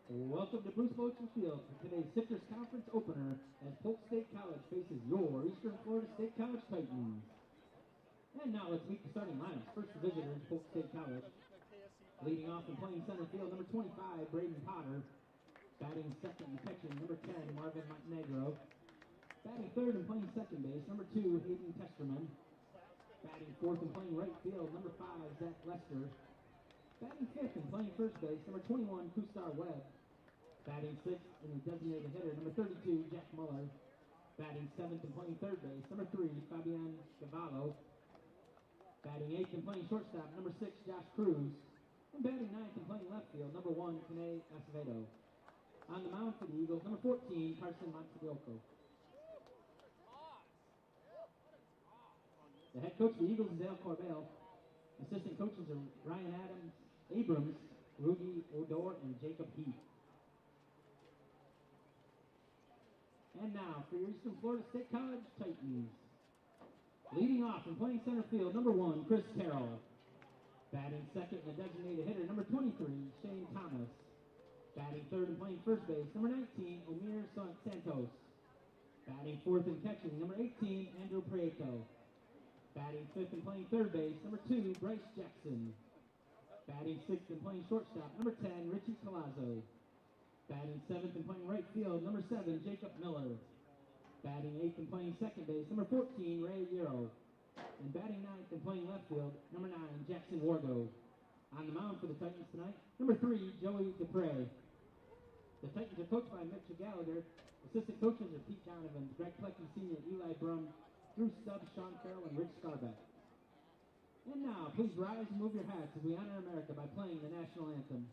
Welcome to Bruce Bochy Field for today's Citrus Conference opener as Polk State College faces your Eastern Florida State College Titans. And now let's meet the starting lineups. First the visitors, Polk State College. Leading off and playing center field, number 25, Braden Potter. Batting second and catching, number 10, Marvin Montenegro. Batting third and playing second base, number 2, Hayden Testerman. Batting fourth and playing right field, number 5, Zach Lester. Batting fifth and playing first base, number 21, Kustar Webb. Batting sixth and the designated hitter, number 32, Jack Muller. Batting seventh and playing third base, number 3, Fabian Cavallo. Batting eighth and playing shortstop, number 6, Josh Cruz. And batting ninth and playing left field, number 1, Kene Acevedo. On the mound for the Eagles, number 14, Carson Montevideo. The head coach of the Eagles is Dale Corbell. Assistant coaches are Ryan Adams, Abrams, Rudy Odor, and Jacob Heath. And now for your Eastern Florida State College Titans. Leading off and playing center field, number 1, Chris Carroll. Batting second and the designated hitter, number 23, Shane Thomas. Batting third and playing first base, number 19, Omir Santos. Batting fourth and catching, number 18, Andrew Prieto. Batting fifth and playing third base, number 2, Bryce Jackson. Batting sixth and playing shortstop, number 10, Richie Colazzo. Batting seventh and playing right field, number 7, Jacob Miller. Batting eighth and playing second base, number 14, Ray Euro. And batting ninth and playing left field, number 9, Jackson Wargo. On the mound for the Titans tonight, number 3, Joey Dupre. The Titans are coached by Mitch Gallagher. Assistant coaches are Pete Donovan, Greg Plecky Sr., Eli Brum, Drew Stubbs, Sean Carroll, and Rich Scarbeck. And now, please rise and move your hats as we honor America by playing the national anthem.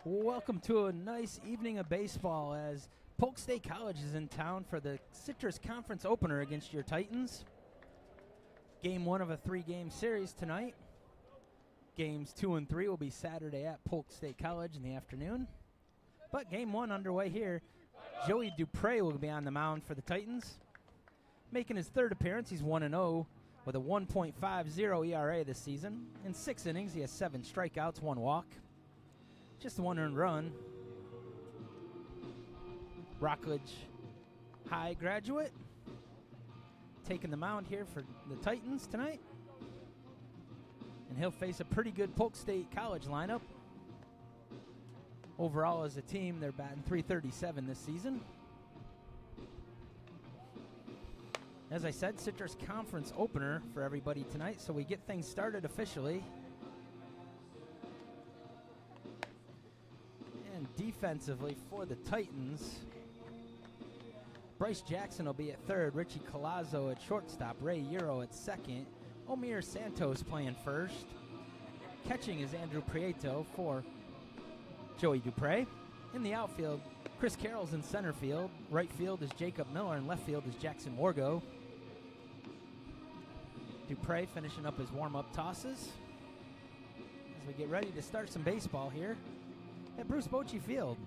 Welcome to a nice evening of baseball as Polk State College is in town for the Citrus Conference opener against your Titans. Game 1 of a 3-game series tonight. Games 2 and 3 will be Saturday at Polk State College in the afternoon. But game 1 underway here. Joey Dupre will be on the mound for the Titans. Making his third appearance, he's 1-0 with a 1.50 ERA this season. In 6 innings, he has 7 strikeouts, 1 walk. Just 1 earned run. Rockledge High graduate. Taking the mound here for the Titans tonight. And he'll face a pretty good Polk State College lineup. Overall as a team, they're batting .337 this season. As I said, Citrus Conference opener for everybody tonight, so we get things started officially. And defensively for the Titans, Bryce Jackson will be at third, Richie Colazzo at shortstop, Ray Euro at second, Omir Santos playing first. Catching is Andrew Prieto for Joey Dupre. In the outfield, Chris Carroll's in center field, right field is Jacob Miller, and left field is Jackson Wargo. Dupre finishing up his warm-up tosses as we get ready to start some baseball here at Bruce Bochy Field.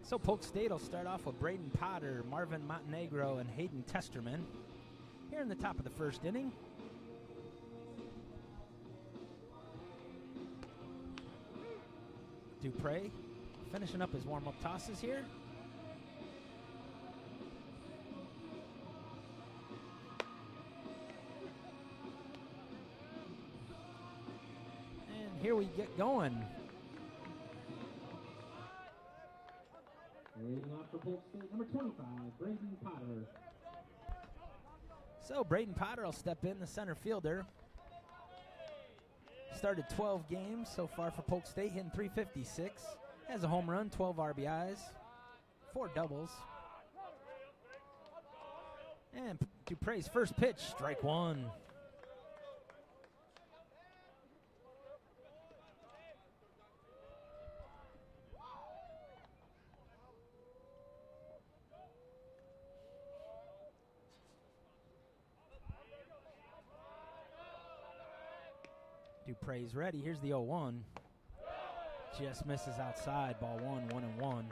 So Polk State will start off with Braden Potter, Marvin Montenegro, and Hayden Testerman here in the top of the first inning. Dupre finishing up his warm-up tosses here. And here we get going. Leading off for Polk State, number 25, Braden Potter. So Braden Potter will step in, the center fielder. Started 12 games so far for Polk State, hitting .356. Has a home run, 12 RBIs, 4 doubles. And Dupre's first pitch, strike one. Dupre's ready. Here's the 0-1. Just misses outside. Ball 1-1-1.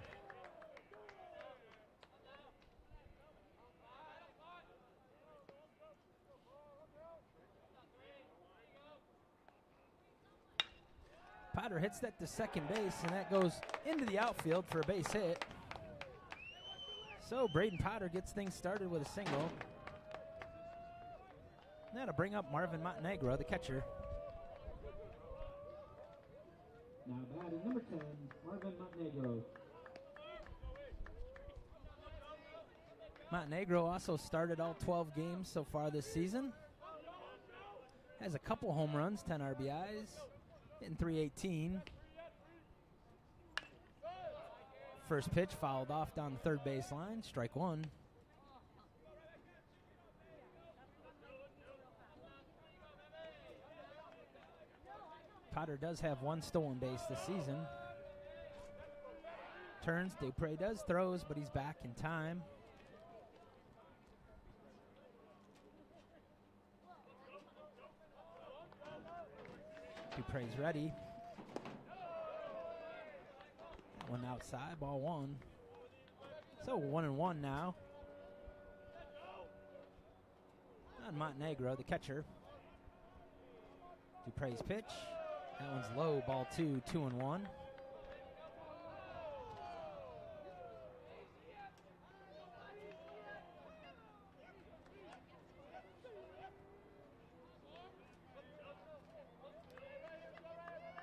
Potter hits that to second base, and that goes into the outfield for a base hit. So Braden Potter gets things started with a single. That'll bring up Marvin Montenegro, the catcher. Now batting number 10, Marvin Montenegro. Montenegro also started all 12 games so far this season. Has a couple home runs, 10 RBIs, hitting .318. First pitch fouled off down the third base line, strike one. Potter does have one stolen base this season. Turns, Dupre does, throws, but he's back in time. Dupre's ready. One outside, ball one. So 1-1 now. On Montenegro, the catcher. Dupre's pitch. That one's low, ball 2, 2-1.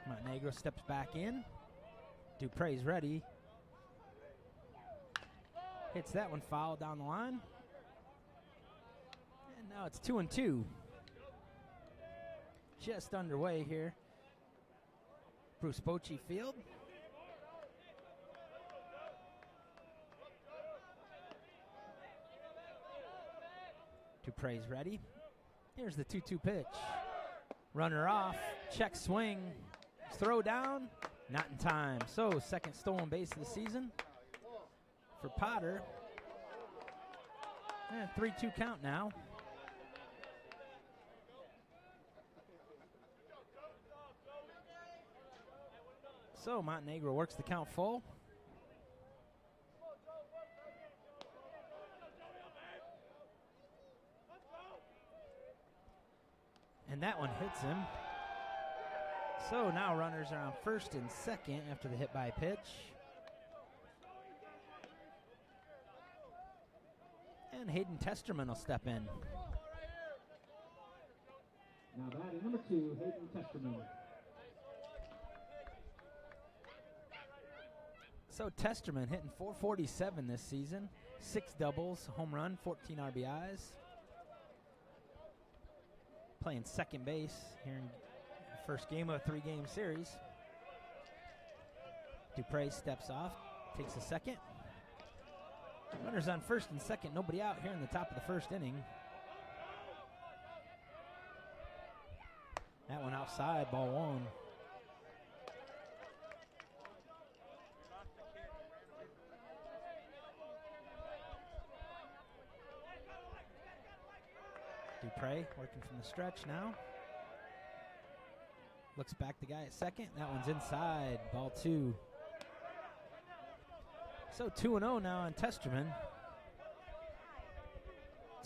Montenegro steps back in. Dupre's ready. Hits that one foul down the line. And now it's 2-2. Just underway here. Bruce Bochy Field. Dupre's ready. Here's the 2-2 pitch. Runner off, check swing, throw down, not in time. So second stolen base of the season for Potter. And 3-2 count now. So Montenegro works the count full. And that one hits him. So now runners are on first and second after the hit by pitch. And Hayden Testerman will step in. Now batting number 2, Hayden Testerman. So Testerman hitting .447 this season. 6 doubles, home run, 14 RBIs. Playing second base here in the first game of a 3-game series. Dupre steps off, takes a second. Runners on first and second, nobody out here in the top of the first inning. That one outside, ball 1. Dupre working from the stretch now. Looks back the guy at second. That one's inside. Ball 2. So 2-0 now on Testerman.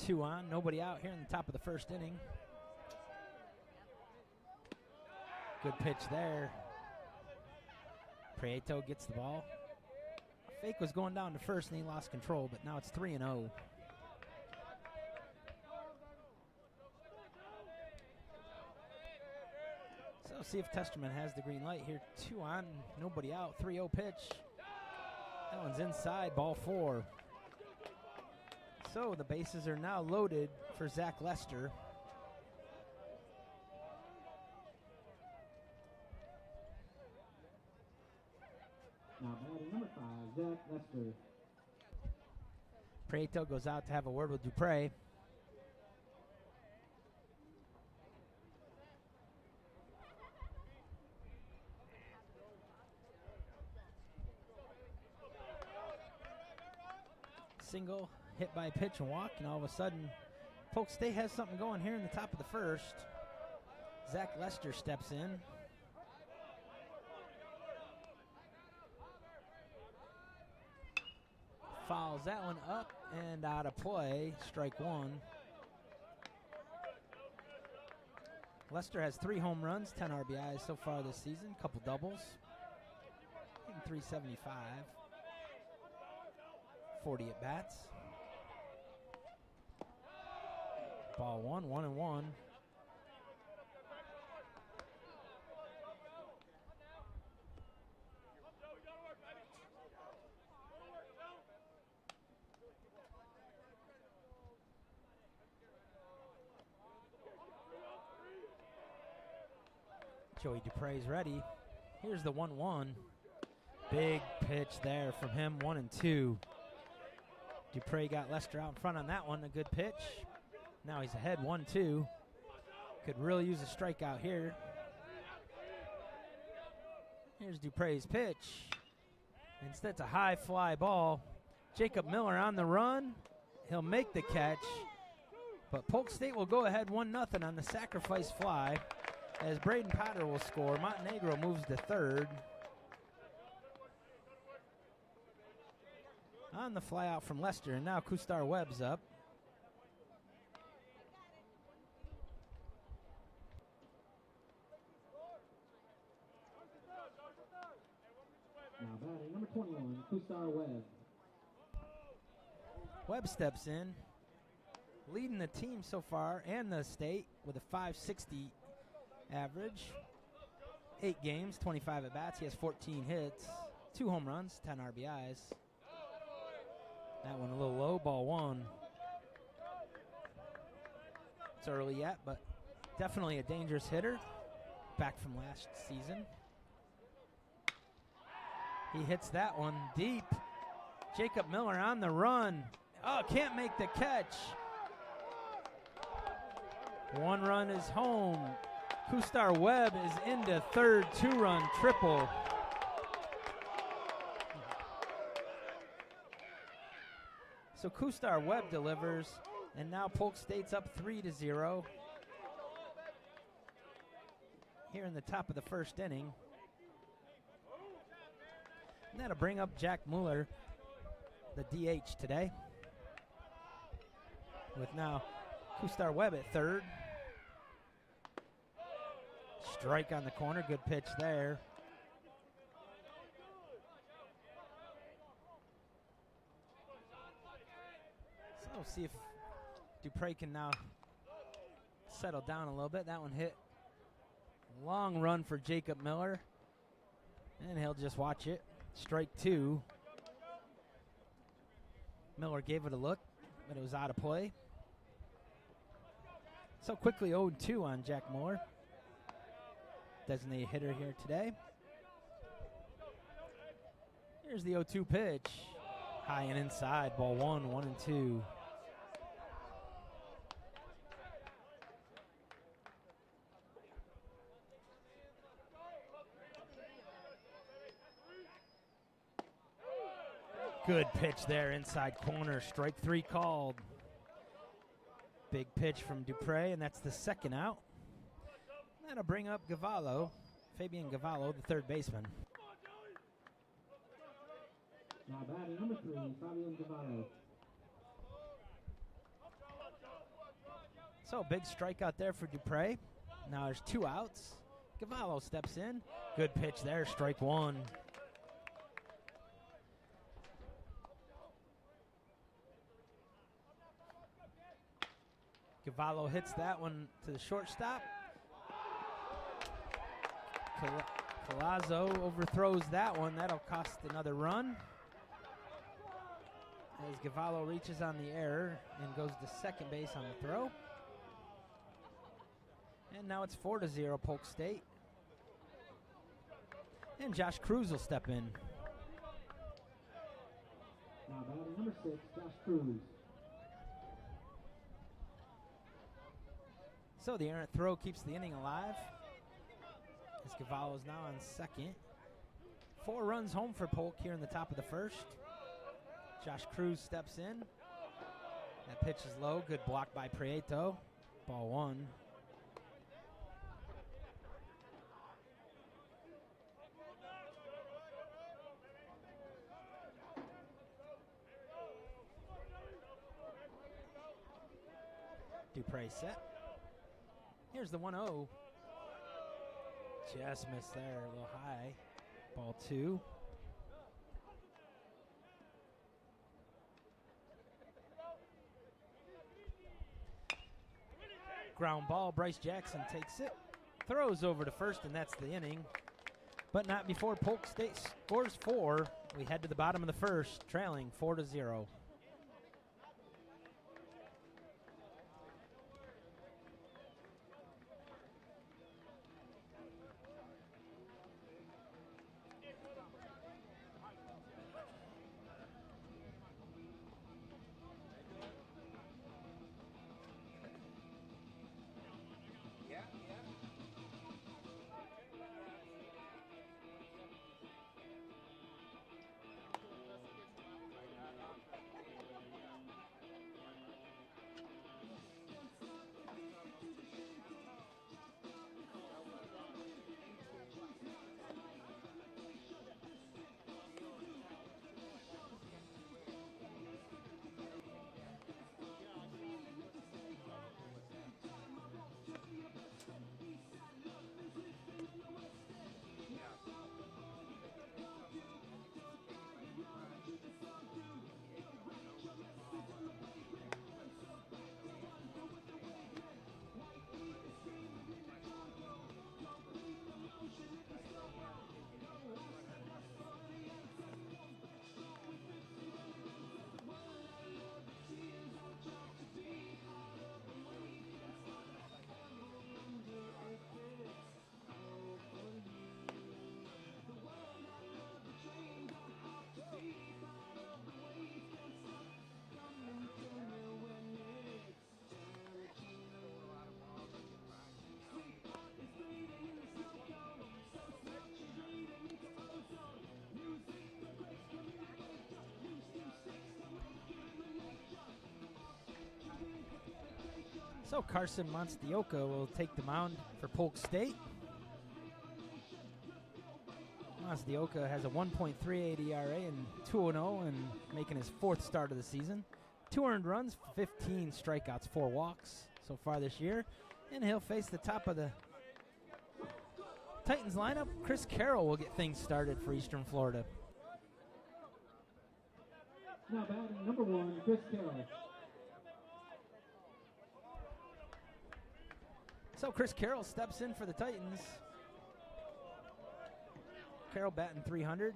2 on, nobody out here in the top of the first inning. Good pitch there. Prieto gets the ball. Fake was going down to first and he lost control, but now it's 3-0. So see if Testerman has the green light here. 2 on, nobody out. 3-0 pitch. That one's inside, ball 4. So the bases are now loaded for Zach Lester. Now batting number 5, Zach Lester. Prieto goes out to have a word with Dupre. Single, hit by pitch and walk, and all of a sudden, Polk State has something going here in the top of the first. Zach Lester steps in. Fouls that one up and out of play, strike 1. Lester has 3 home runs, 10 RBIs so far this season, couple doubles, hitting .375. 40 at bats. Ball 1-1-1. Joey Dupre's ready. Here's the 1-1. Big pitch there from him, 1-2. Dupre got Lester out in front on that one, a good pitch. Now he's ahead 1-2. Could really use a strikeout here. Here's Dupre's pitch. Instead, it's a high fly ball. Jacob Miller on the run. He'll make the catch. But Polk State will go ahead 1-0 on the sacrifice fly as Braden Potter will score. Montenegro moves to third. On the fly out from Lester, and now Kustar Webb's up. Now batting number 21, Kustar Webb. Webb steps in, leading the team so far and the state with a .560 average. 8 games, 25 at bats. He has 14 hits, 2 home runs, 10 RBIs. That one a little low, ball 1. It's early yet, but definitely a dangerous hitter. Back from last season. He hits that one deep. Jacob Miller on the run. Oh, can't make the catch. 1 run is home. Kustar Webb is into third, 2-run triple. So Kustar Webb delivers, and now Polk State's up 3-0 here in the top of the first inning. And that'll bring up Jack Mueller, the DH today, with now Kustar Webb at third. Strike on the corner, good pitch there. So see if Dupre can now settle down a little bit. That one hit. Long run for Jacob Miller. And he'll just watch it. Strike 2. Miller gave it a look, but it was out of play. So quickly 0-2 on Jack Mueller. Designated hitter here today. Here's the 0-2 pitch. High and inside, ball 1-2. Good pitch there, inside corner, strike 3 called. Big pitch from Dupre, and that's the second out. That'll bring up Gavallo, Fabian Gavallo, the third baseman. Now batting number 3, Fabian Gavallo. So big strikeout there for Dupre. Now there's 2 outs. Gavallo steps in. Good pitch there, strike 1. Gavallo hits that one to the shortstop. Collazo overthrows that one. That'll cost another run. As Gavallo reaches on the error and goes to second base on the throw. And now it's 4-0 Polk State. And Josh Cruz will step in. Now batting number 6, Josh Cruz. So the errant throw keeps the inning alive. As Gavallo is now on second. 4 runs home for Polk here in the top of the first. Josh Cruz steps in. That pitch is low. Good block by Prieto. Ball 1. Dupre set. Here's the 1-0. Just missed there, a little high. Ball 2. Ground ball, Bryce Jackson takes it. Throws over to first, and that's the inning. But not before Polk State scores 4. We head to the bottom of the first, trailing 4-0. So Carson Monstioka will take the mound for Polk State. Monstioka has a 1.38 ERA and 2-0 and making his 4th start of the season. 2 earned runs, 15 strikeouts, 4 walks so far this year. And he'll face the top of the Titans lineup. Chris Carroll will get things started for Eastern Florida. Now batting number 1, Chris Carroll. So Chris Carroll steps in for the Titans. Carroll batting .300,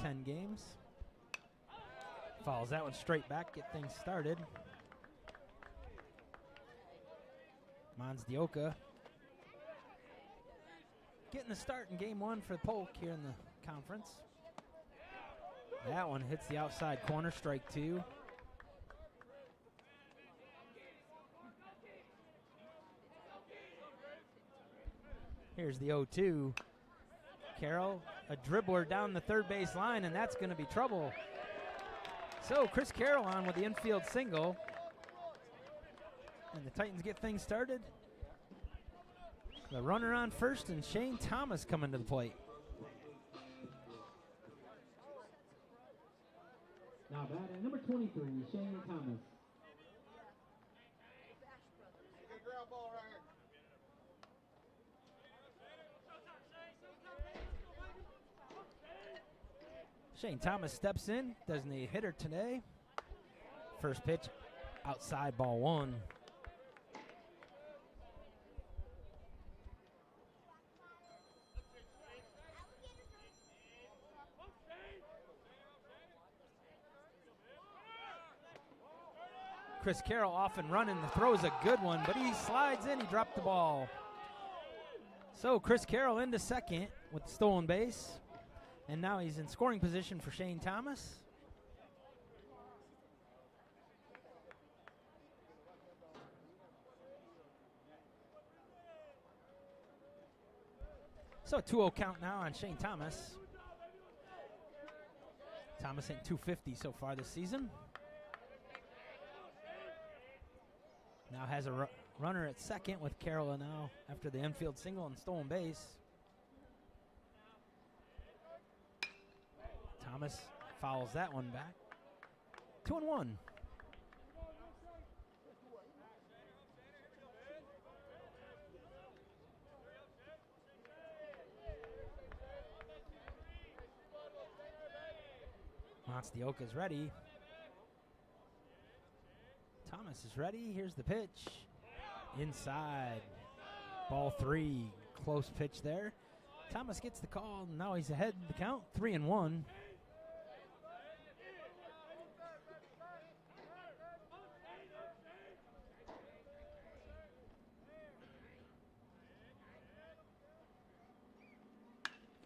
10 games. Follows that one straight back, get things started. Monstioka getting the start in game 1 for Polk here in the conference. That one hits the outside corner, strike 2. Here's the 0-2. Carroll, a dribbler down the third base line, and that's going to be trouble. So Chris Carroll on with the infield single. And the Titans get things started. The runner on first, and Shane Thomas coming to the plate. 23, Shane Thomas. Shane Thomas steps in, designated hitter today. First pitch, outside, ball one. Chris Carroll off and running. The throw's a good one, but he slides in. He dropped the ball. So Chris Carroll into second with the stolen base. And now he's in scoring position for Shane Thomas. So a 2-0 count now on Shane Thomas. Thomas hit 250 so far this season. Now has a runner at second with Carroll now after the infield single and stolen base. Thomas fouls that one back. 2-1. Matsuoka's ready. Thomas is ready. Here's the pitch. Inside. Ball three. Close pitch there. Thomas gets the call. Now he's ahead in the count. 3-1.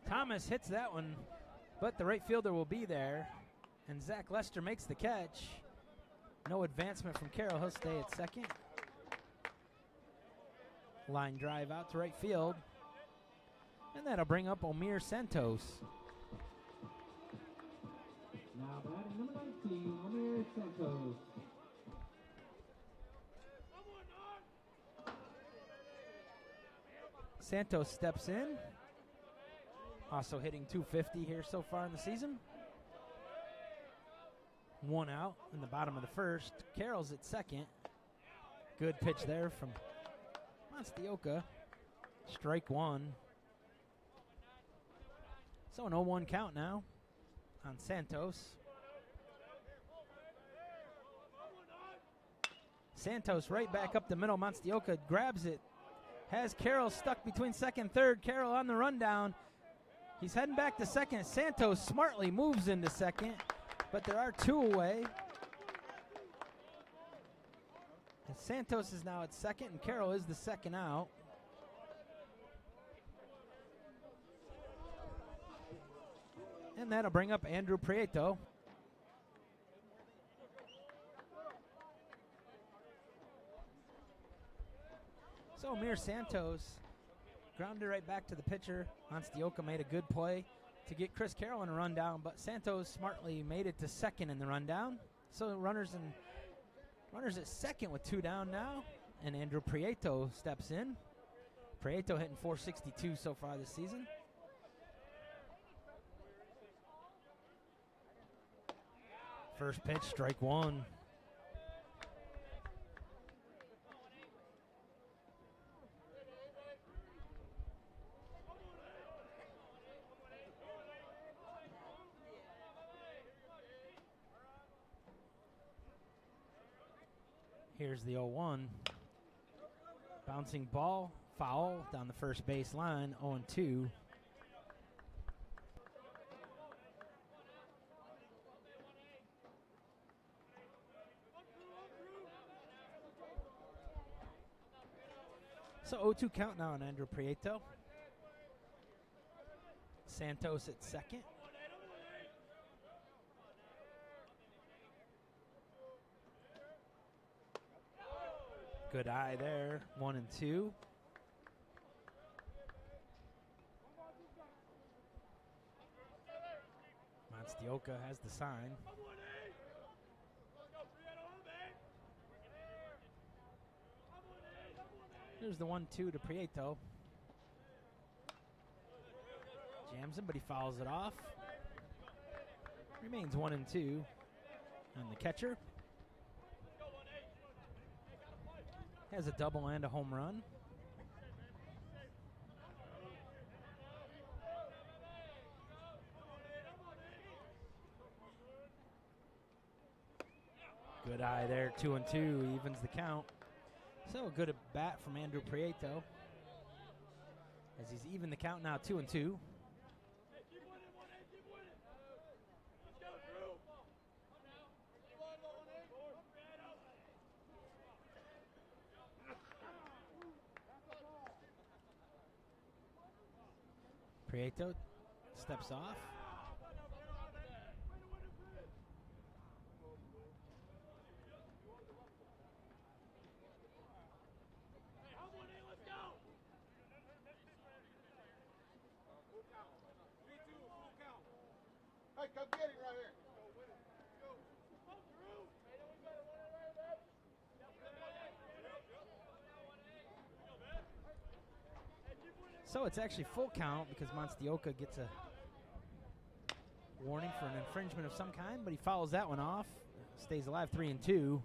Thomas hits that one, but the right fielder will be there. And Zach Lester makes the catch. No advancement from Carroll. He'll stay at second. Line drive out to right field. And that'll bring up Omir Santos. Now batting number 19, Omir Santos. Santos steps in. Also hitting 250 here so far in the season. One out in the bottom of the first. Carroll's at second. Good pitch there from Matsuoka. Strike one. So an 0-1 count now on Santos. Santos right back up the middle. Matsuoka grabs it. Has Carroll stuck between second and third. Carroll on the rundown. He's heading back to second. Santos smartly moves into second, but there are two away. And Santos is now at second, and Carroll is the second out. And that'll bring up Andrew Prieto. So Amir Santos grounded right back to the pitcher. Matsuoka made a good play to get Chris Carroll in a rundown, but Santos smartly made it to second in the rundown. So runners at second with two down now, and Andrew Prieto steps in. Prieto hitting 462 so far this season. First pitch, strike one. Here's the 0-1. Bouncing ball, foul down the first base line, 0-2. So 0-2 count now on Andrew Prieto. Santos at second. Good eye there, 1-2. Matsuoka has the sign. There's the 1-2 to Prieto. Jams him, but he fouls it off. Remains 1-2. And the catcher has a double and a home run. Good eye there, 2-2, evens the count. So good at bat from Andrew Prieto, as he's even the count now, 2-2. Prieto steps off. Hey, come get him right here. So it's actually full count because Monstioka gets a warning for an infringement of some kind, but he fouls that one off. Stays alive, 3-2.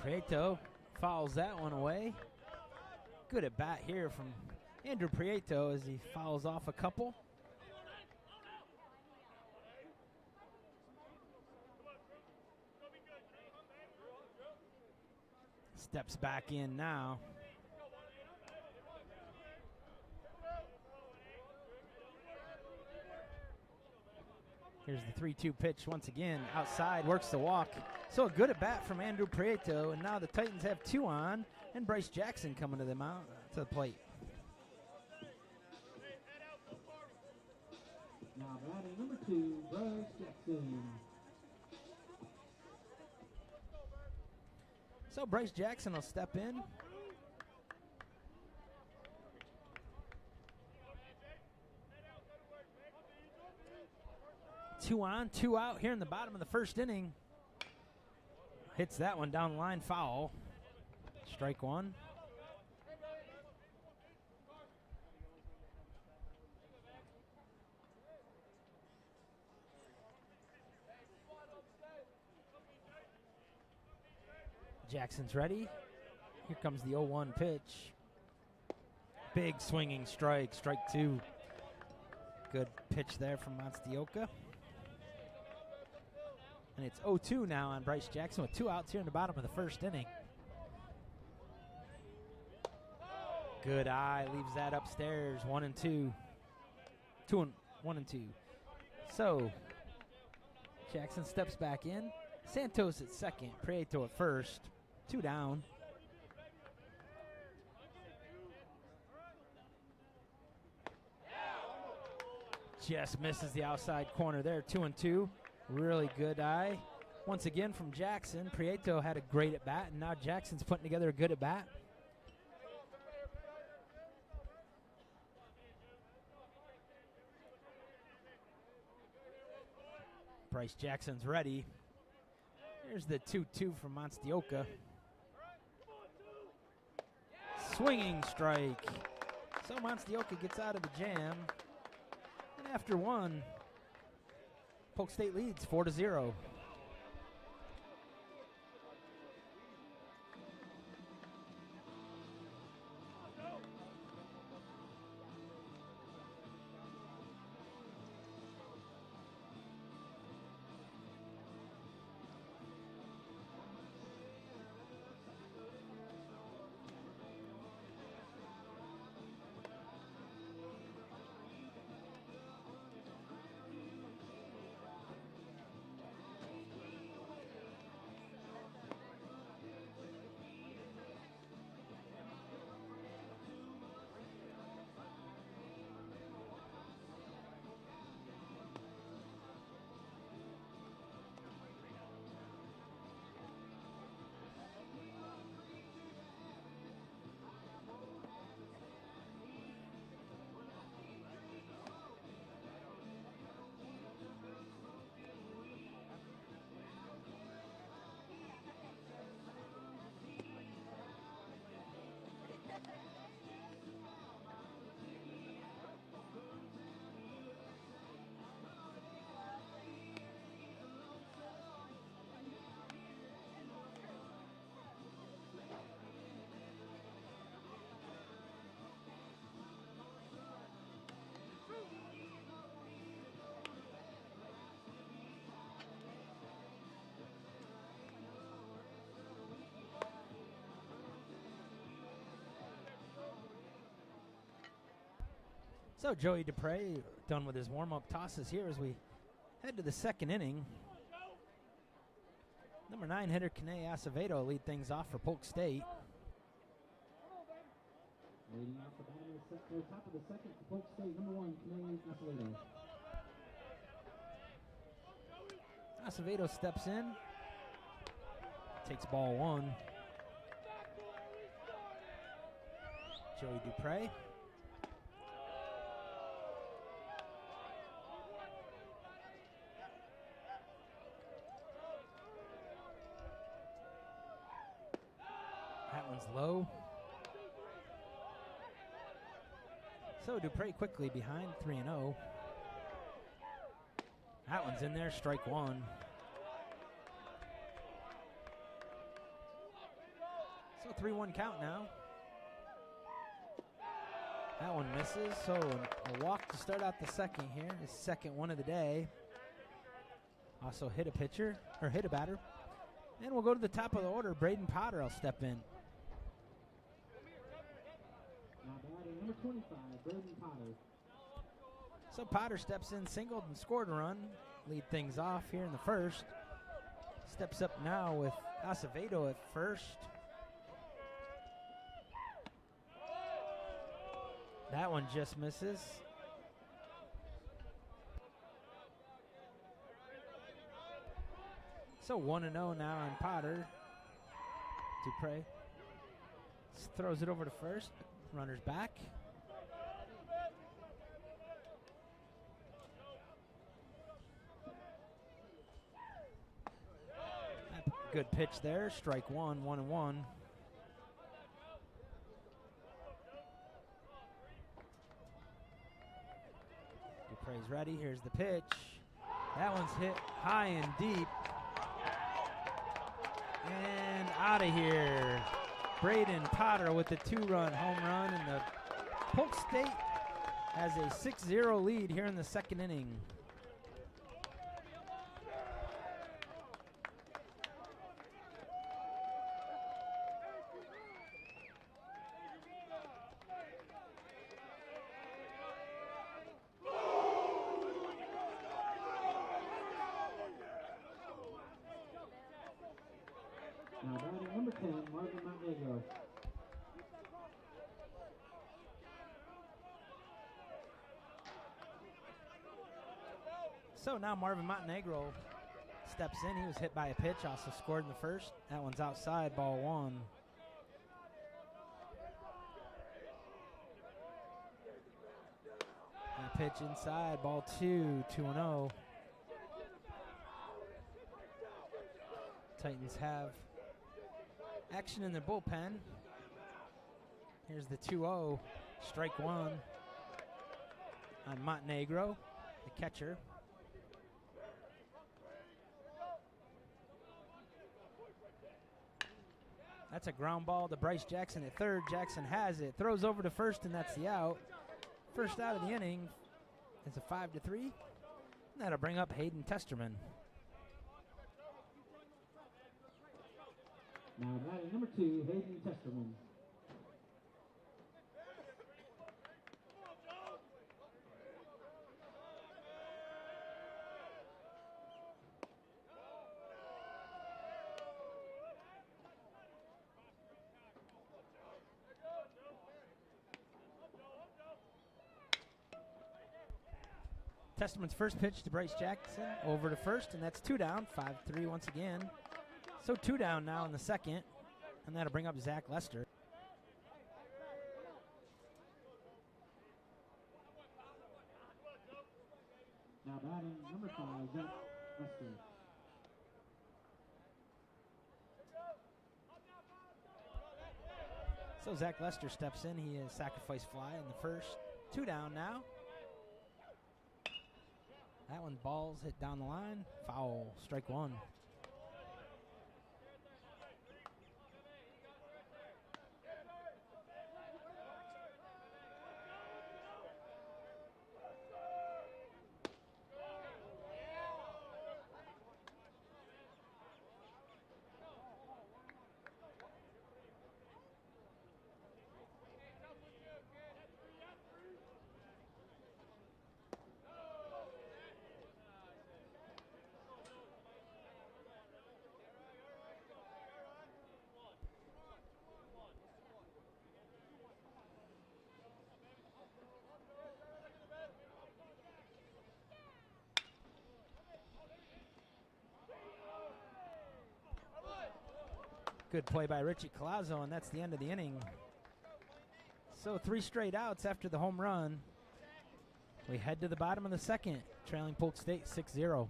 Prieto fouls that one away. Good at bat here from Andrew Prieto as he fouls off a couple. Steps back in now. Here's the 3-2 pitch once again. Outside, works the walk. So a good at bat from Andrew Prieto, and now the Titans have 2 on, and Bryce Jackson coming to the plate. Now batting number 2, Bryce Jackson. So Bryce Jackson will step in. Two on, 2 out here in the bottom of the first inning. Hits that one down the line, foul. Strike one. Jackson's ready. Here comes the 0-1 pitch. Big swinging strike, strike 2. Good pitch there from Monstioka. And it's 0-2 now on Bryce Jackson with 2 outs here in the bottom of the first inning. Good eye, leaves that upstairs. 1-2. 1-2. So Jackson steps back in. Santos at second. Prieto at first. 2 down. Just misses the outside corner there. 2-2. Really good eye. Once again from Jackson. Prieto had a great at bat, and now Jackson's putting together a good at bat. Bryce Jackson's ready. Here's the 2-2 from Monstioka. Swinging strike. So Monstioka gets out of the jam. And after one, Polk State leads 4-0. So Joey Dupre done with his warm-up tosses here as we head to the second inning. Number 9 hitter Kane Acevedo lead things off for Polk State. Leading off the top of the second for Polk State, number 1, Kane Acevedo. Acevedo steps in, takes ball 1. Joey Dupre. That one's low. So Dupre quickly behind 3-0. That one's in there, strike 1. So 3-1 count now. That one misses, so a walk to start out the second here. His second one of the day. Also hit a batter. And we'll go to the top of the order. Braden Potter will step in. Now batting number 25, Braden Potter. So Potter steps in, singled and scored a run. Lead things off here in the first. Steps up now with Acevedo at first. That one just misses. So 1-0 now on Potter. Dupre throws it over to first. Runner's back. Good pitch there. Strike 1, 1-1. Dupre's ready. Here's the pitch. That one's hit high and deep. And out of here. Braden Potter with the 2-run home run, and the Polk State has a 6-0 lead here in the second inning. Now batting number 10, Marvin Montenegro. So now Marvin Montenegro steps in. He was hit by a pitch, also scored in the first. That one's outside, ball 1. That pitch inside, ball 2, 2-0. Titans have action in their bullpen. Here's the 2-0, strike 1 on Montenegro, the catcher. That's a ground ball to Bryce Jackson at third. Jackson has it, throws over to first, and that's the out. First out of the inning. It's a 5-3. And that'll bring up Hayden Testerman. Now batting number 2, Hayden Testerman. Testerman's first pitch to Bryce Jackson, over to first, and that's 2 down, 5-3 once again. So 2 down now in the second, and that'll bring up Zach Lester. Now batting number 5, Zach Lester. So Zach Lester steps in. He has sacrifice fly in the first. 2 down now. That one balls hit down the line. Foul, strike 1. Good play by Richie Colazzo, and that's the end of the inning. So 3 straight outs after the home run. We head to the bottom of the second, trailing Polk State 6-0.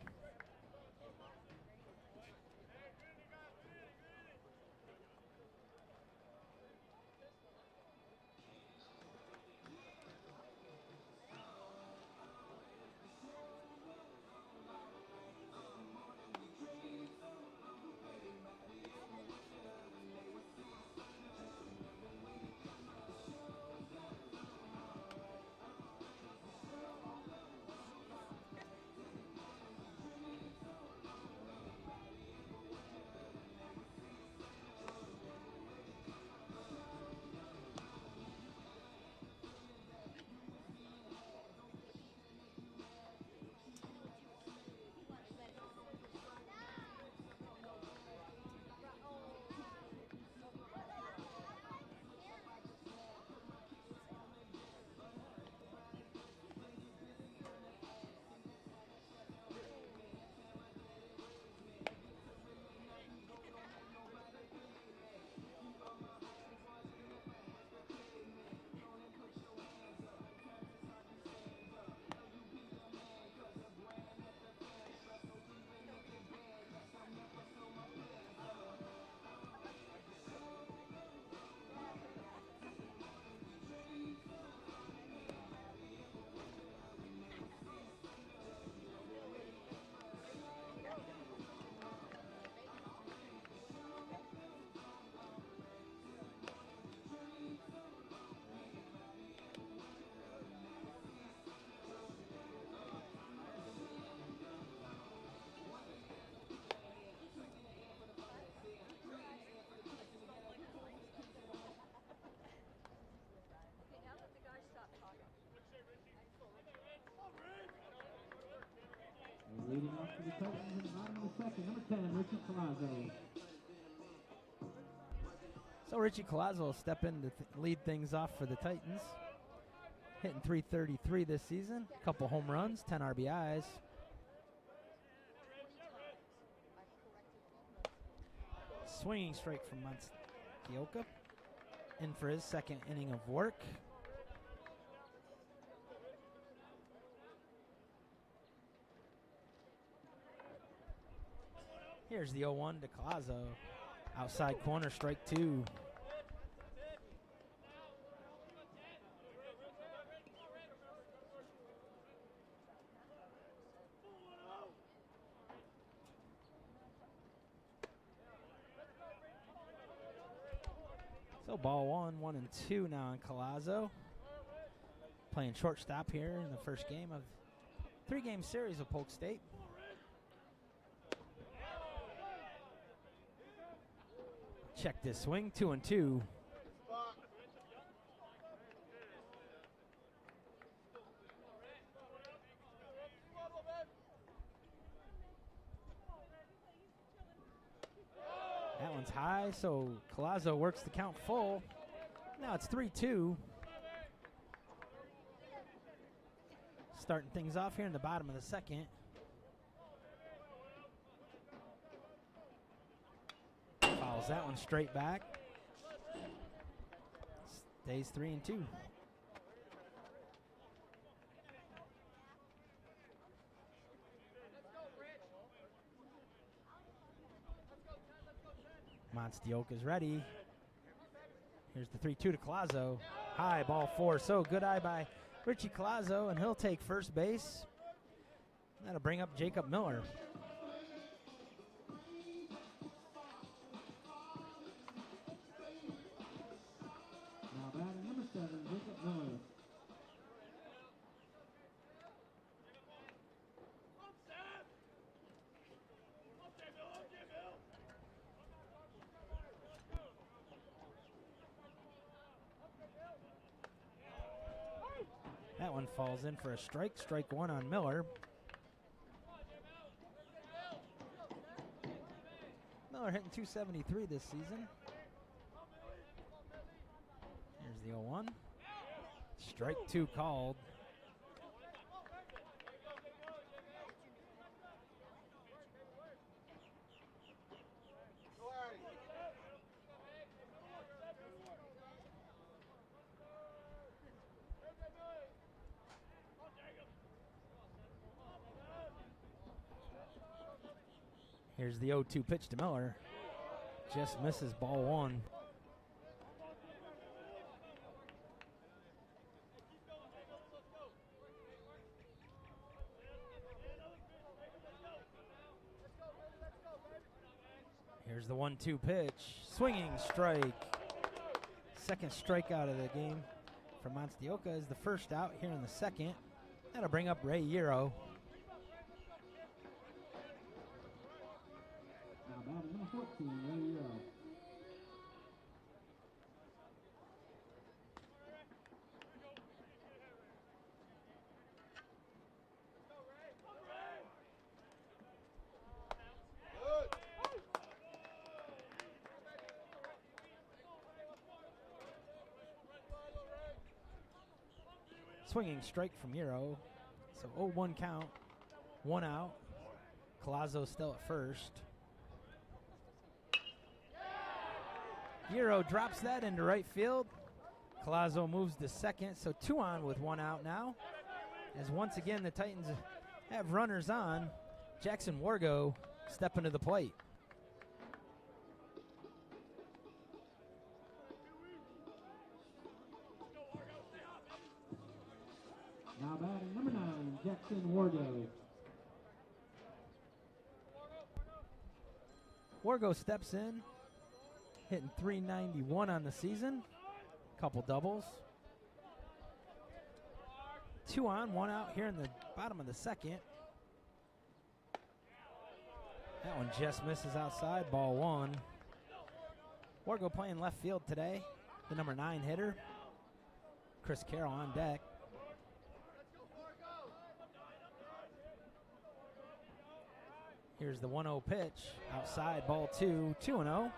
Leading off to the Titans in the bottom of the second, number 10, Richie Colazzo. So Richie Colazzo will step in to lead things off for the Titans. Hitting .333 this season, a couple home runs, 10 RBIs. Swinging strike from Monstioka. In for his second inning of work. Here's the 0-1 to Colazzo. Outside corner, strike 2. So ball 1-2 now on Colazzo. Playing shortstop here in the first game of 3-game series of Polk State. Check this swing, 2-2. That one's high, so Colazzo works the count full. Now it's 3-2. Starting things off here in the bottom of the second. Fouls that one straight back. Stays 3-2. Monstioka's ready. Here's the 3-2 to Colazzo. High, ball 4. So good eye by Richie Colazzo, and he'll take first base. That'll bring up Jacob Miller. Now batting number 7, Jacob Miller. That one falls in for a strike. Strike 1 on Miller. Miller hitting .273 this season. Here's the 0-1. Strike 2 called. Here's the 0-2 pitch to Miller. Just misses, ball one. Here's the 1-2 pitch. Swinging strike. Second strikeout of the game for Monstioka is the first out here in the second. That'll bring up Ray Euro. Now batting number 14, Ray Euro. Swinging strike from Euro. So 0-1 count, 1 out. Collazo still at first. Euro drops that into right field. Collazo moves to second, so 2 on with 1 out now. As once again the Titans have runners on. Jackson Wargo stepping to the plate. Now batting number 9, Jackson Wargo. Wargo steps in, hitting .391 on the season. Couple doubles. 2 on, 1 out here in the bottom of the second. That one just misses outside, ball one. Wargo playing left field today. The number 9 hitter, Chris Carroll, on deck. Here's the 1-0 pitch. Outside, ball 2, 2-0.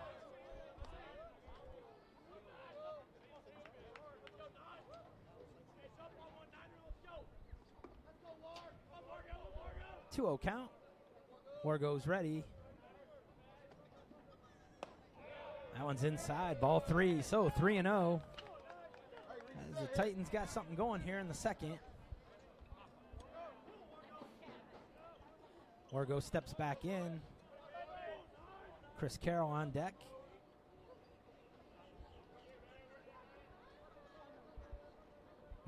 Two-0 count. Wargo's ready. That one's inside, ball 3, so 3-0. As the Titans got something going here in the second. Wargo steps back in. Chris Carroll on deck.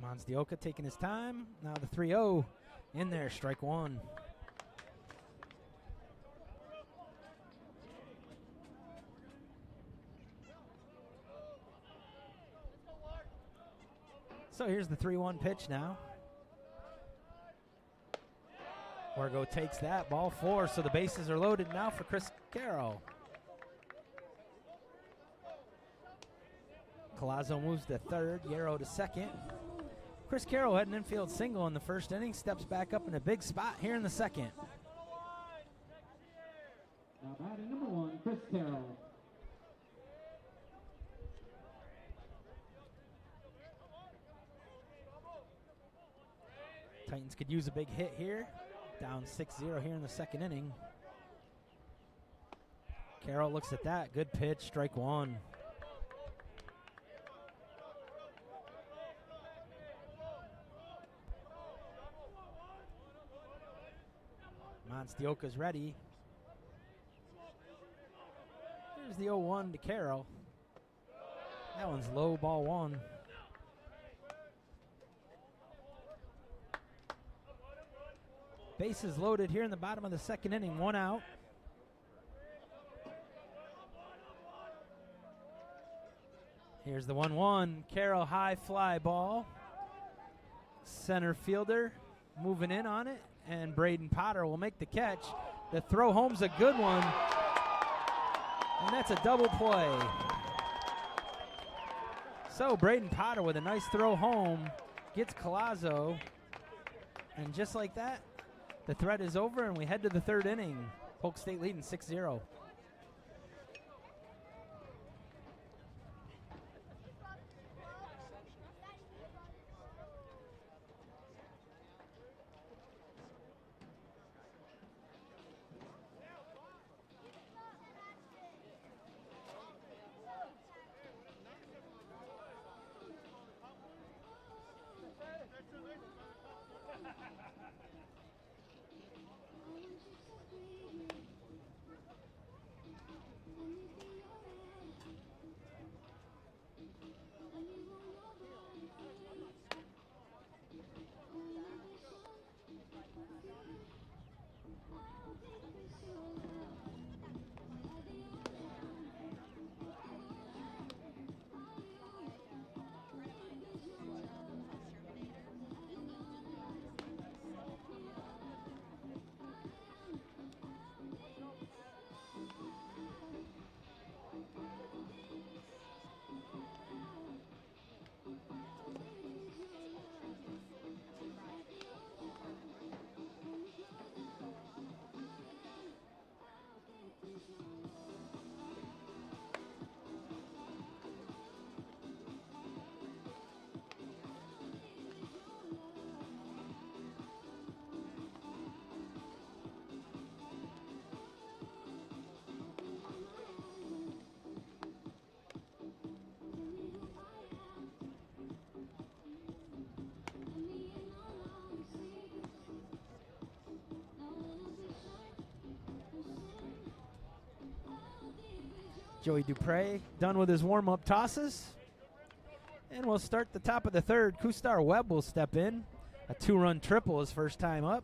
Monstioka taking his time. Now the 3-0 in there, strike one. So here's the 3-1 pitch now. Wargo takes that, ball 4, so the bases are loaded now for Chris Carroll. Collazo moves to third, Yarrow to second. Chris Carroll had an infield single in the first inning, steps back up in a big spot here in the second. Now batting number 1, Chris Carroll. Titans could use a big hit here. Down 6-0 here in the second inning. Carroll looks at that. Good pitch, strike one. Monstioka's ready. Here's the 0-1 to Carroll. That one's low, ball one. Bases loaded here in the bottom of the second inning, 1 out. Here's the 1-1, Carroll high fly ball. Center fielder moving in on it, and Braden Potter will make the catch. The throw home's a good one, and that's a double play. So Braden Potter with a nice throw home gets Collazo, and just like that, the threat is over, and we head to the third inning. Polk State leading 6-0. Joey Dupre done with his warm-up tosses. And we'll start the top of the third. Kustar Webb will step in. A 2-run triple his first time up.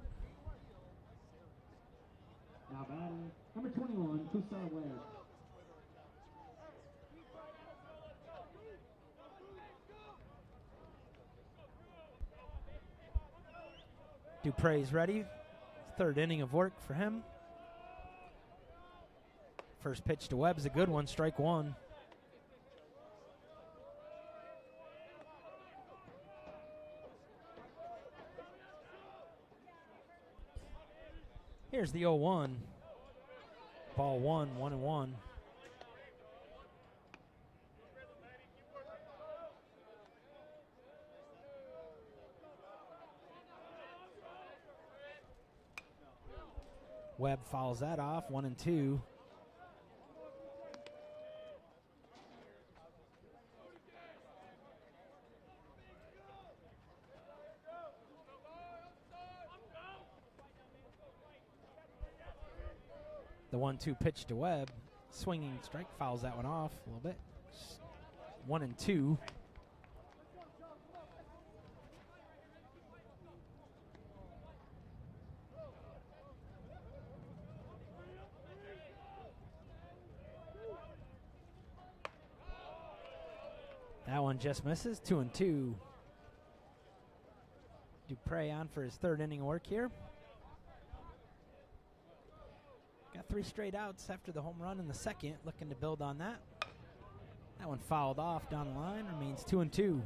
Now batting, number 21, Kustar Webb. Dupre's ready. Third inning of work for him. First pitch to Webb's a good one, strike one. Here's the 0-1. Ball 1-1-1. Webb fouls that off, 1-2. The 1-2 pitch to Webb. Swinging strike, fouls that one off a little bit. 1-2. That one just misses, 2-2. Dupre on for his third inning of work here. Got 3 straight outs after the home run in the second, looking to build on that. That one fouled off down the line, remains 2-2.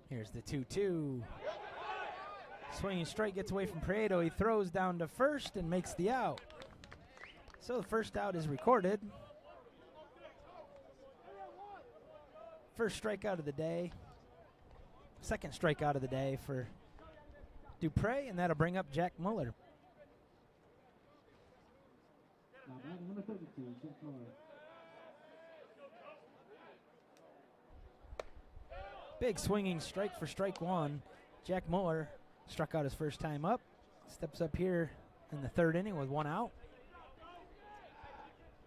Here's the 2-2. Swinging strike gets away from Prieto. He throws down to first and makes the out. So the first out is recorded. First strikeout of the day. Second strikeout of the day for Dupre, and that'll bring up Jack Muller. Now batting, number 32, Jack Muller. Big swinging strike for strike one. Jack Muller struck out his first time up. Steps up here in the third inning with 1 out.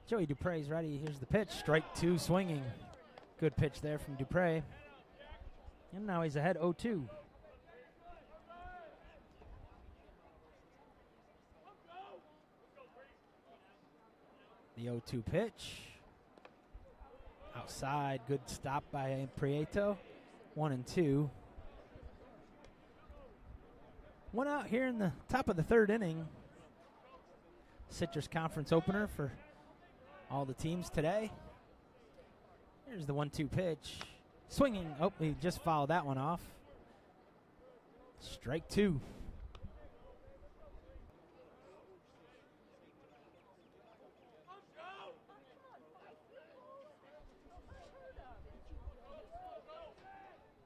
Joey Dupre's ready. Here's the pitch. Strike 2 swinging. Good pitch there from Dupre. And now he's ahead 0-2. The 0-2 pitch. Outside. Good stop by Prieto. 1-2. 1 out here in the top of the third inning. Citrus Conference opener for all the teams today. Here's the 1-2 pitch. Swinging. Oh, he just fouled that one off. Strike 2.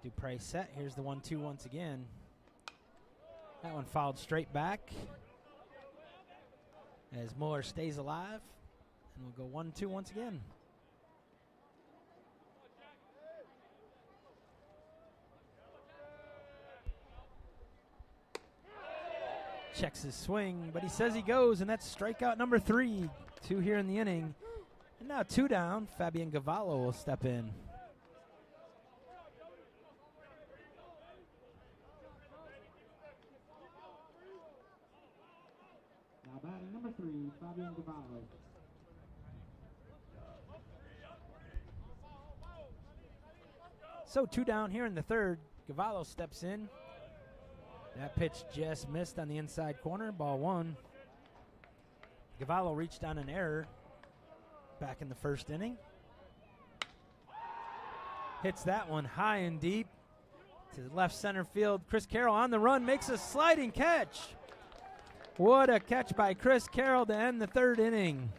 Dupre set. Here's the 1-2 once again. That one fouled straight back as Muller stays alive. And we'll go 1-2 once again. Checks his swing, but he says he goes, and that's strikeout number 3. 2 here in the inning. And now 2 down. Fabian Gavallo will step in. Now batting, number 3, Fabian Gavallo. So 2 down here in the third. Gavallo steps in. That pitch just missed on the inside corner. Ball 1. Gavallo reached on an error back in the first inning. Hits that one high and deep to the left center field. Chris Carroll on the run makes a sliding catch. What a catch by Chris Carroll to end the third inning.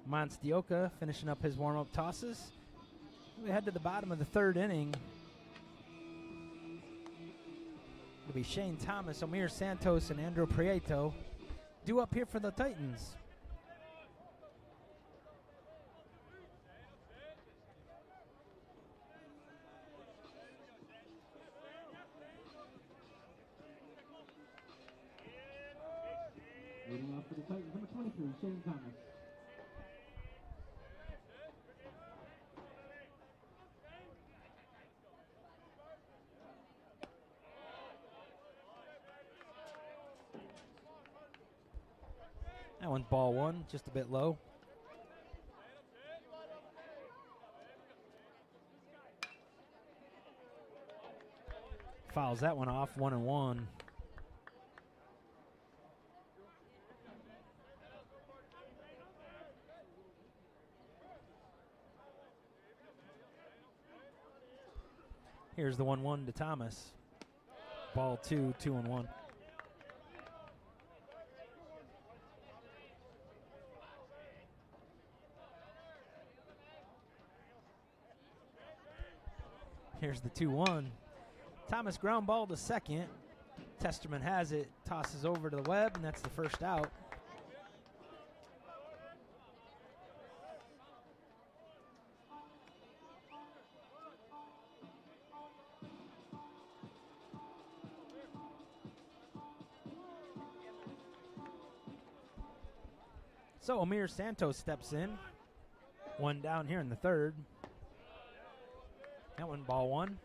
Monstioka finishing up his warm-up tosses. We head to the bottom of the third inning. It'll be Shane Thomas, Omir Santos, and Andrew Prieto due up here for the Titans. Leading off for the Titans, number 23, Shane Thomas. That one's ball one, just a bit low. Fouls that one off, 1-1. Here's the 1-1 to Thomas. Ball 2, 2-1. Here's the 2-1. Thomas ground ball to second. Testerman has it, tosses over to the web, and that's the first out. So Omir Santos steps in. One down here in the third. That one, ball one.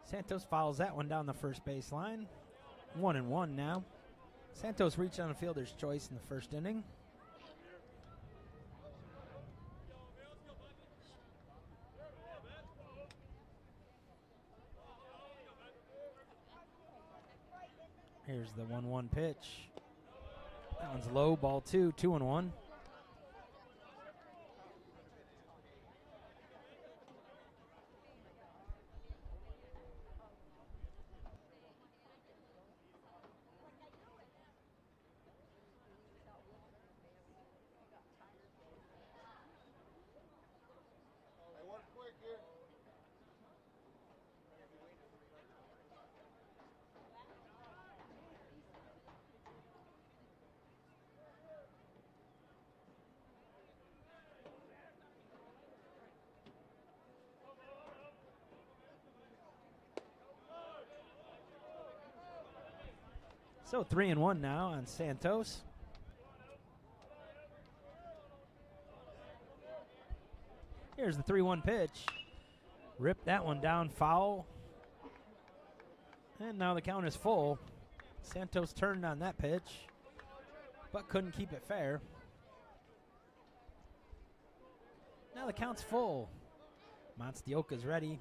Santos fouls that one down the first baseline. 1-1 now. Santos reached on a fielder's choice in the first inning. Here's the 1-1 pitch. That one's low, ball 2, 2-1. So 3-1 now on Santos. Here's the 3-1 pitch. Ripped that one down, foul. And now the count is full. Santos turned on that pitch, but couldn't keep it fair. Now the count's full. Monstioka's ready.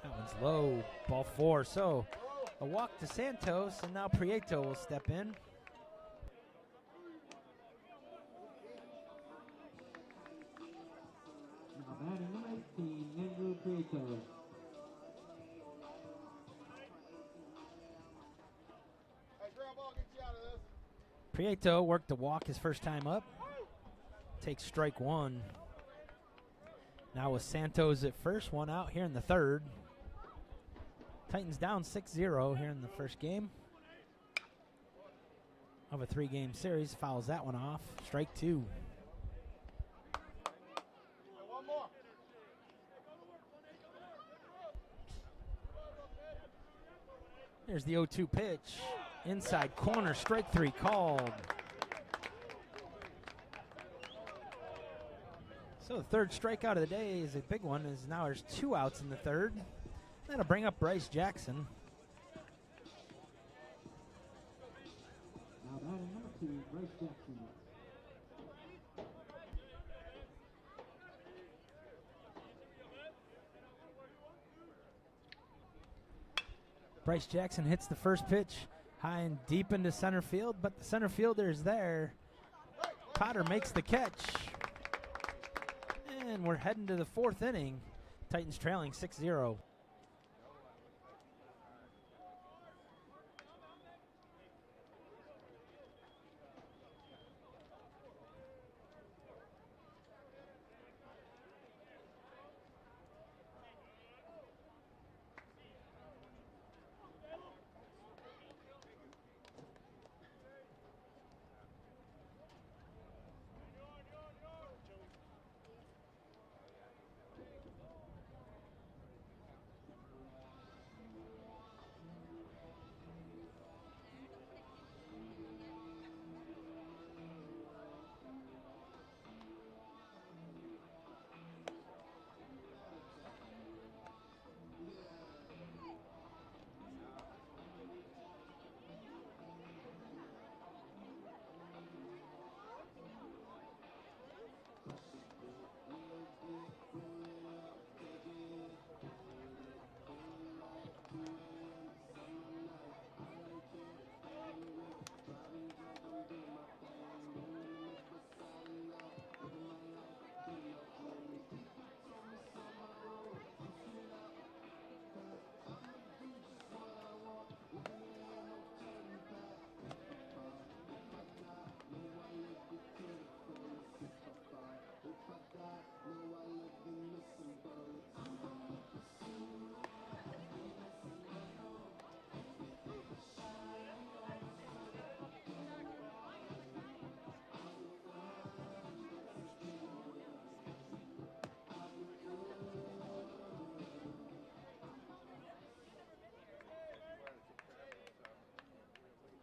That one's low, ball 4. So a walk to Santos, and now Prieto will step in. Now batting number 18, Andrew Prieto. Hey, grandma, I'll get you out of this. Prieto worked to walk his first time up. Takes strike one. Now with Santos at first, one out here in the third. Titans down 6-0 here in the first game of a 3-game series. Fouls that one off. Strike 2. One more. Here's the 0-2 pitch. Inside corner, strike 3 called. So the third strikeout of the day is a big one, as now there's 2 outs in the third. That'll bring up Bryce Jackson. Now batting number 2, Bryce Jackson. Bryce Jackson hits the first pitch high and deep into center field, but the center fielder is there. Potter makes the catch. And we're heading to the 4th inning. Titans trailing 6-0.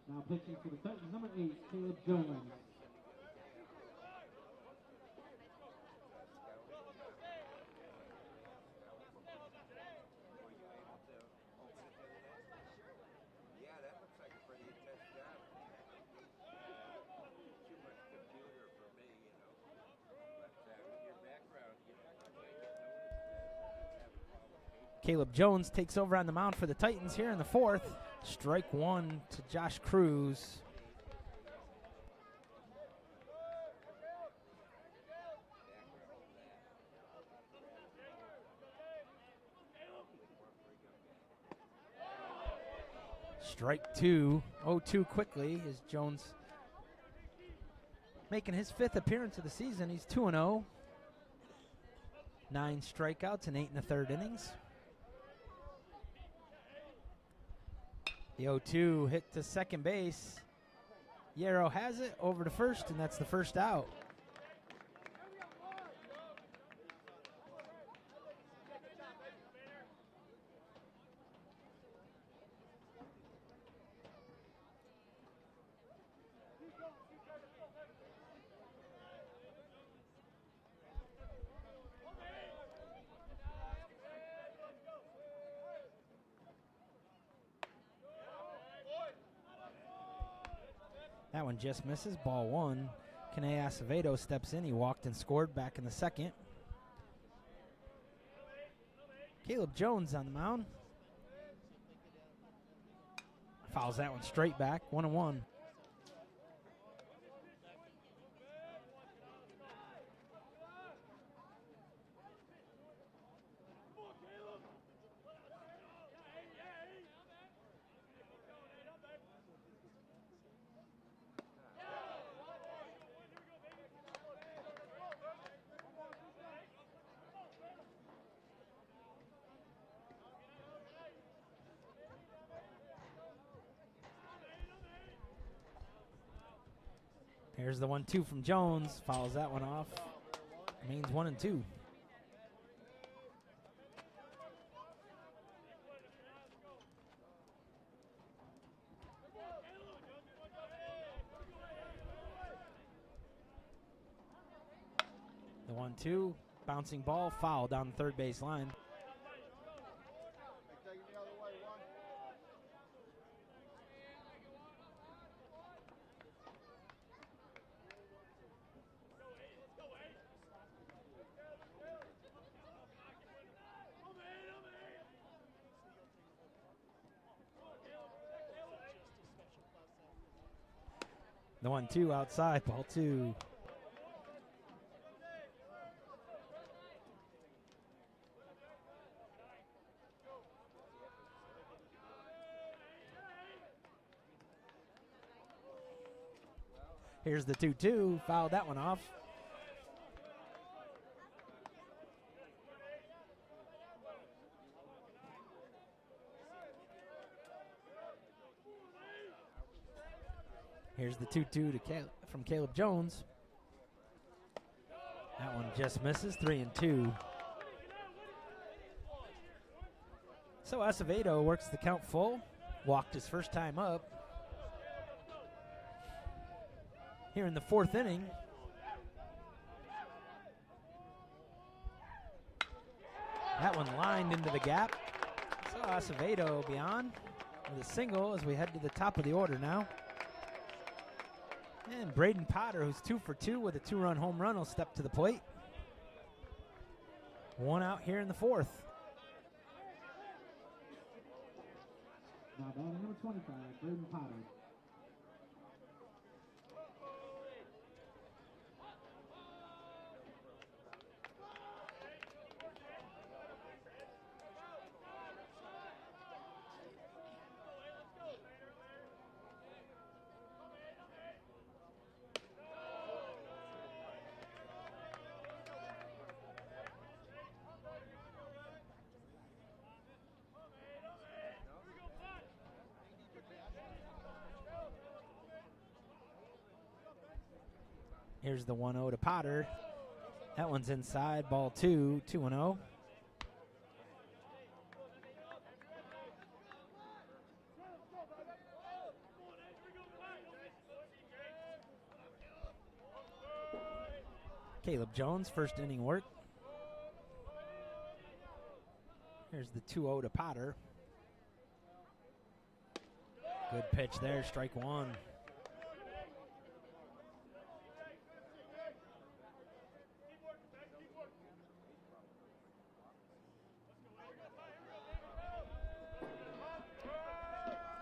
Now pitching for the Titans, number 8, Caleb Jones. Caleb Jones takes over on the mound for the Titans here in the 4th. Strike 1 to Josh Cruz. Strike 2. 0-2 quickly as Jones making his 5th appearance of the season. He's 2-0. 9 strikeouts in 8 1/3 innings. The 0-2 hit to second base. Yarrow has it over to first, and that's the first out. That one just misses. Ball 1. Kene Acevedo steps in. He walked and scored back in the 2nd. Caleb Jones on the mound. Fouls that one straight back. 1-1. Here's the 1-2 from Jones. Fouls that one off. Remains 1-2. The 1-2. Bouncing ball. Foul down the third base line. The 1-2 outside, ball 2. Here's the 2-2. Fouled that one off. Here's the 2-2 from Caleb Jones. That one just misses. 3-2. So Acevedo works the count full. Walked his first time up. Here in the 4th inning. That one lined into the gap. So Acevedo beyond with a single as we head to the top of the order now. And Braden Potter, who's 2 for 2 with a 2-run home run, will step to the plate. 1 out here in the 4th. Now batting number 25, Braden Potter. Here's the 1-0 to Potter. That one's inside. Ball 2, 2-0. Caleb Jones, first inning work. Here's the 2-0 to Potter. Good pitch there, strike 1.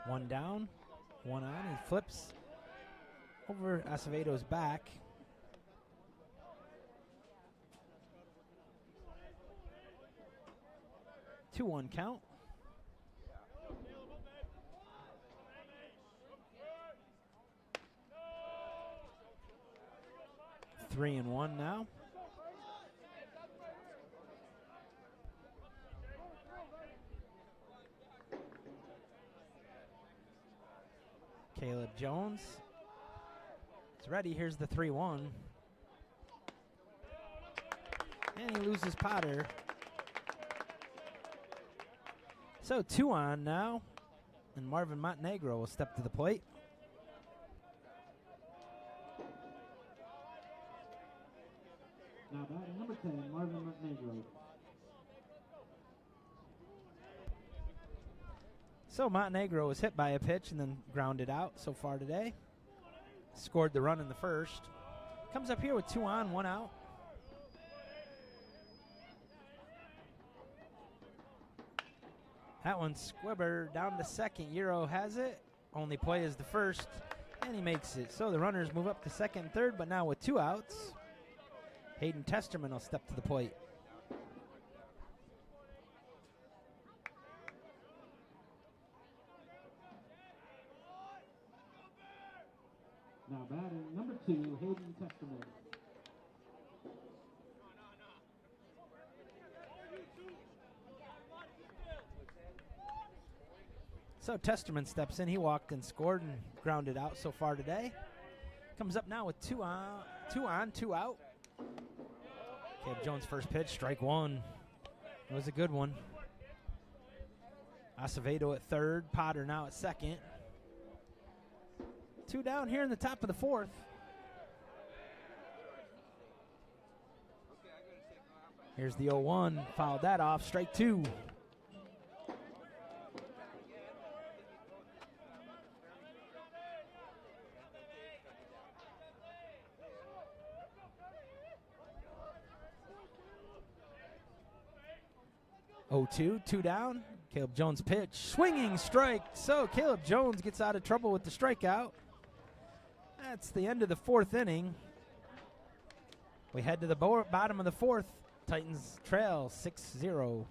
One down, 1 on. He flips over Acevedo's back. 2-1 count. Three and 1 now. Caleb Jones. It's ready. Here's the 3-1. And he loses Potter. So 2 on now. And Marvin Montenegro will step to the plate. Now batting number 10, Marvin Montenegro. So Montenegro was hit by a pitch and then grounded out so far today. Scored the run in the first. Comes up here with 2 on, 1 out. That one Squibber down to second. Euro has it. Only play is the first, and he makes it. So the runners move up to second and third, but now with 2 outs, Hayden Testerman will step to the plate. Now batting number 2, Hayden Testerman. So Testerman steps in. He walked and scored and grounded out so far today. Comes up now with 2 on, 2 out. Caleb Jones' first pitch, strike 1. It was a good one. Acevedo at third. Potter now at second. 2 down here in the top of the 4th. Here's the 0-1. Fouled that off. Strike 2. Oh-2, 2 down. Caleb Jones pitch, swinging strike. So Caleb Jones gets out of trouble with the strikeout. That's the end of the 4th inning. We head to the bottom of the 4th. Titans trail 6-0.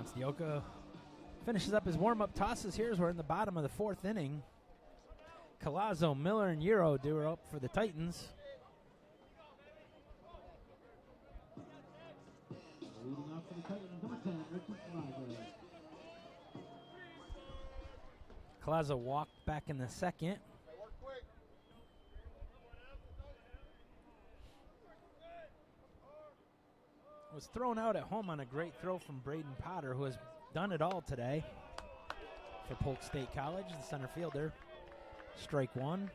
Matsuoka finishes up his warm-up tosses here as we're in the bottom of the 4th inning. Collazo, Miller, and Euro do her up for the Titans. Leading off for the Titans, number 10, Richard Collazo. Collazo walked back in the 2nd. Was thrown out at home on a great throw from Braden Potter, who has done it all today for Polk State College, the center fielder. Strike 1.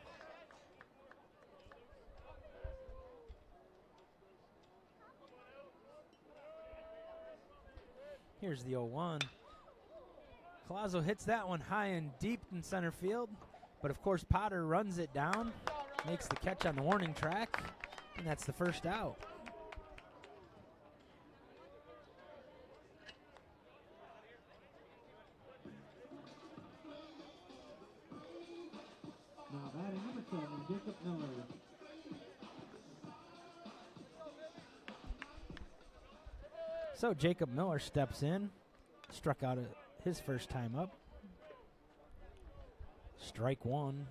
Here's the 0-1. Collazo hits that one high and deep in center field, but of course Potter runs it down, makes the catch on the warning track, and that's the first out. Now batting number 7, Jacob Miller. So Jacob Miller steps in, struck out his first time up. Strike 1.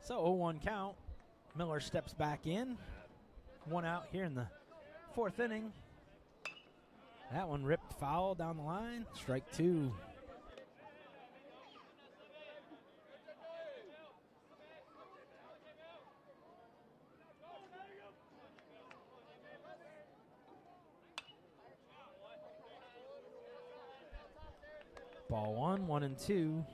So 0-1 count. Miller steps back in. 1 out here in the 4th inning. That one ripped foul down the line. Strike 2. Ball 1, 1-2.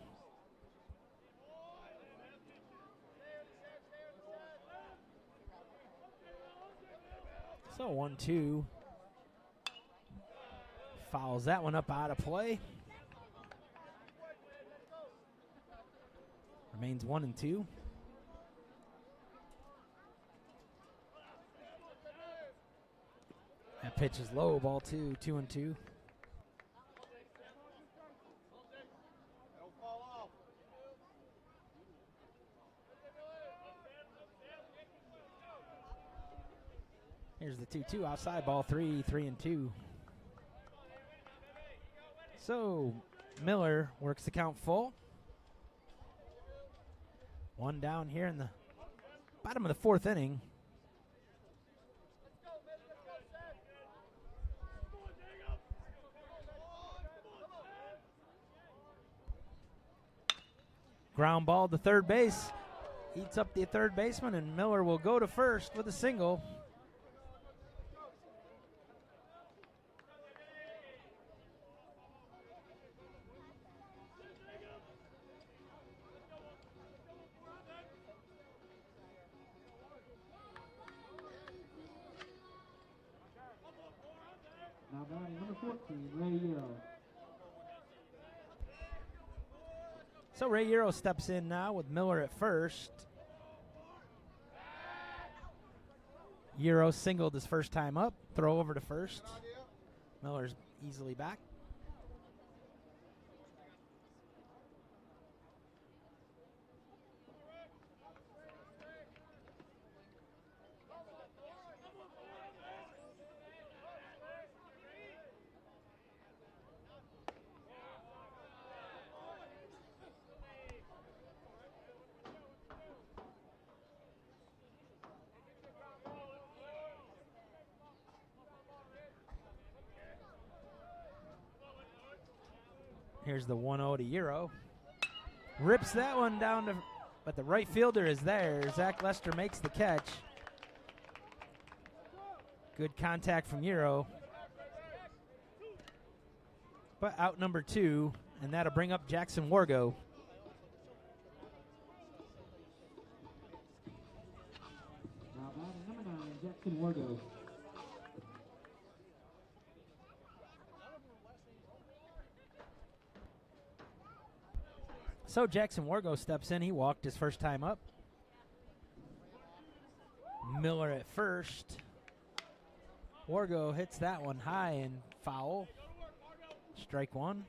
So 1-2. Fouls that one up out of play. Remains 1-2. That pitch is low, ball 2, 2-2. Here's the 2-2 outside, ball 3, 3-2. So Miller works the count full. 1 down here in the bottom of the 4th inning. Ground ball to third base. Eats up the third baseman, and Miller will go to first with a single. Now batting number 14, Ray Euro. So Ray Euro steps in now with Miller at first. Euro singled his first time up. Throw over to first. Miller's easily back. Here's the 1-0 to Euro. Rips that one down to, but the right fielder is there. Zach Lester makes the catch. Good contact from Euro. But out number 2, and that'll bring up Jackson Wargo. Now batting number 9, Jackson Wargo. So Jackson Wargo steps in. He walked his first time up. Miller at first. Wargo hits that one high and foul. Strike one.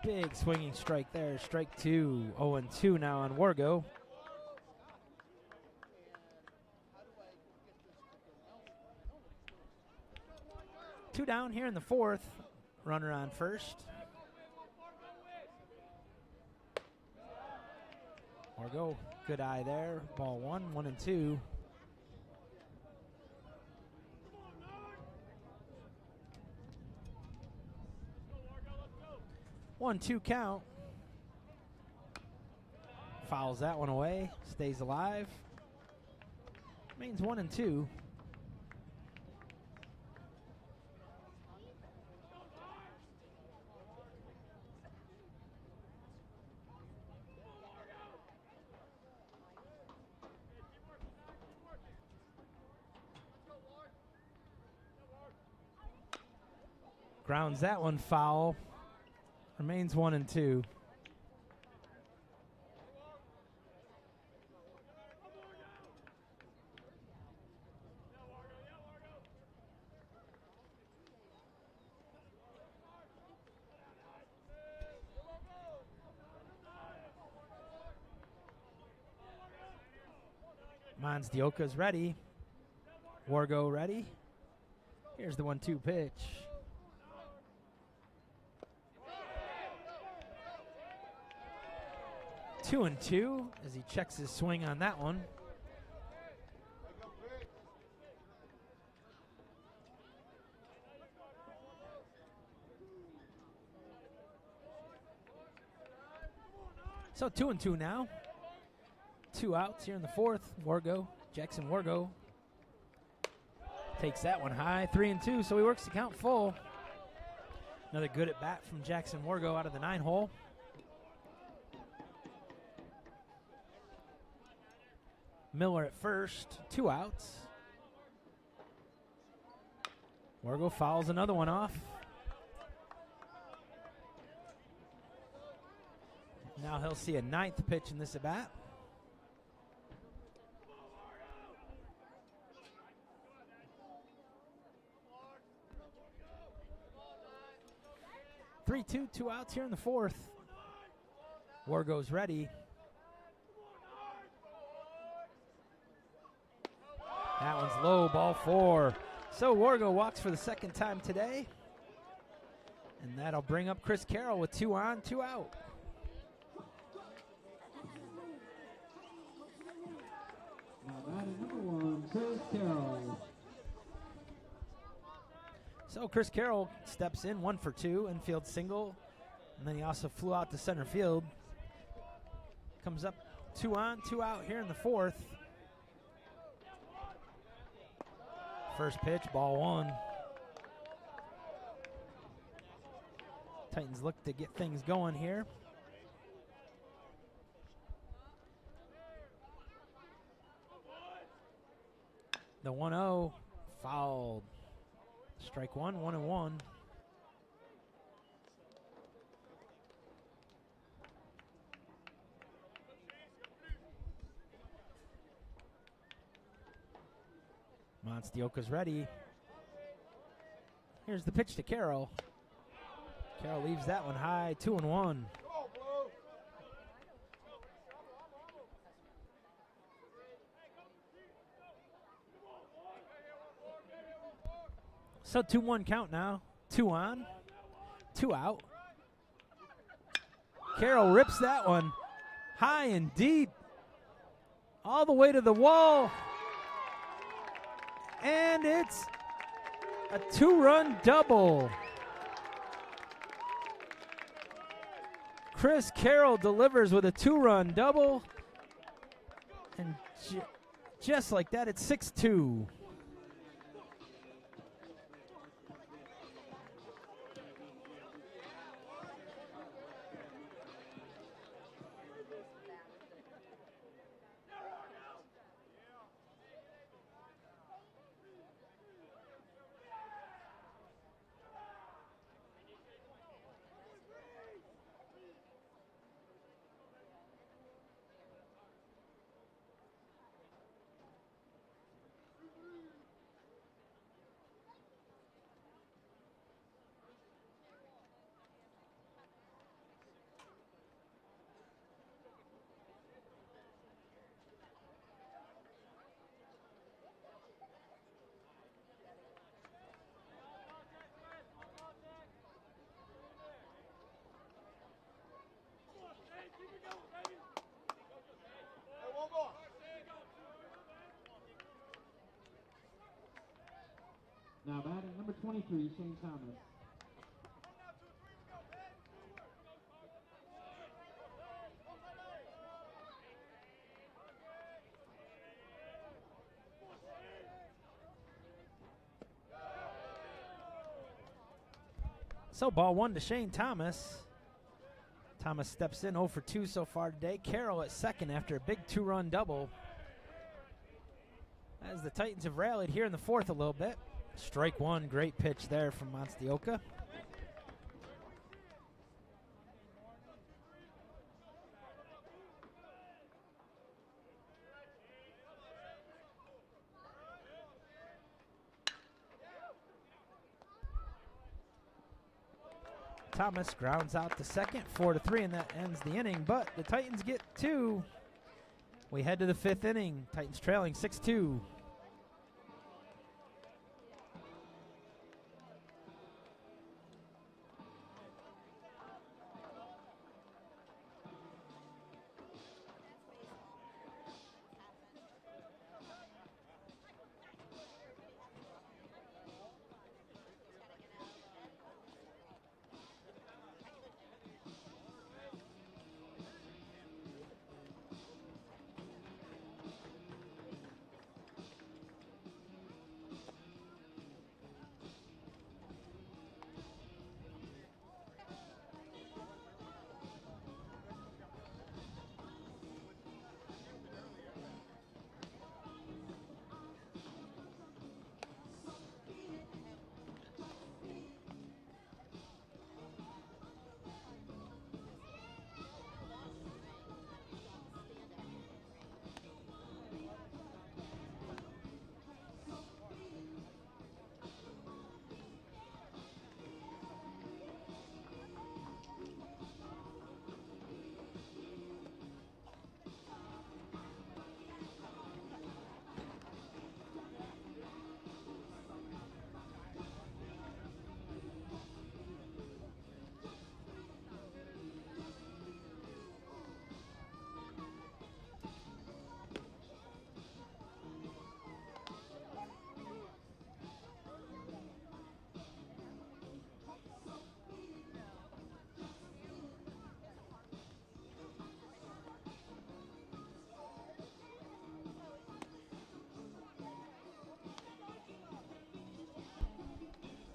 Big swinging strike there. Strike two. 0-2 now on Wargo. Two down here in the fourth. Runner on first. Wargo, good eye there. Ball 1-2. 1-2 count. Fouls that one away. Stays alive. Remains 1-2. Grounds that one foul. Remains 1-2. Monstioka's ready. Wargo ready. Here's the 1-2 pitch. 2-2 as he checks his swing on that one. So 2-2 now. 2 outs here in the fourth. Wargo, Jackson Wargo takes that one high. 3-2, so he works the count full. Another good at bat from Jackson Wargo out of the 9-hole. Miller at first, 2 outs. Wargo fouls another one off. Now he'll see a 9th pitch in this at bat. Three-two, 2 outs here in the fourth. Wargo's ready. That one's low, ball 4. So Wargo walks for the second time today. And that'll bring up Chris Carroll with 2 on, 2 out. Now batting number 1, Chris Carroll. So Chris Carroll steps in 1 for 2, infield single. And then he also flew out to center field. Comes up 2 on, 2 out here in the fourth. First pitch, ball 1. Titans look to get things going here. The 1-0 fouled. Strike 1, 1-1. Monstioka's ready. Here's the pitch to Carroll. Carroll leaves that one high, 2-1. So 2-1 count now. 2 on, 2 out. Carroll rips that one high and deep. All the way to the wall. And it's a 2-run double. Chris Carroll delivers with a 2-run double. And just like that, it's 6-2. Now batting number 23, Shane Thomas. So ball one to Shane Thomas. Thomas steps in 0 for 2 so far today. Carroll at second after a big 2-run double. As the Titans have rallied here in the fourth a little bit. Strike one, great pitch there from Monstioka. Thomas grounds out to second, 4-3, and that ends the inning. But the Titans get two. We head to the fifth inning. Titans trailing 6-2.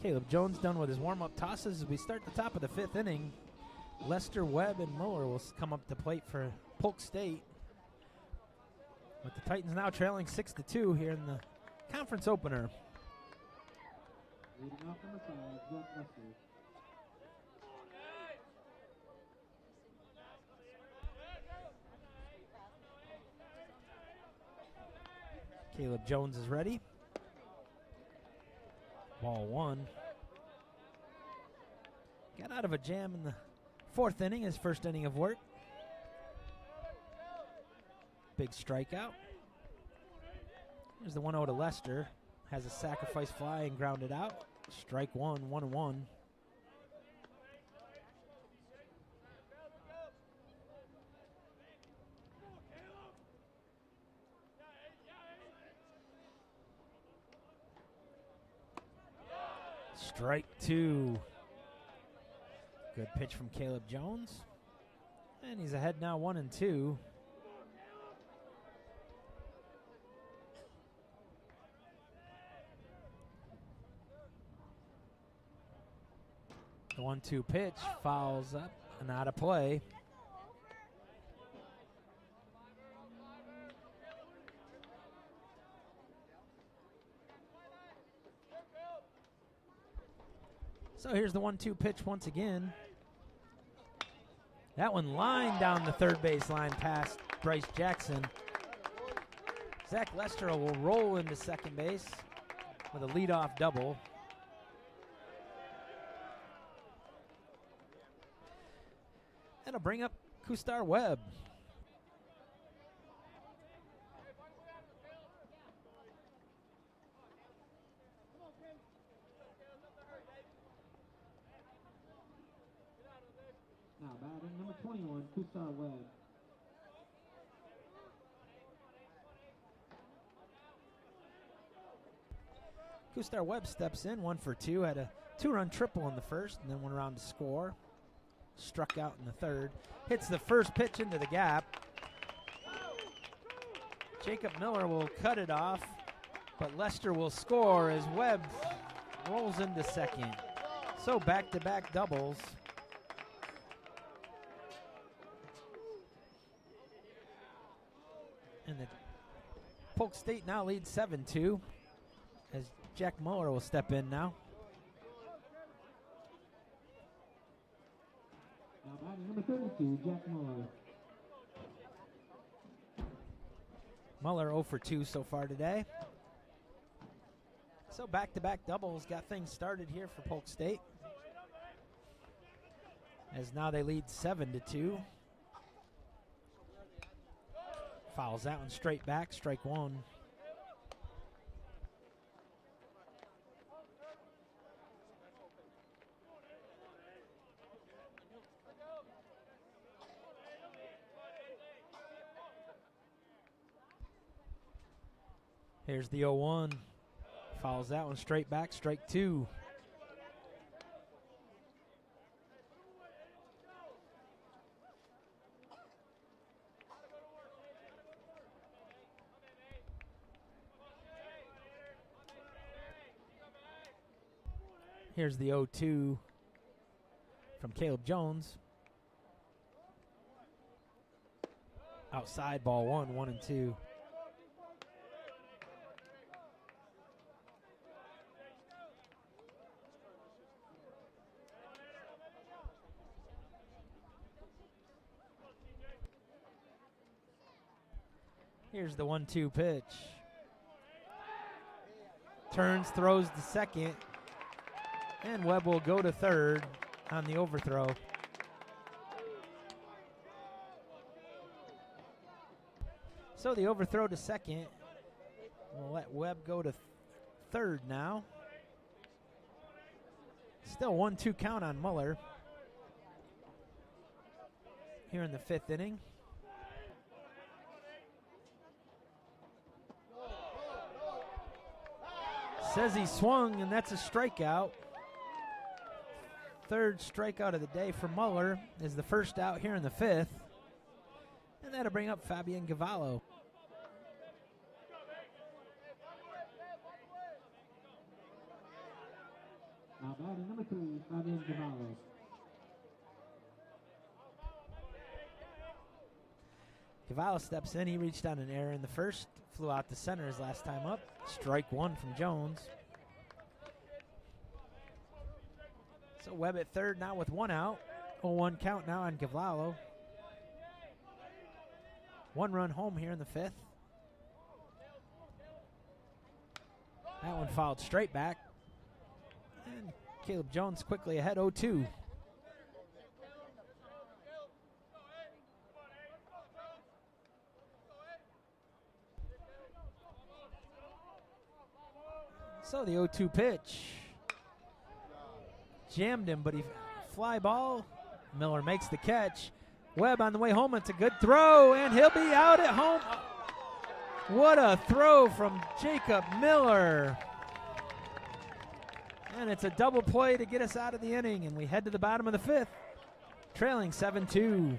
Caleb Jones done with his warm-up tosses as we start the top of the fifth inning. Lester, Webb, and Muller will come up to plate for Polk State. With the Titans now trailing 6-2 here in the conference opener. Leading off number 5, Zach Lester. Caleb Jones is ready. Ball one. Got out of a jam in the fourth inning, his first inning of work. Big strikeout. There's the 1-0 to Lester. Has a sacrifice fly and grounded out. Strike one, 1-1. Strike two. Good pitch from Caleb Jones. And he's ahead now 1-2. The 1-2 pitch fouls up and out of play. So here's the 1-2 pitch once again. That one lined down the third base line past Bryce Jackson. Zach Lester will roll into second base with a leadoff double. That'll bring up Kustar Webb. Now batting number 21, Kustar Webb. Kustar Webb steps in, 1 for 2. Had a 2-run triple in the first and then went around to score. Struck out in the third. Hits the first pitch into the gap. Jacob Miller will cut it off, but Lester will score as Webb rolls into second. So back-to-back doubles. And the Polk State now leads 7-2 as Jack Muller will step in now. Now batting number 32, Jack Muller. Muller 0 for 2 so far today. So back-to-back doubles got things started here for Polk State. As now they lead 7-2. Fouls that one straight back, strike one. Here's the 0-1. Fouls that one straight back, strike two. Here's the 0-2 from Caleb Jones. Outside ball 1-1-2. Here's the 1-2 pitch. Turns, throws to second. And Webb will go to third on the overthrow. So the overthrow to second. We'll let Webb go to third now. Still 1-2 count on Muller here in the fifth inning. Says he swung, and that's a strikeout. Third strikeout of the day for Muller is the first out here in the fifth. And that'll bring up Fabian Gavallo. Now batting number 3, Fabian Gavallo. Gavallo steps in. He reached on an error in the first. Flew out to center his last time up. Strike one from Jones. So Webb at third now with one out. 0-1 count now on Gavallo. 1 run home here in the fifth. That one fouled straight back. And Caleb Jones quickly ahead 0-2. So the 0-2 pitch. Jammed him, but he fly ball. Miller makes the catch. Webb on the way home. It's a good throw, and he'll be out at home. What a throw from Jacob Miller. And it's a double play to get us out of the inning, and we head to the bottom of the fifth, trailing 7-2.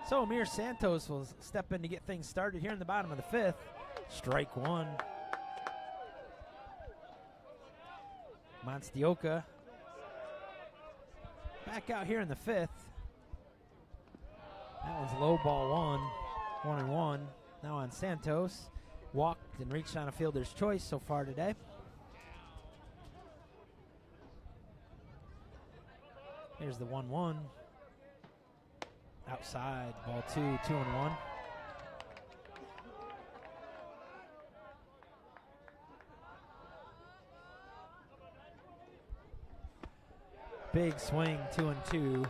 So Amir Santos will step in to get things started here in the bottom of the 5th. Strike one. Monstioka back out here in the 5th. That one's low ball one. 1-1. Now on Santos. Walked and reached on a fielder's choice so far today. Here's the 1-1. Outside, ball 2, 2-1. Big swing, 2-2.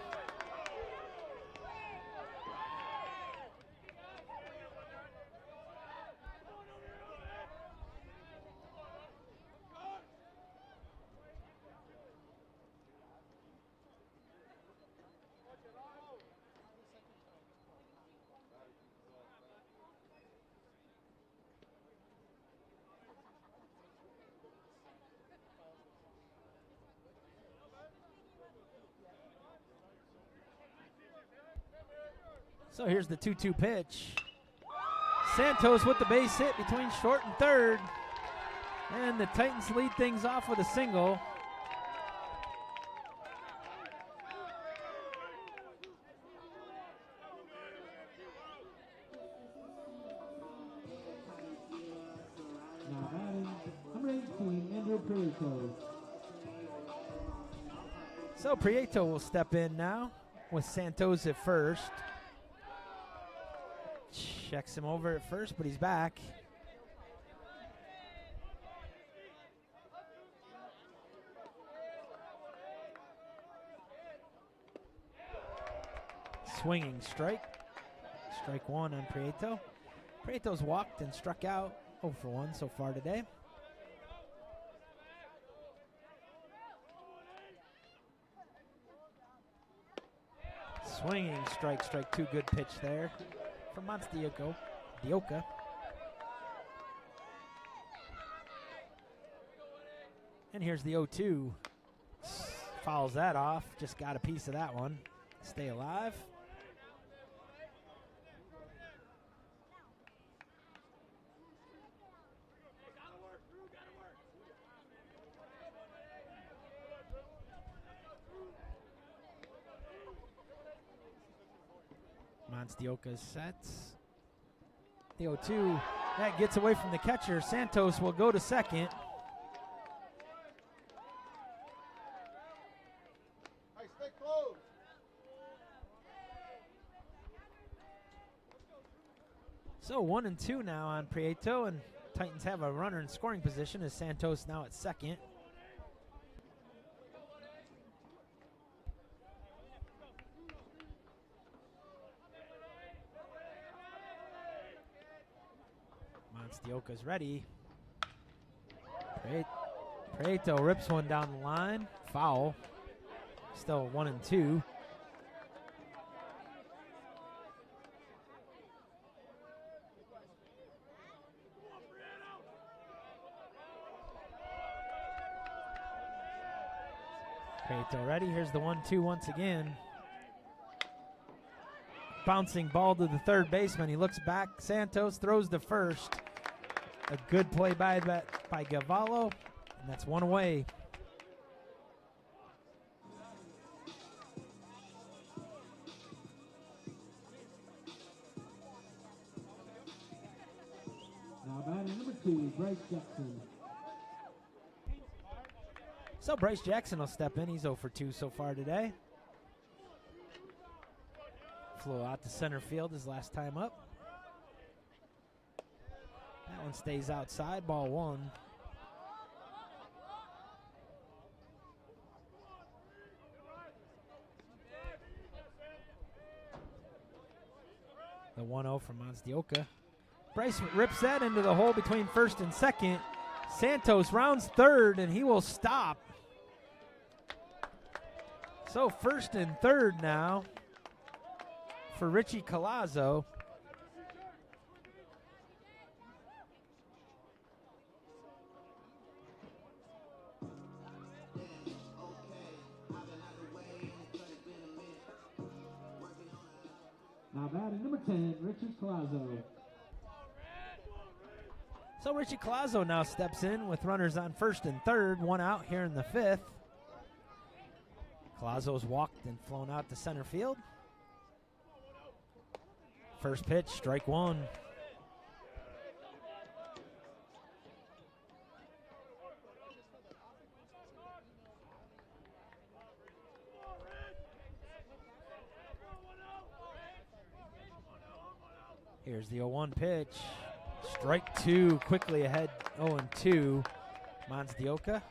So here's the 2-2 pitch. Santos with the base hit between short and third. And the Titans lead things off with a single. Now batting, number 18, Andrew Prieto. So Prieto will step in now with Santos at first. Checks him over at first, but he's back. Swinging strike. Strike one on Prieto. Prieto's walked and struck out 0 for 1 so far today. Swinging strike, strike two. Good pitch there from Monstioka. And here's the 0-2. Fouls that off. Just got a piece of that one. Stay alive. Monstioka sets. The 0-2. That gets away from the catcher. Santos will go to second. Hey, stay close. So 1-2 now on Prieto, and Titans have a runner in scoring position as Santos now at second. Monstioka's ready. Prieto rips one down the line. Foul. Still 1-2. Prieto ready. Here's the 1-2 once again. Bouncing ball to the third baseman. He looks back. Santos throws to first. A good play by Gavallo, and that's one away. Now batting number 2, Bryce Jackson. So Bryce Jackson will step in. He's 0 for 2 so far today. Flew out to center field his last time up. That one stays outside, ball 1. The 1-0 from Monstioka. Bryce rips that into the hole between first and second. Santos rounds third, and he will stop. So first and third now for Richie Colazzo. Now batting number 10, Richie Colazzo. So Richie Colazzo now steps in with runners on first and third, one out here in the fifth. Colazzo's walked and flown out to center field. First pitch, strike one. Here's the 0-1 pitch. Strike two, quickly ahead 0-2. Monzdioka.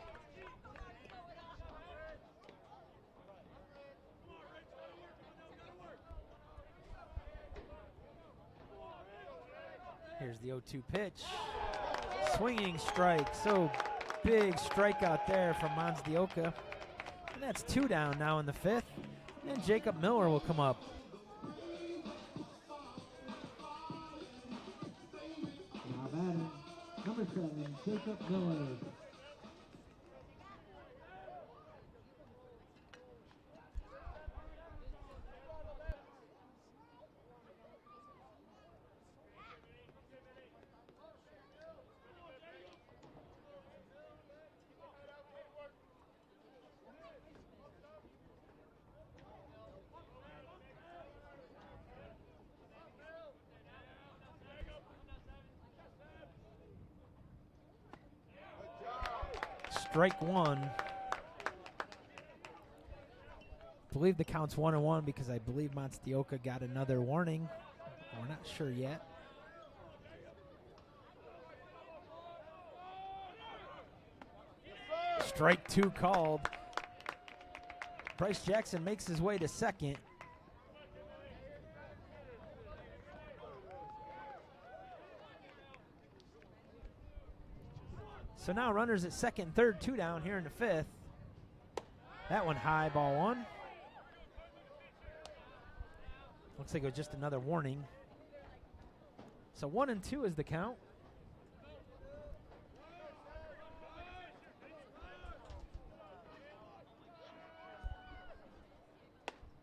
Here's the 0-2 pitch. Swinging strike. So big strikeout there from Monzdioka. And that's two down now in the fifth. And Jacob Miller will come up. Now batting number 7, Jacob Miller. Strike one. I believe the count's 1-1 because I believe Monzdioka got another warning. We're not sure yet. Strike two called. Bryce Jackson makes his way to second. So now runners at second and third, two down here in the fifth. That one high, ball one. Looks like it was just another warning. So 1-2 is the count.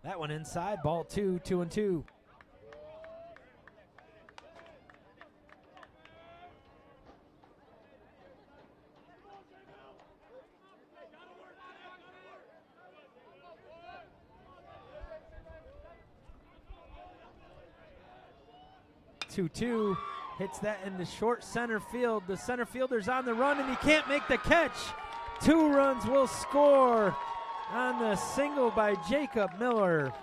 That one inside, ball two, 2-2. Hits that into short center field. The center fielder's on the run and he can't make the catch. 2 runs will score on the single by Jacob Miller.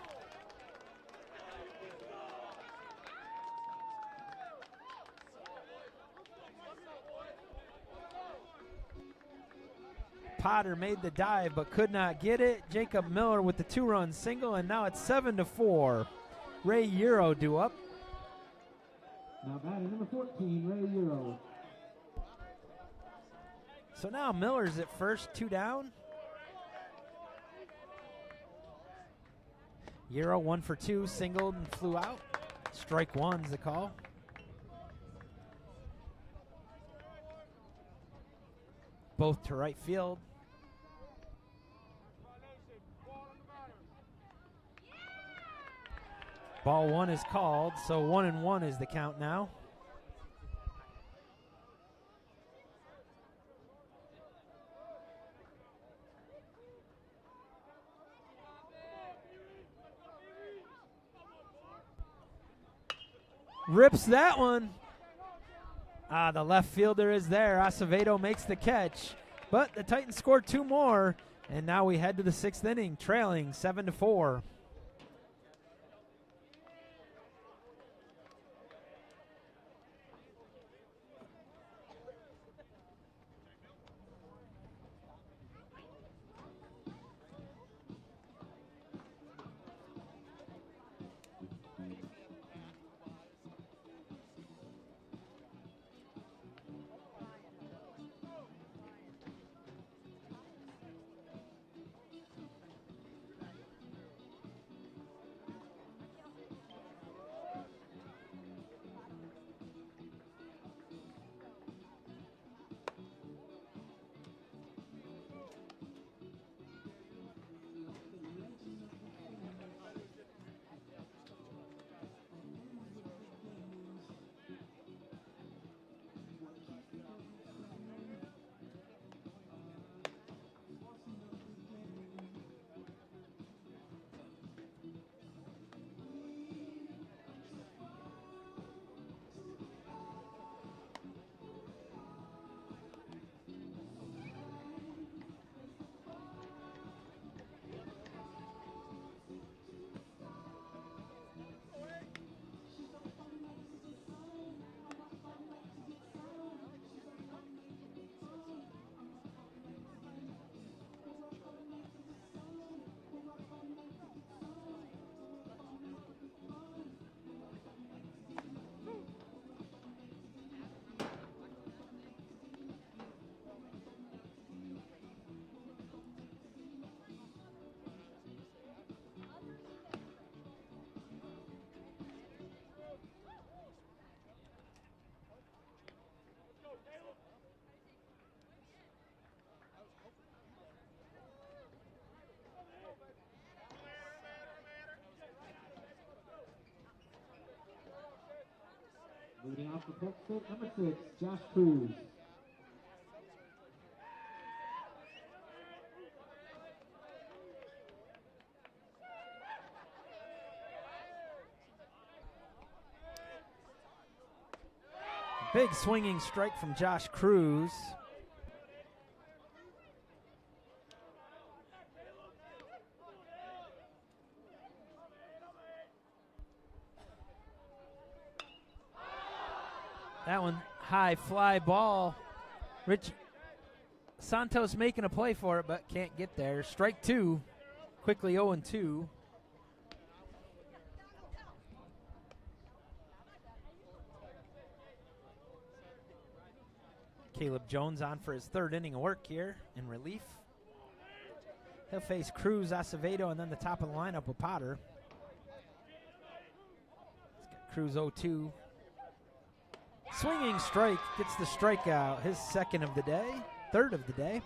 Potter made the dive but could not get it. Jacob Miller with the 2-run single, and now it's 7-4. Ray Euro due up. Now batting number 14, Ray Euro. So now Miller's at first, 2 down. Euro 1 for 2, singled and flew out. Strike one's the call. Both to right field. Ball one is called, so 1-1 is the count now. Rips that one. The left fielder is there. Acevedo makes the catch, but the Titans scored 2 more, and now we head to the 6th inning, trailing 7-4. Leading off for Polk State, number 6, Josh Cruz. Big swinging strike from Josh Cruz. That one, high fly ball. Rich Santos making a play for it, but can't get there. Strike 2, quickly 0-2. Caleb Jones on for his 3rd inning of work here in relief. He'll face Cruz, Acevedo, and then the top of the lineup with Potter. He's got Cruz 0-2. Swinging strike, gets the strikeout, his 2nd of the day, 3rd of the day.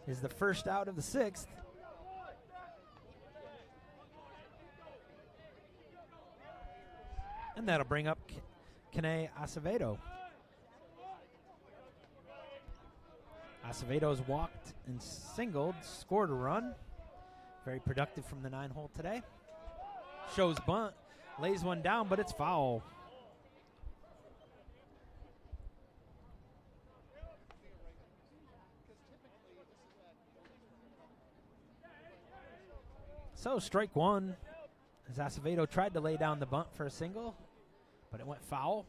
Is the 1st out of the 6th. And that'll bring up Kene Acevedo. Acevedo's walked and singled, scored a run. Very productive from the 9-hole today. Shows bunt, lays one down, but it's foul. So strike 1, as Acevedo tried to lay down the bunt for a single, but it went foul.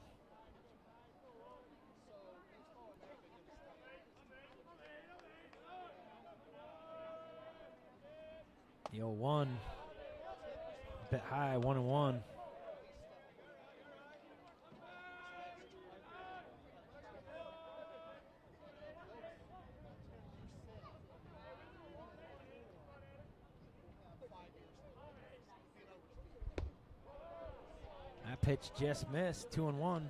The 0-1, a bit high, 1-1. That pitch just missed, 2-1.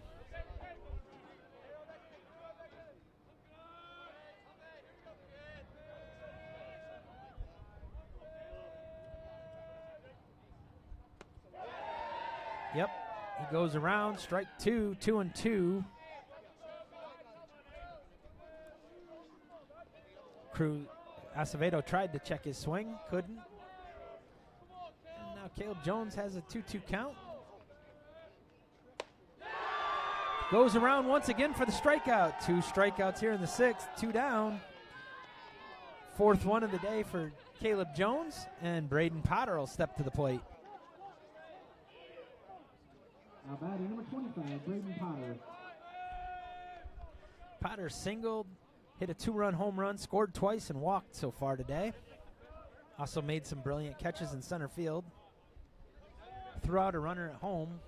Yep, he goes around, strike 2, 2-2. Acevedo tried to check his swing, couldn't. And now Caleb Jones has a 2-2 count. Goes around once again for the strikeout. 2 strikeouts here in the 6th, 2 down. 4th one of the day for Caleb Jones, and Braden Potter will step to the plate. Now batting number 25, Braden Potter. Potter singled, hit a 2-run home run, scored twice, and walked so far today. Also made some brilliant catches in center field. Threw out a runner at home.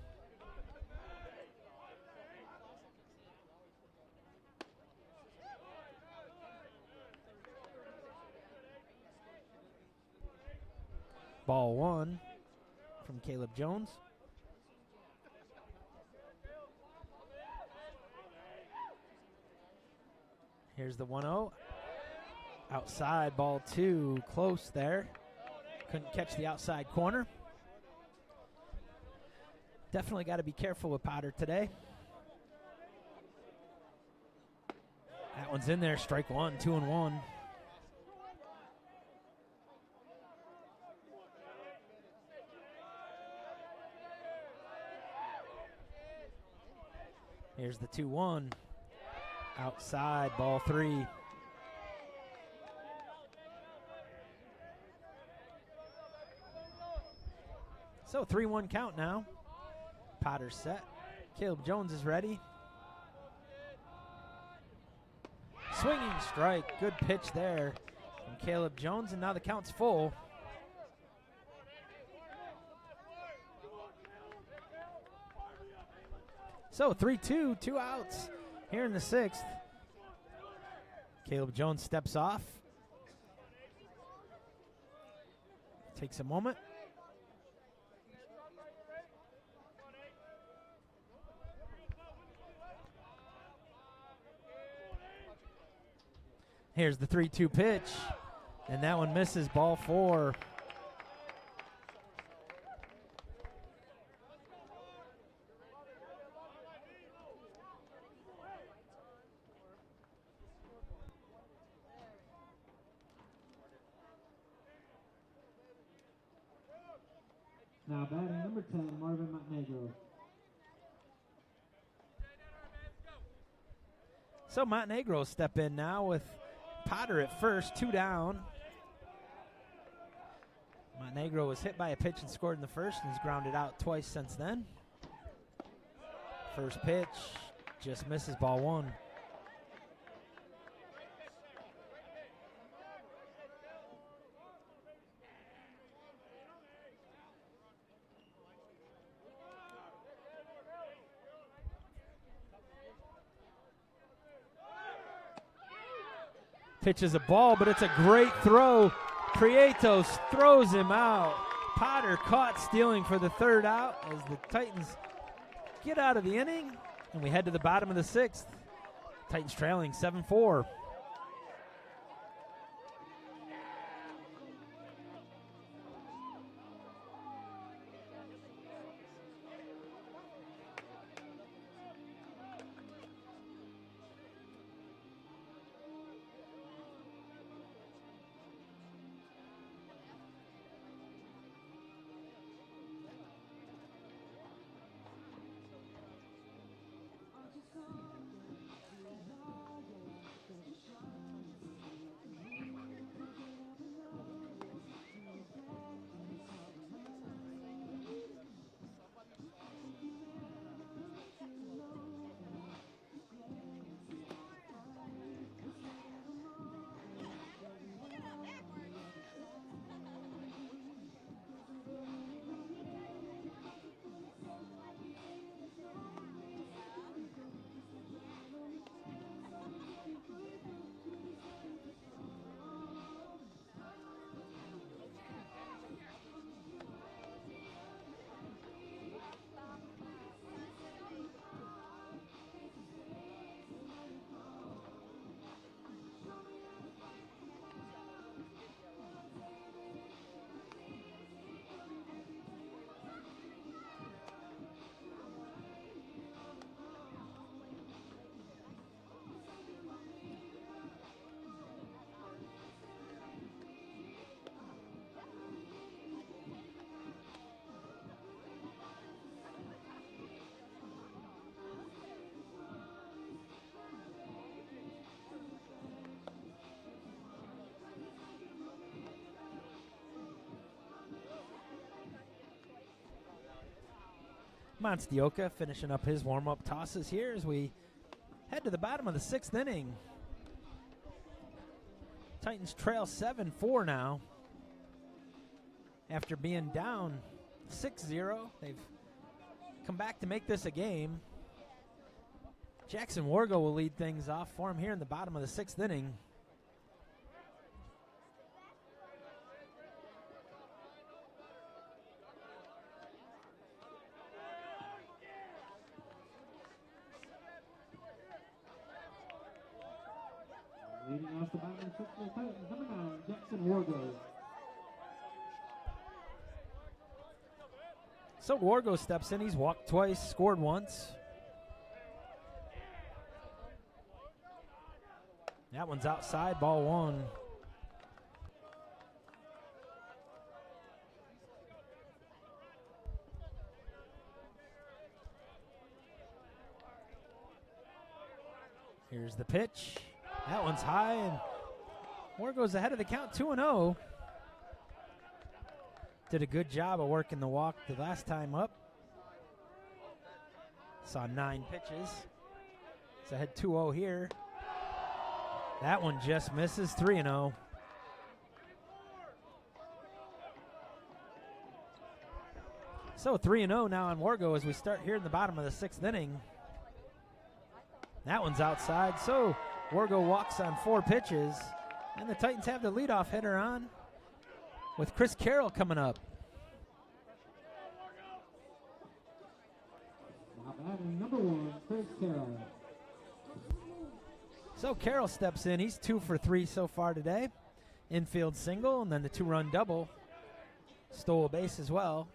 Ball 1 from Caleb Jones. Here's the 1-0. Outside, ball 2, close there. Couldn't catch the outside corner. Definitely got to be careful with Potter today. That one's in there, strike 1, 2-1. Here's the 2-1. Outside, ball 3. So 3-1 count now. Potter's set. Caleb Jones is ready. Swinging strike. Good pitch there from Caleb Jones, and now the count's full. So 3-2, 2 outs here in the 6th. Caleb Jones steps off. Takes a moment. Here's the 3-2 pitch, and that one misses, ball 4. Now batting number 10, Marvin Montenegro. So Montenegro step in now with Potter at first, 2 down. Montenegro was hit by a pitch and scored in the first, and he's grounded out twice since then. First pitch, just misses, ball 1. Pitches a ball, but it's a great throw. Prietos throws him out. Potter caught stealing for the 3rd out as the Titans get out of the inning, and we head to the bottom of the 6th. Titans trailing 7-4. Monstioka finishing up his warm-up tosses here as we head to the bottom of the 6th inning. Titans trail 7-4 now. After being down 6-0, they've come back to make this a game. Jackson Wargo will lead things off for him here in the bottom of the 6th inning. Leading off the bottom of the 6th for the Titans, number 9, Jackson Wargo. So Wargo steps in. He's walked twice, scored once. That one's outside, ball 1. Here's the pitch. That one's high, and Wargo's ahead of the count, 2-0. Did a good job of working the walk the last time up. Saw 9 pitches. He's ahead 2-0 here. That one just misses, 3-0. So 3-0 now on Wargo as we start here in the bottom of the 6th inning. That one's outside, so Wargo walks on 4 pitches, and the Titans have the leadoff hitter on with Chris Carroll coming up. Now batting number 1, Chris Carroll. So Carroll steps in. He's 2 for 3 so far today. Infield single, and then the 2-run double. Stole a base as well.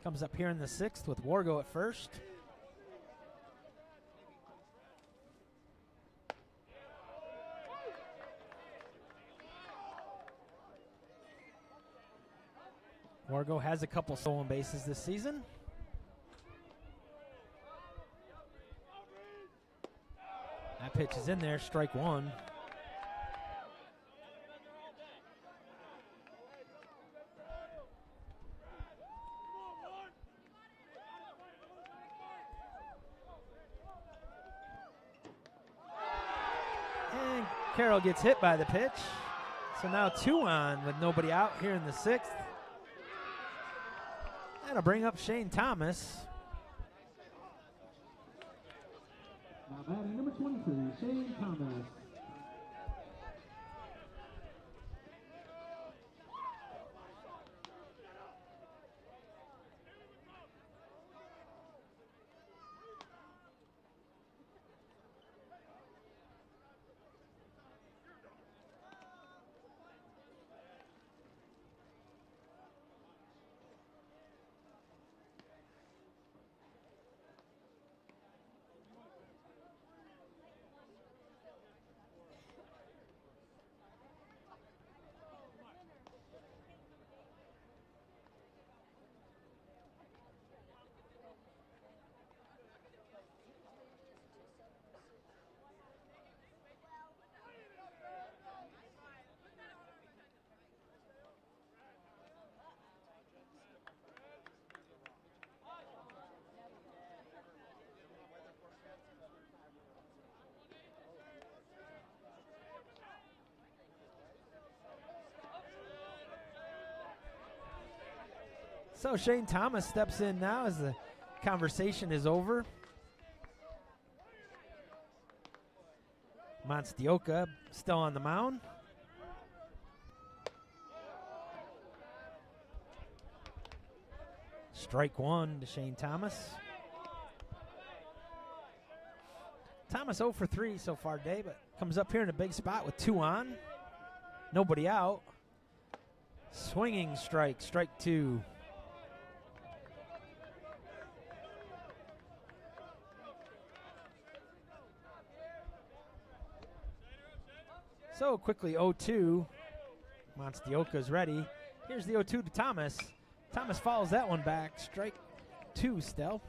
Comes up here in the 6th with Wargo at first. Wargo has a couple stolen bases this season. That pitch is in there, strike one. And Carroll gets hit by the pitch. So now 2 on with nobody out here in the 6th. That'll bring up Shane Thomas. Now batting number 23, Shane Thomas. So Shane Thomas steps in now as the conversation is over. Monstioka still on the mound. Strike one to Shane Thomas. Thomas 0 for 3 so far today, but comes up here in a big spot with 2 on. Nobody out. Swinging strike, strike 2. So quickly 0-2. Monstioka's ready. Here's the 0-2 to Thomas. Thomas follows that one back. Strike 2 still.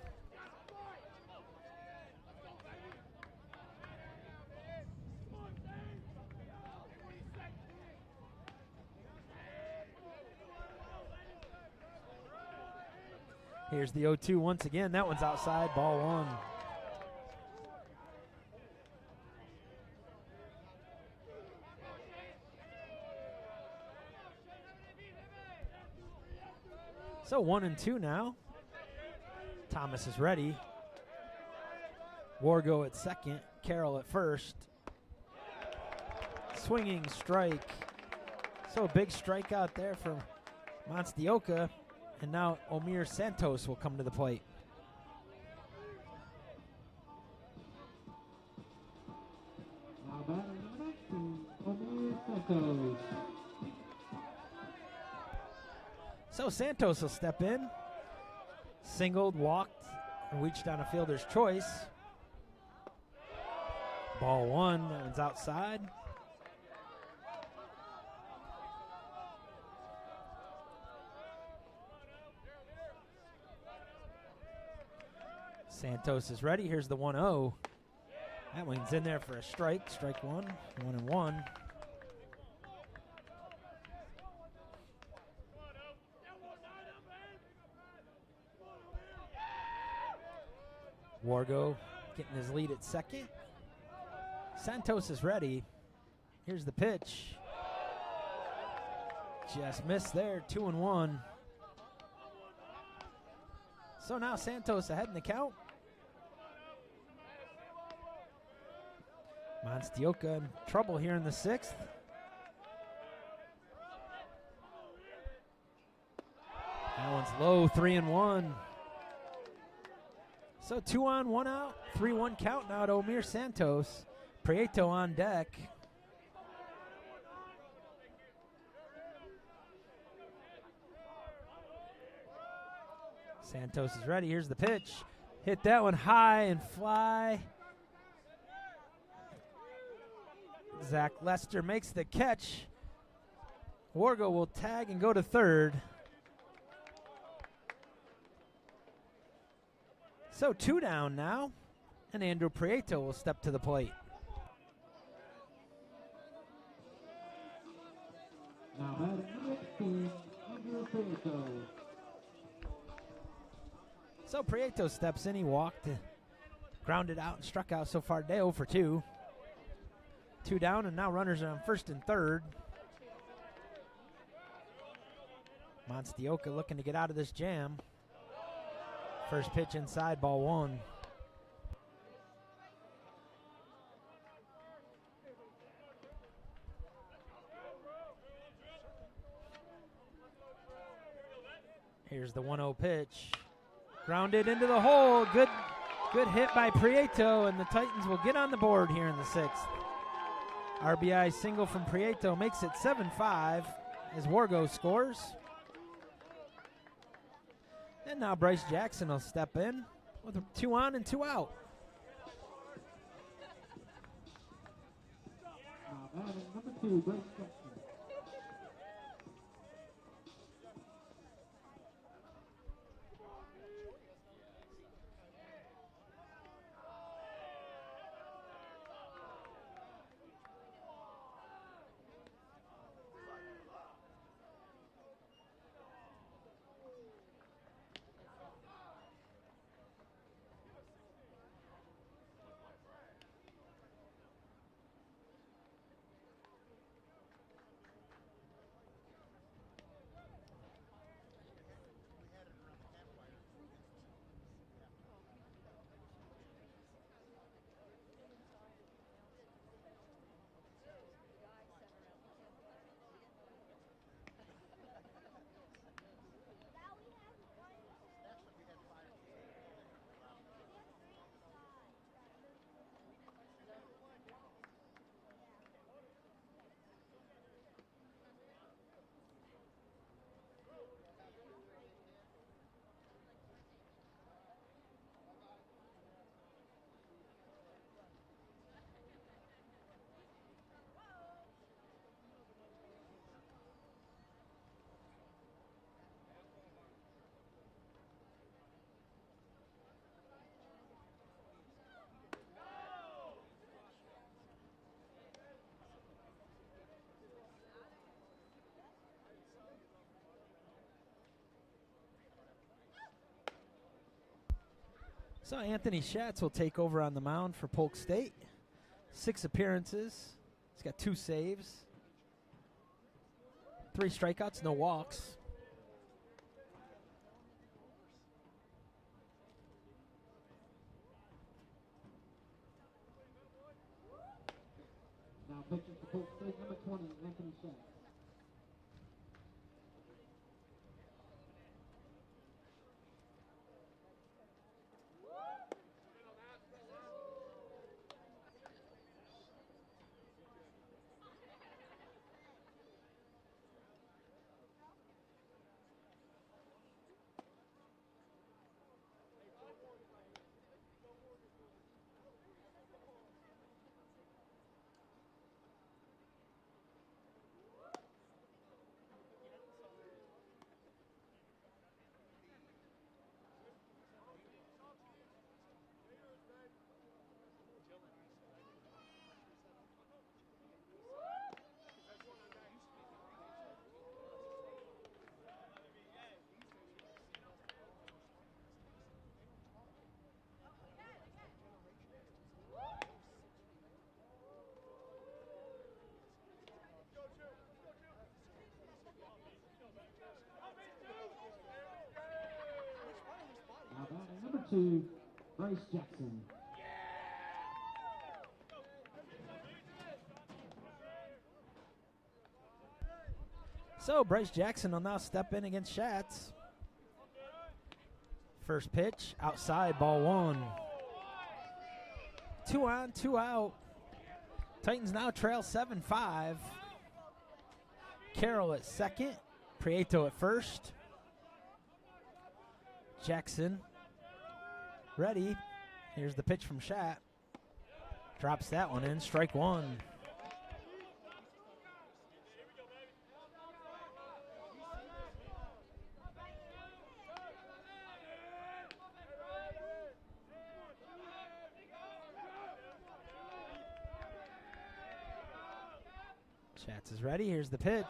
Here's the 0-2 once again. That one's outside. Ball 1. So 1-2 now. Thomas is ready. Wargo at second. Carroll at first. Swinging strike. So a big strikeout there for Monstioka. And now Omir Santos will come to the plate. Now batting Omir Santos. So Santos will step in. Singled, walked, and reached on a fielder's choice. Ball 1, that one's outside. Santos is ready. Here's the 1-0. That one's in there for a strike. Strike 1, 1-1. Wargo getting his lead at second. Santos is ready. Here's the pitch. Just missed there, 2-1. So now Santos ahead in the count. Monstioka in trouble here in the 6th. That one's low, 3-1. So 2 on, 1 out, 3-1 count now to Omir Santos. Prieto on deck. Santos is ready. Here's the pitch. Hit that one high and fly. Zach Lester makes the catch. Wargo will tag and go to third. So 2 down now, and Andrew Prieto will step to the plate. Now batting number 18, Andrew Prieto. So Prieto steps in. He walked, grounded out, and struck out so far today. 0 for 2. 2 down, and now runners are on first and third. Monstioka looking to get out of this jam. First pitch inside, ball 1. Here's the 1-0 pitch. Grounded into the hole. Good hit by Prieto, and the Titans will get on the board here in the 6th. RBI single from Prieto makes it 7-5 as Wargo scores. And now Bryce Jackson will step in with 2 on and 2 out. Now batting number 2, Bryce Jackson. So Anthony Schatz will take over on the mound for Polk State. 6 appearances. He's got 2 saves. 3 strikeouts, no walks. Now pitching for Polk State, number 20, Anthony Schatz. Now batting number 2, Bryce Jackson. So Bryce Jackson will now step in against Schatz. First pitch, outside, ball 1. 2 on, 2 out. Titans now trail 7-5. Carroll at second, Prieto at first. Jackson ready. Here's the pitch from Schatz. Drops that one in, strike 1. Schatz is ready. Here's the pitch.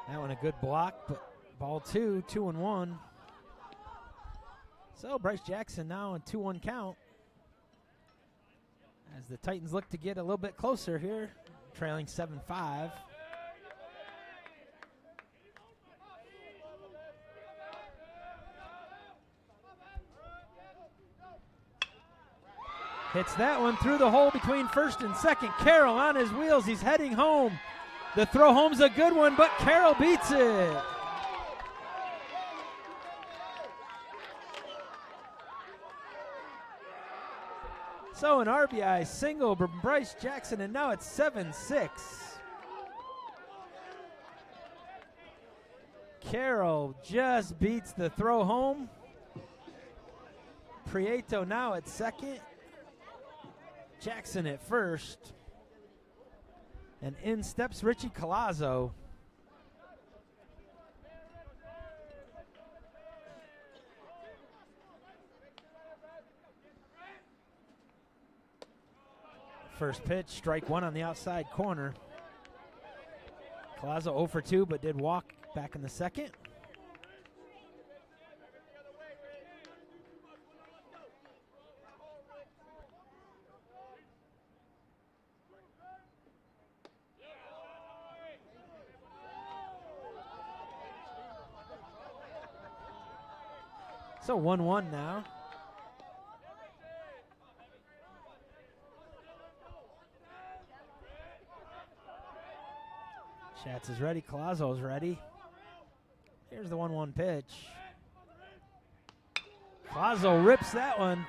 That one a good block, but ball 2, 2-1. So Bryce Jackson now in 2-1 count. As the Titans look to get a little bit closer here, trailing 7-5. Hits that one through the hole between first and second. Carroll on his wheels. He's heading home. The throw home's a good one, but Carroll beats it. So an RBI single from Bryce Jackson, and now it's 7-6. Carroll just beats the throw home. Prieto now at second. Jackson at first. And in steps Richie Collazo. First pitch, strike one on the outside corner. Collazo 0 for 2, but did walk back in the second. So 1-1 now. Schatz is ready. Collazo's ready. Here's the 1-1 pitch. Collazo rips that one,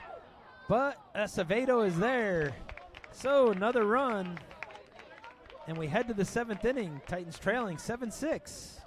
but Acevedo is there. So another run, and we head to the 7th inning. Titans trailing 7-6.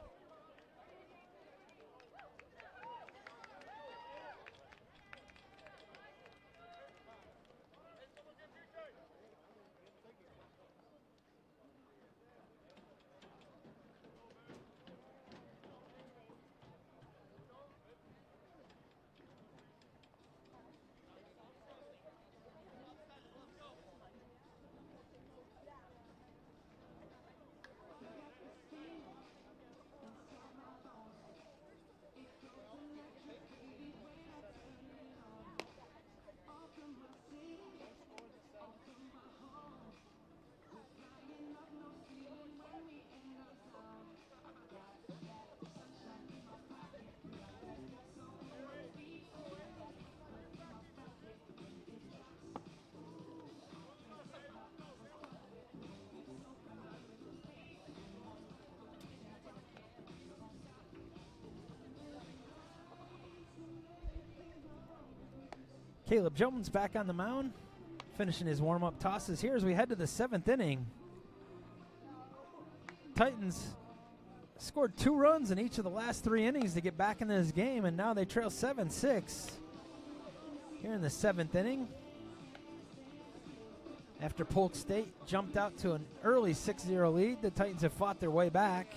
Caleb Jones back on the mound, finishing his warm-up tosses here as we head to the 7th inning. Titans scored 2 runs in each of the last 3 innings to get back in this game, and now they trail 7-6 here in the 7th inning. After Polk State jumped out to an early 6-0 lead, the Titans have fought their way back.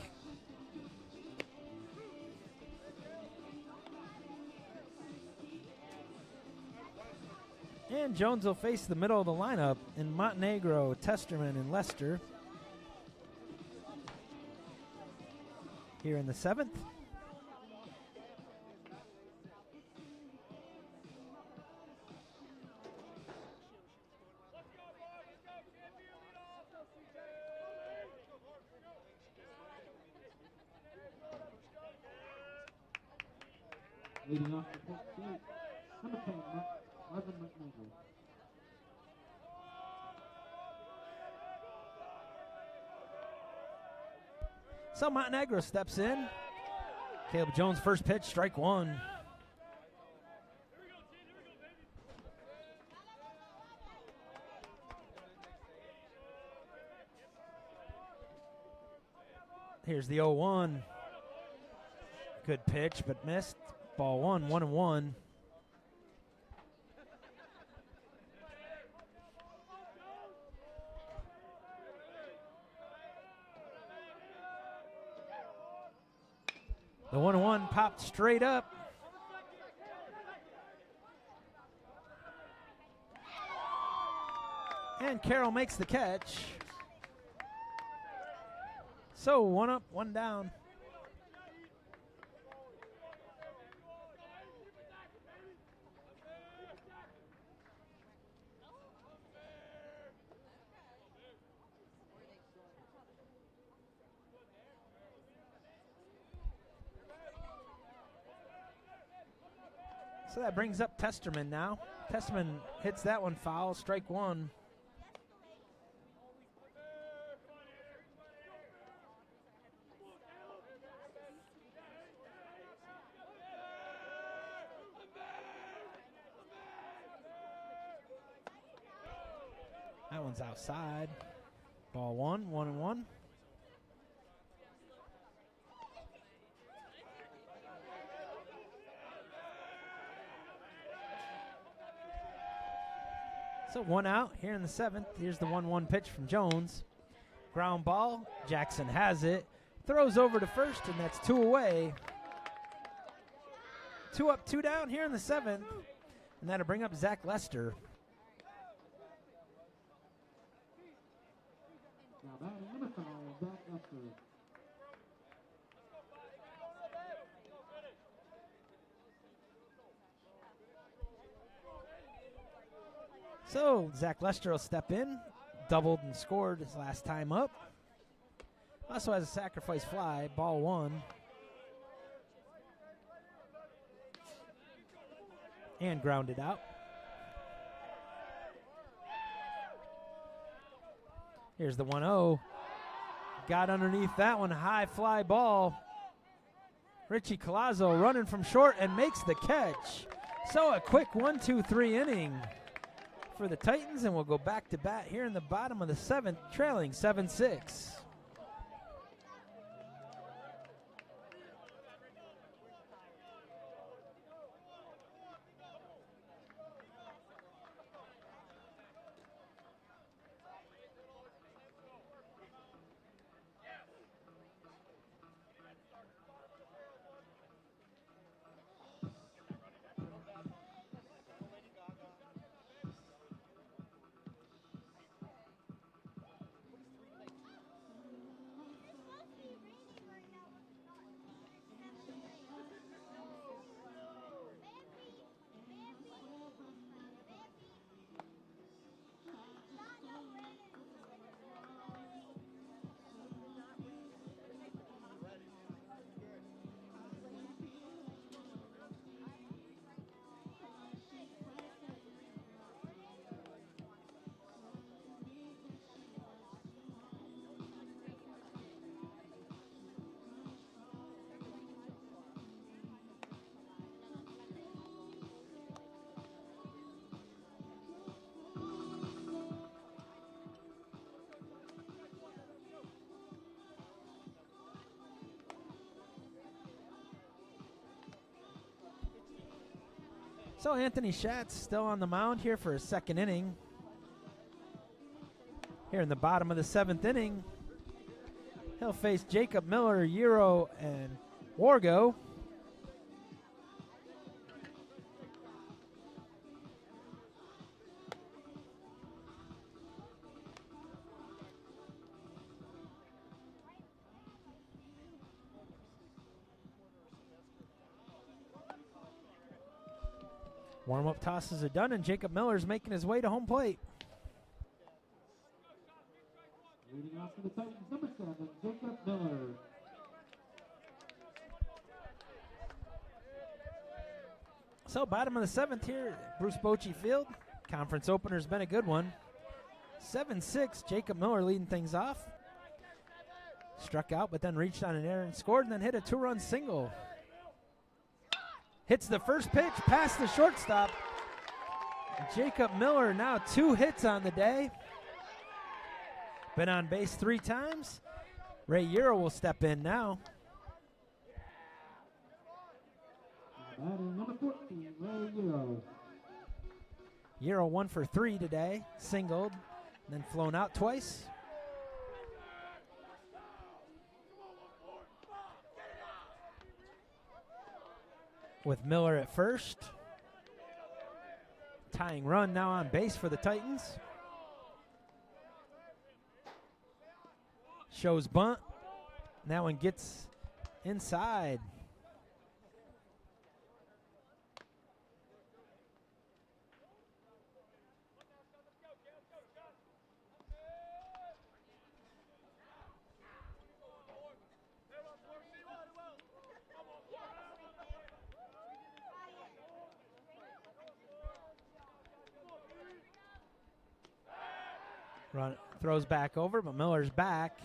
And Jones will face the middle of the lineup in Montenegro, Testerman, and Lester. Here in the 7th. Leading off the Polk State, number 10, Marvin Montenegro. So Montenegro steps in. Caleb Jones first pitch, strike one. Here's the 0-1. Good pitch, but missed. Ball 1-1. The 1-1 popped straight up. And Carroll makes the catch. So 1 up, 1 down. So that brings up Testerman now. Testerman hits that one foul, strike 1. That one's outside. Ball 1, 1-1. So 1 out here in the 7th. Here's the 1-1 pitch from Jones. Ground ball. Jackson has it. Throws over to first, and that's 2 away. 2 up, 2 down here in the 7th. And that'll bring up Zach Lester. Now batting number 5, Zach Lester. So Zach Lester will step in. Doubled and scored his last time up. Also has a sacrifice fly, ball 1. And grounded out. Here's the 1-0. Got underneath that one, high fly ball. Richie Colazzo running from short and makes the catch. So a quick 1-2-3 inning for the Titans, and we'll go back to bat here in the bottom of the 7th, trailing 7-6. So Anthony Schatz still on the mound here for a 2nd inning. Here in the bottom of the 7th inning, he'll face Jacob Miller, Euro, and Wargo. Warm-up tosses are done, and Jacob Miller's making his way to home plate. Leading off for the Titans, number 7, Jacob Miller. So bottom of the 7th here, Bruce Bochy Field. Conference opener's been a good one. 7-6, Jacob Miller leading things off. Struck out, but then reached on an error and scored, and then hit a 2-run single. Hits the first pitch past the shortstop. Jacob Miller now 2 hits on the day. Been on base 3 times. Ray Euro will step in now. Batting number 14, Ray Euro. Euro 1 for 3 today. Singled, and then flown out twice. With Miller at first. Tying run now on base for the Titans. Shows bunt. And that one gets inside. Throws back over, but Miller's back.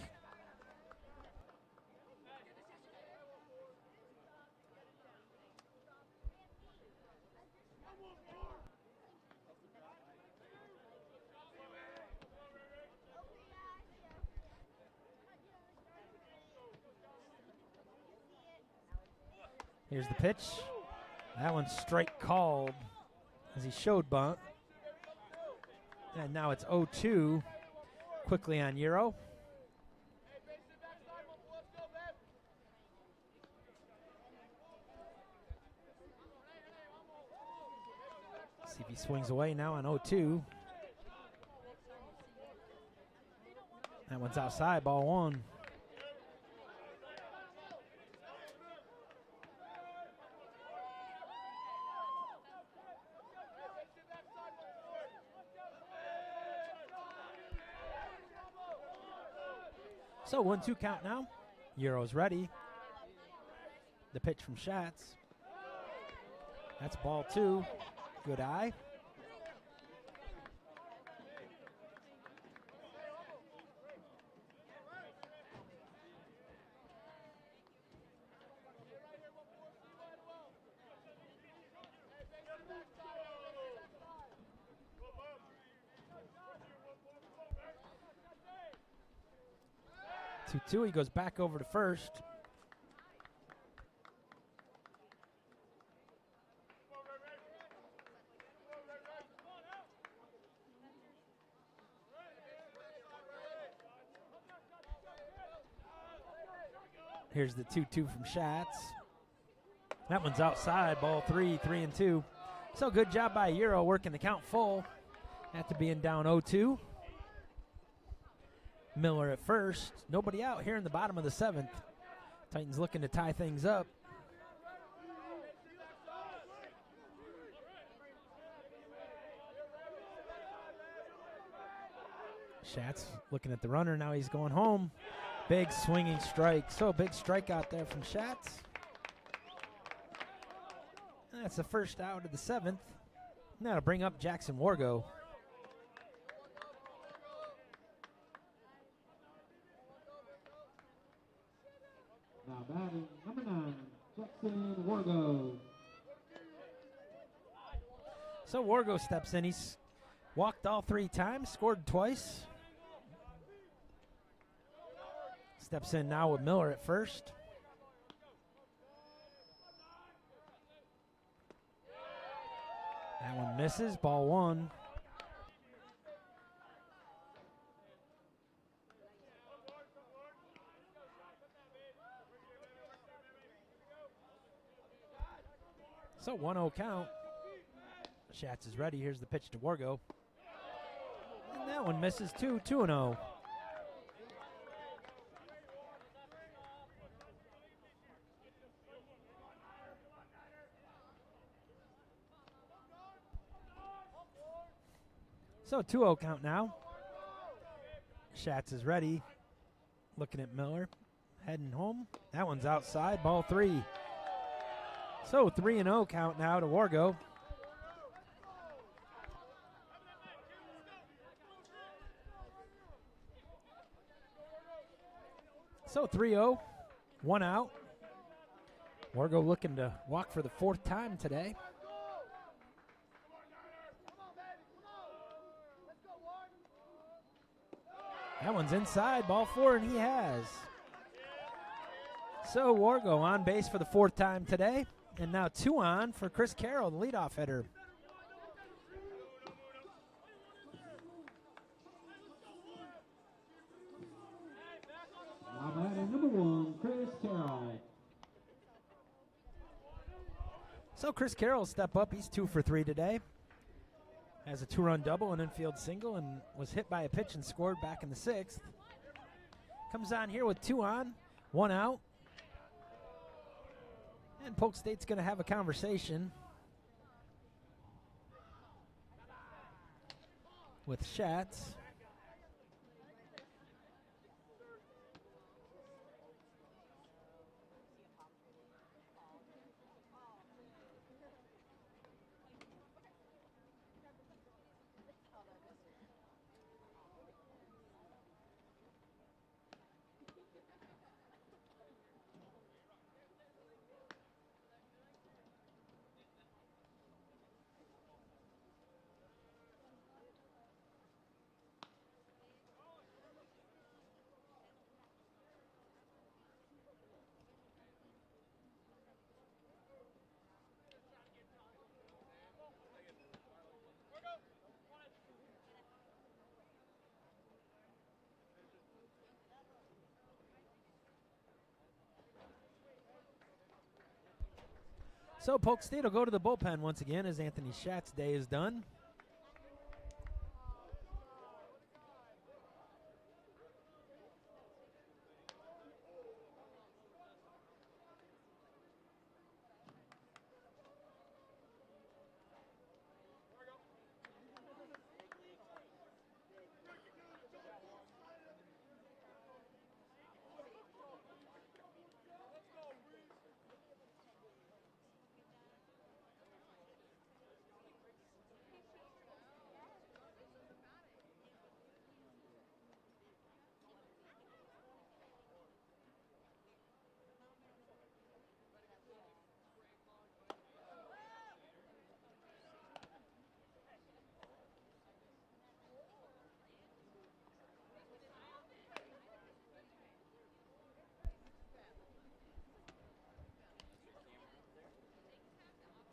Here's the pitch. That one's strike called as he showed bunt. And now it's 0-2 quickly on Euro. See if he swings away now on 0-2. That one's outside, ball one. So 1-2 count now. Euro's ready. The pitch from Schatz. That's ball two. Good eye. He goes back over to first. Here's the 2-2 from Schatz. That one's outside, ball three, 3-2. So good job by Euro working the count full after being down 0-2. Miller at first. Nobody out here in the bottom of the seventh. Titans looking to tie things up. Schatz looking at the runner. Now he's going home. Big swinging strike. So big strikeout there from Schatz. And that's the first out of the seventh. And that'll bring up Jackson Wargo. Now batting number 9, Jackson Wargo. So Wargo steps in. He's walked all 3 times, scored twice. Steps in now with Miller at first. That one misses, ball one. So 1-0 count. Schatz is ready. Here's the pitch to Wargo. And that one misses too, 2-0. So 2-0 count now. Schatz is ready. Looking at Miller. Heading home. That one's outside. Ball 3. So 3-0 count now to Wargo. So 3-0. 1 out. Wargo looking to walk for the 4th time today. That one's inside, ball 4, and he has. So Wargo on base for the 4th time today. And now 2 on for Chris Carroll, the leadoff hitter. Now batting number 1, Chris Carroll. So Chris Carroll will step up. He's 2 for 3 today. Has a 2-run double, an infield single, and was hit by a pitch and scored back in the 6th. Comes on here with 2 on. 1 out. And Polk State's going to have a conversation with Schatz. So Polk State will go to the bullpen once again as Anthony Schatz's day is done.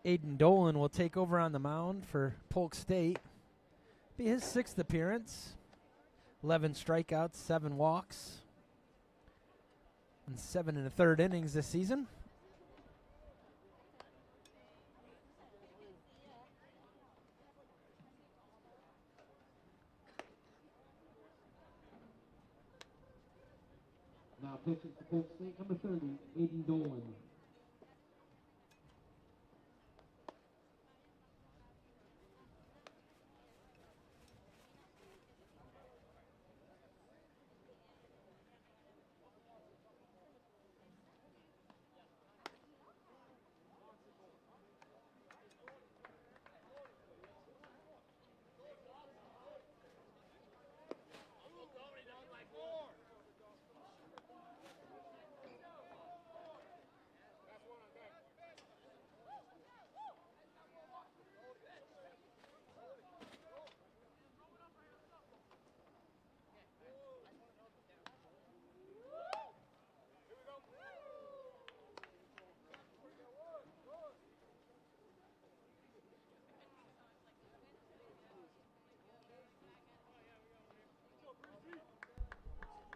Aiden Dolan will take over on the mound for Polk State. Be his 6th appearance. 11 strikeouts, 7 walks, and 7 1/3 innings this season. Now pitching for Polk State, number 30, Aiden Dolan.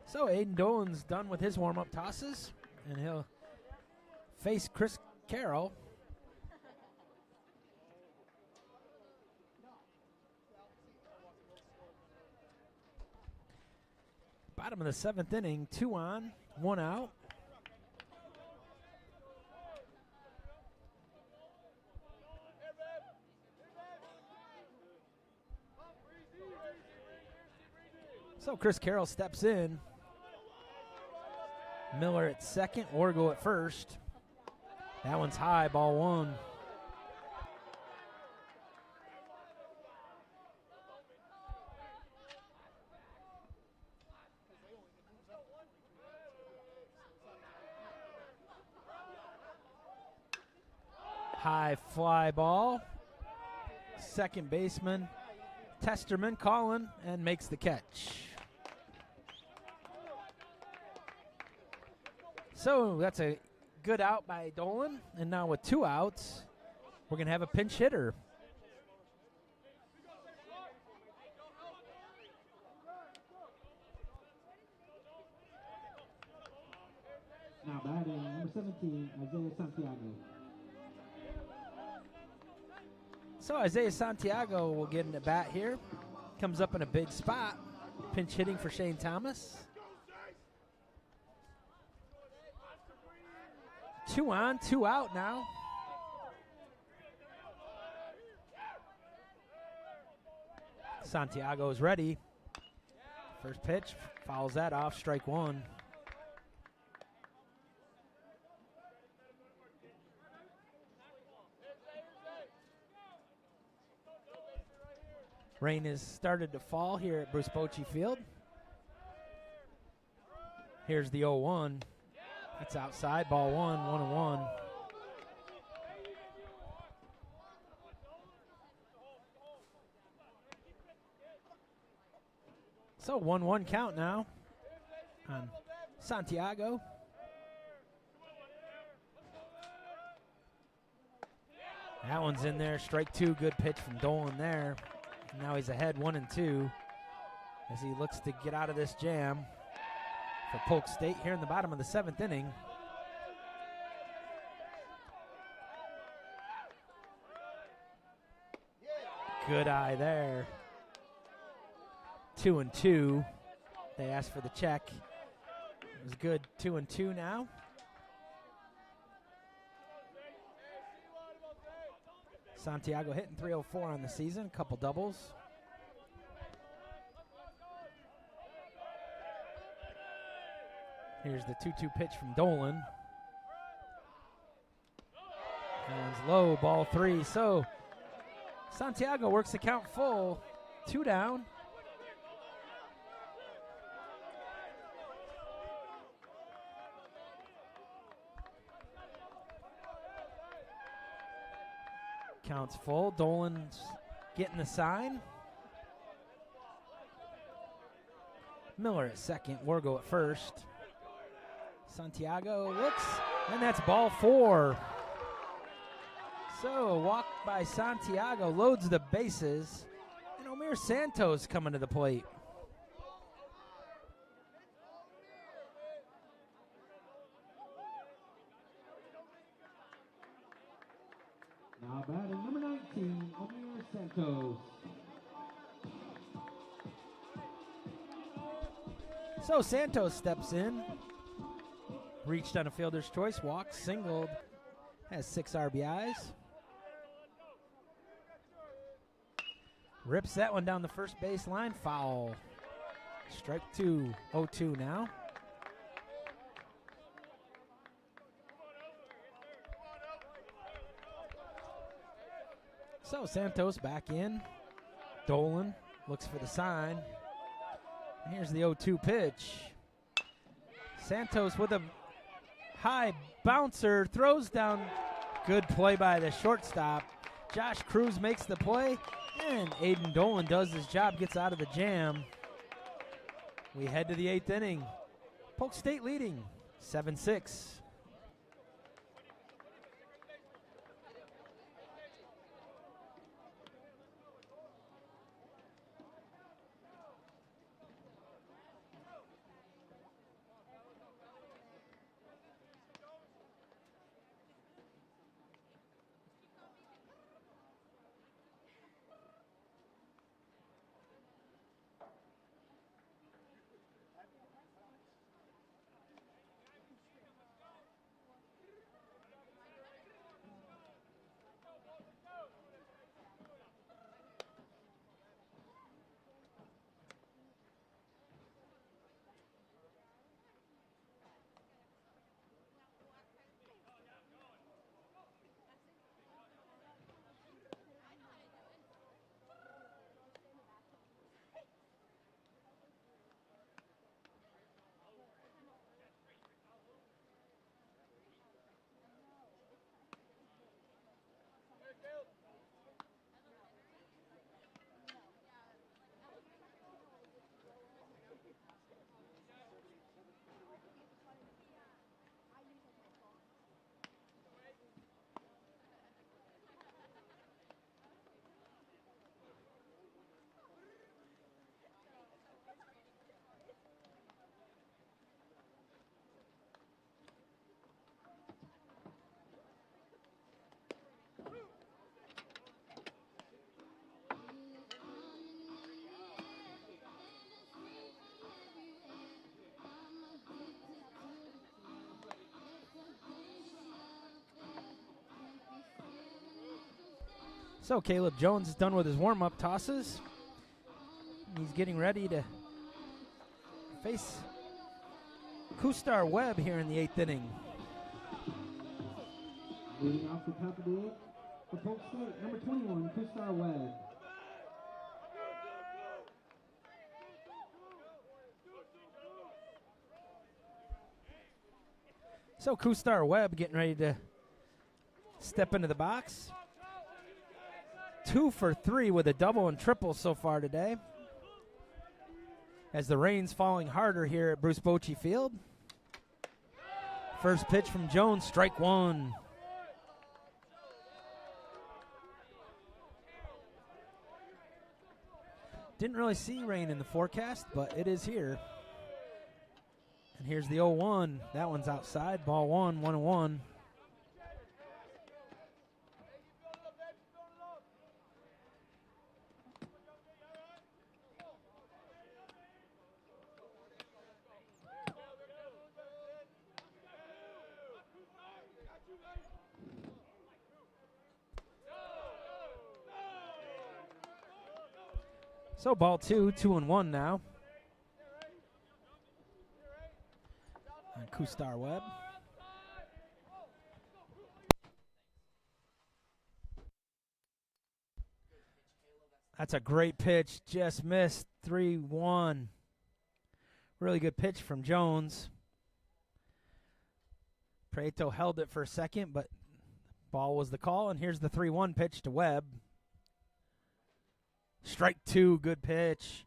So Aiden Dolan's done with his warm-up tosses, and he'll face Chris Carroll. Bottom of the 7th inning, 2 on, 1 out. So Chris Carroll steps in. Miller at second, Orgo at first. That one's high, ball 1. High fly ball. Second baseman Testerman calling and makes the catch. So that's a good out by Dolan. And now with 2 outs, we're going to have a pinch hitter. Now batting, number 17, Isaiah Santiago. So Isaiah Santiago will get in the bat here. Comes up in a big spot. Pinch hitting for Shane Thomas. 2 on, 2 out now. Santiago is ready. First pitch, fouls that off, strike one. Rain has started to fall here at Bruce Bochy Field. Here's the 0-1. That's outside, ball 1-1. So 1-1 count now on Santiago. That one's in there, strike two, good pitch from Dolan there. And now he's ahead 1-2 as he looks to get out of this jam for Polk State here in the bottom of the 7th inning. Good eye there. 2-2. They asked for the check. It was good. 2-2 now. Santiago hitting .304 on the season, a couple doubles. Here's the 2-2 pitch from Dolan. That one's low, ball 3. So Santiago works the count full, 2 down. Counts full. Dolan's getting the sign. Miller at second. Wargo at first. Santiago looks, and that's ball 4. So a walk by Santiago loads the bases, and Omir Santos coming to the plate. Now batting number 19, Omir Santos. So Santos steps in, reached on a fielder's choice, walked, singled, has 6 RBIs. Rips that one down the first base line, foul. Strike 2, 0-2 now. So Santos back in. Dolan looks for the sign. And here's the 0-2 pitch. Santos with a high bouncer, throws down. Good play by the shortstop. Josh Cruz makes the play, and Aiden Dolan does his job, gets out of the jam. We head to the 8th inning. Polk State leading 7-6. So Caleb Jones is done with his warm-up tosses. He's getting ready to face Kustar Webb here in the 8th inning. Leading off the top of the 8th for Polk State, number 21, Kustar Webb. So Kustar Webb getting ready to step into the box. 2 for 3 with a double and triple so far today, as the rain's falling harder here at Bruce Bochy Field. First pitch from Jones, strike one. Didn't really see rain in the forecast, but it is here. And here's the 0-1. That one's outside. Ball one, 1-1. So ball 2, 2-1 now. And Kustar Webb. That's a great pitch. Just missed. 3-1. Really good pitch from Jones. Prieto held it for a second, but ball was the call. And here's the 3-1 pitch to Webb. Strike two, good pitch.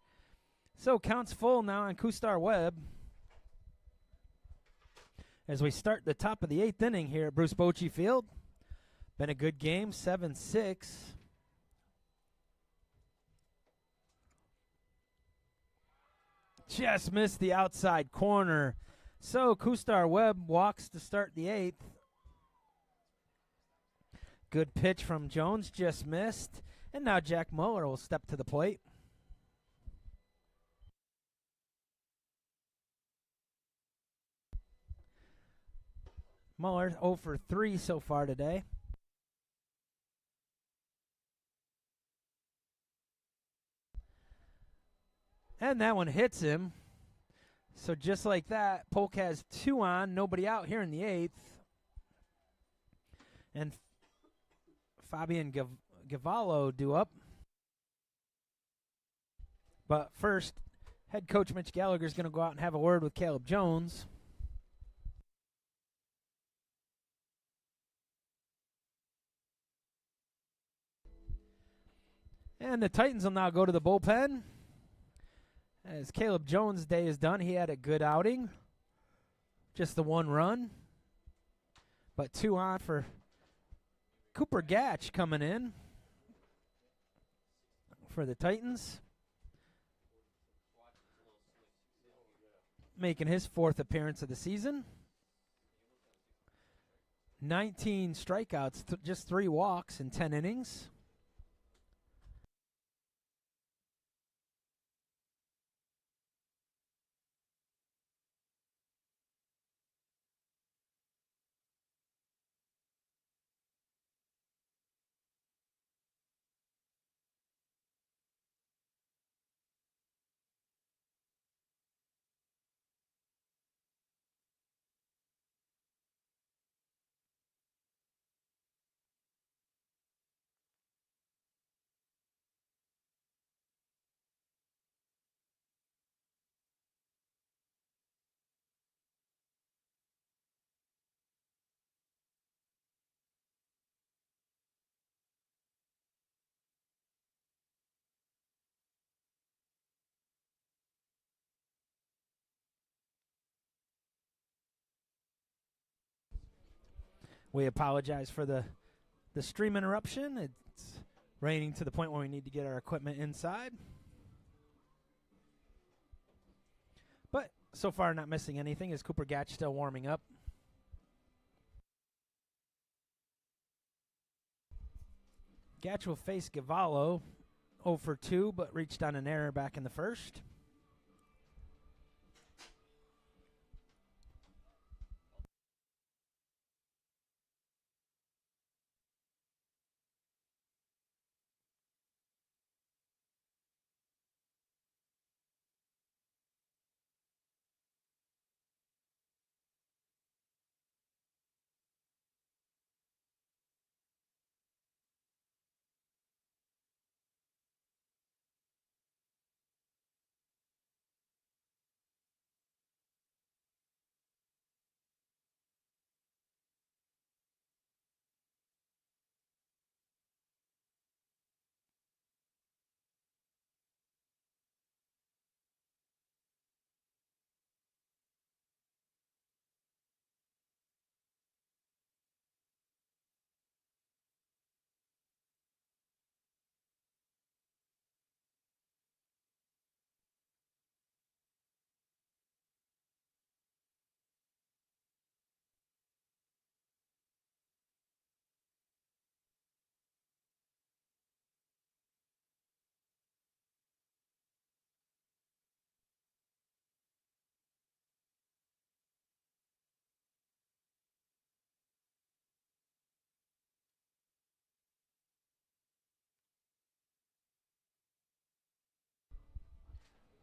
So counts full now on Kustar Webb as we start the top of the 8th inning here at Bruce Bochy Field. Been a good game, 7-6. Just missed the outside corner. So Kustar Webb walks to start the 8th. Good pitch from Jones, just missed. And now Jack Muller will step to the plate. Muller 0 for 3 so far today. And that one hits him. So just like that, Polk has 2 on, nobody out here in the 8th. And Fabian Gavallo due up. But first, head coach Mitch Gallagher is going to go out and have a word with Caleb Jones. And the Titans will now go to the bullpen. As Caleb Jones' day is done, he had a good outing. Just the 1 run. But 2 on for Cooper Gatch coming in for the Titans. Making his 4th appearance of the season. 19 strikeouts, just 3 walks in 10 innings. We apologize for the stream interruption. It's raining to the point where we need to get our equipment inside. But so far not missing anything. Is Cooper Gatch still warming up? Gatch will face Gavallo, 0 for 2, but reached on an error back in the first.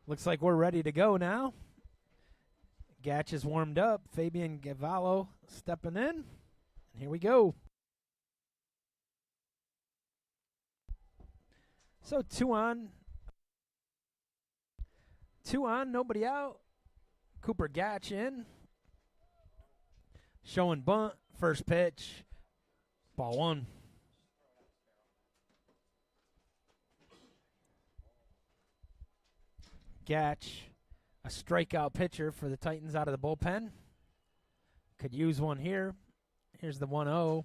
Looks like we're ready to go now. Gatch is warmed up. Fabian Gavallo stepping in. And here we go. So 2 on. 2 on, nobody out. Cooper Gatch in. Showing bunt. First pitch. Ball 1. Gatch, a strikeout pitcher for the Titans out of the bullpen. Could use one here. Here's the 1-0.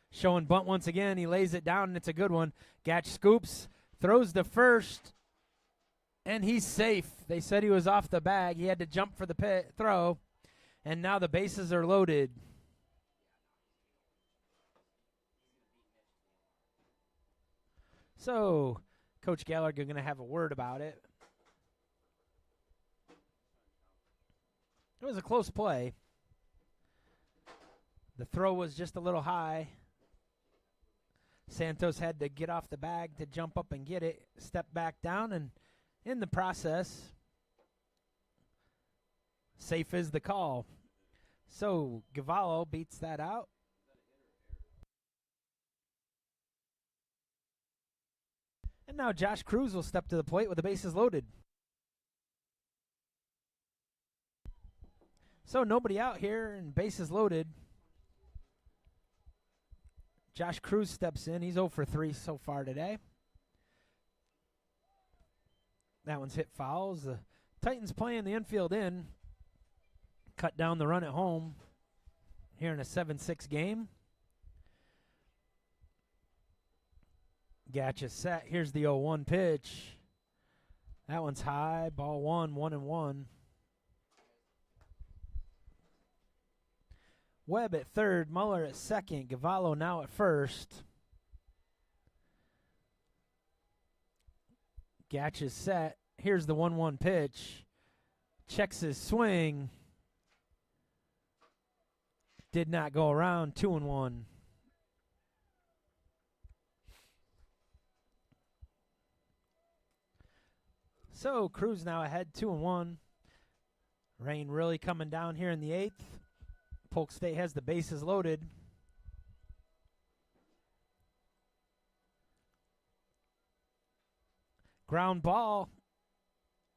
Showing bunt once again. He lays it down, and it's a good one. Gatch scoops, throws to first, and he's safe. They said he was off the bag. He had to jump for the throw, and now the bases are loaded. So Coach Gallagher going to have a word about it. It was a close play. The throw was just a little high. Santos had to get off the bag to jump up and get it, step back down, and in the process, safe is the call. So Gavallo beats that out. And now Josh Cruz will step to the plate with the bases loaded. So nobody out here and bases loaded. Josh Cruz steps in. He's 0 for 3 so far today. That one's hit fouls. The Titans playing the infield in. Cut down the run at home here in a 7-6 game. Gatch is set. Here's the 0-1 pitch. That one's high. Ball 1, 1-1. Webb at third, Muller at second, Gavallo now at first. Gatch is set. Here's the 1-1 pitch. Checks his swing. Did not go around. 2-1. So Cruz now ahead 2-1. Rain really coming down here in the 8th. Polk State has the bases loaded. Ground ball.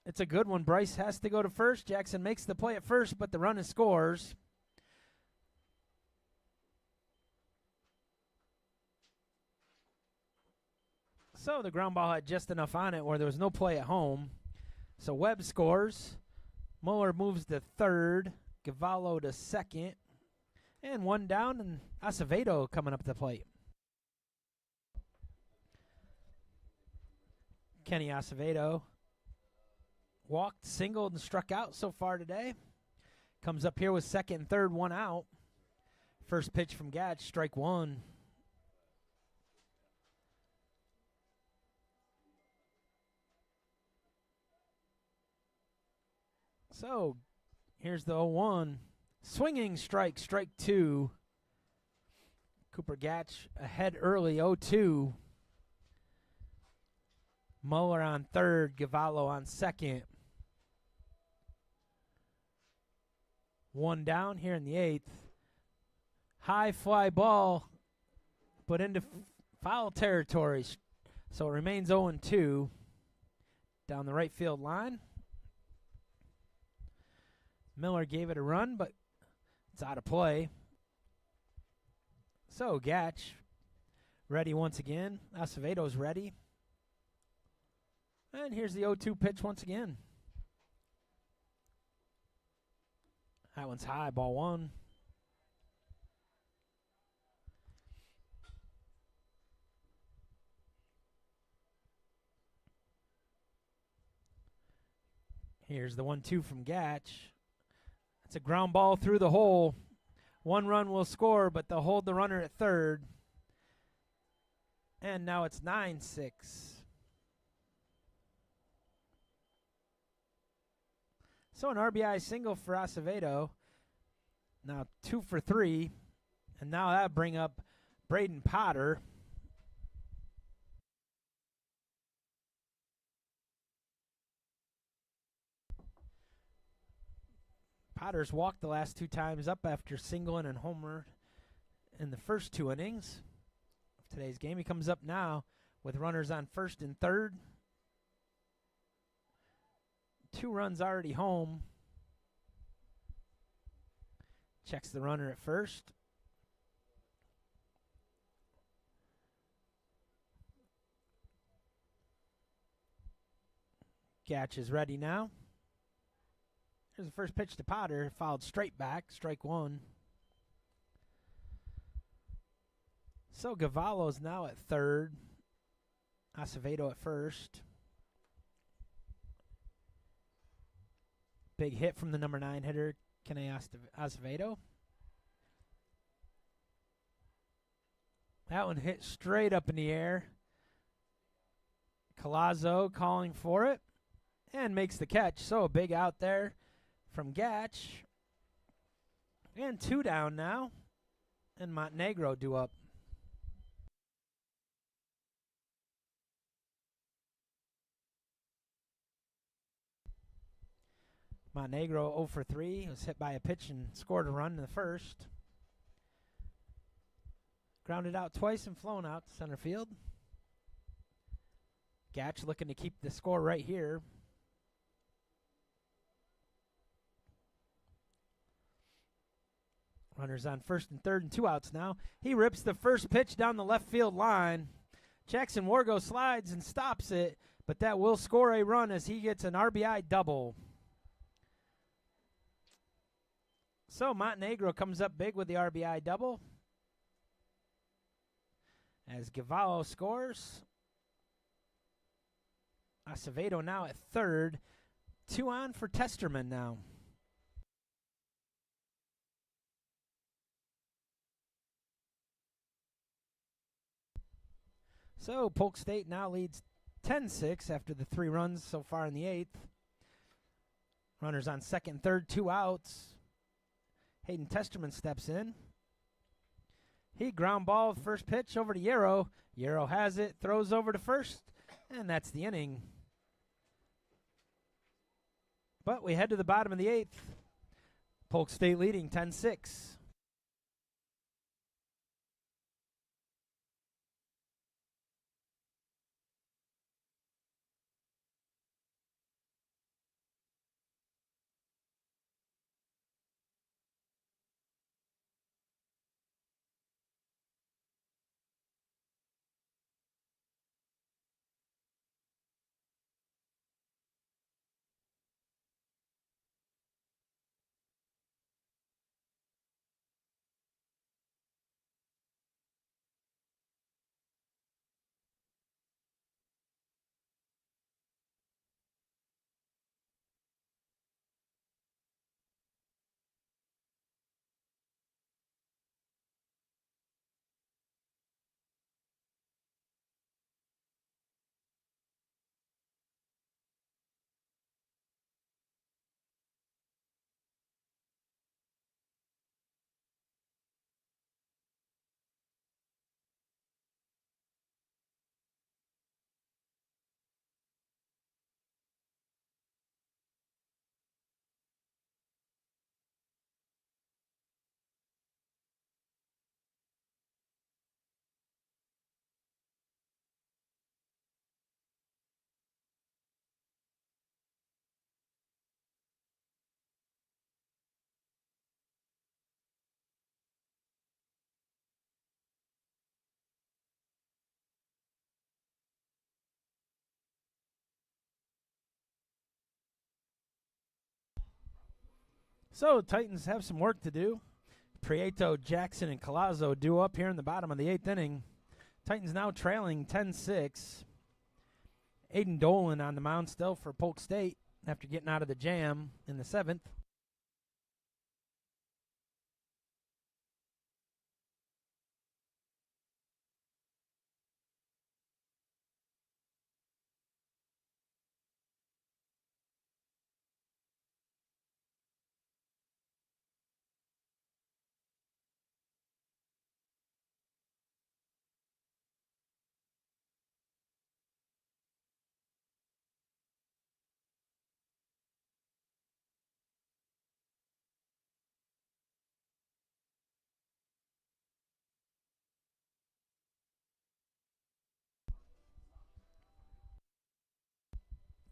It's a good one. Bryce has to go to first. Jackson makes the play at first, but the runner scores. So the ground ball had just enough on it where there was no play at home. So Webb scores. Muller moves to third. Gavallo to second. And one down, and Acevedo coming up the plate. Kenny Acevedo walked, singled, and struck out so far today. Comes up here with second and third, one out. First pitch from Gatch, strike 1. So here's the 0-1. Swinging strike, strike 2. Cooper Gatch ahead early, 0-2. Muller on third, Gavallo on second. One down here in the 8th. High fly ball, but into foul territory. So it remains 0-2 down the right field line. Miller gave it a run, but it's out of play. So Gatch ready once again. Acevedo's ready. And here's the 0-2 pitch once again. That one's high, ball 1. Here's the 1-2 from Gatch. It's a ground ball through the hole. One run will score, but they'll hold the runner at third. And now it's 9-6. So an RBI single for Acevedo. Now 2 for 3. And now that'll bring up Braden Potter. Potter's walked the last 2 times up after singling and homer in the first 2 innings of today's game. He comes up now with runners on first and third. 2 runs already home. Checks the runner at first. Gatch is ready now. Here's the first pitch to Potter, fouled straight back, strike 1. So Gavallo's now at third. Acevedo at first. Big hit from the number 9 hitter, Kenny Acevedo. That one hit straight up in the air. Collazo calling for it and makes the catch. So a big out there from Gatch. And 2 down now. And Montenegro due up. Montenegro 0 for 3. Was hit by a pitch and scored a run in the first. Grounded out twice and flown out to center field. Gatch looking to keep the score right here. Runners on first and third and 2 outs now. He rips the first pitch down the left field line. Jackson Wargo slides and stops it, but that will score a run as he gets an RBI double. So Montenegro comes up big with the RBI double. As Gavallo scores. Acevedo now at third. 2 on for Testerman now. So Polk State now leads 10-6 after the 3 runs so far in the 8th. Runners on second and third, 2 outs. Hayden Testerman steps in. He ground ball first pitch over to Yarrow. Yarrow has it, throws over to first, and that's the inning. But we head to the bottom of the 8th. Polk State leading 10-6. So Titans have some work to do. Prieto, Jackson, and Collazo due up here in the bottom of the 8th inning. Titans now trailing 10-6. Aiden Dolan on the mound still for Polk State after getting out of the jam in the 7th.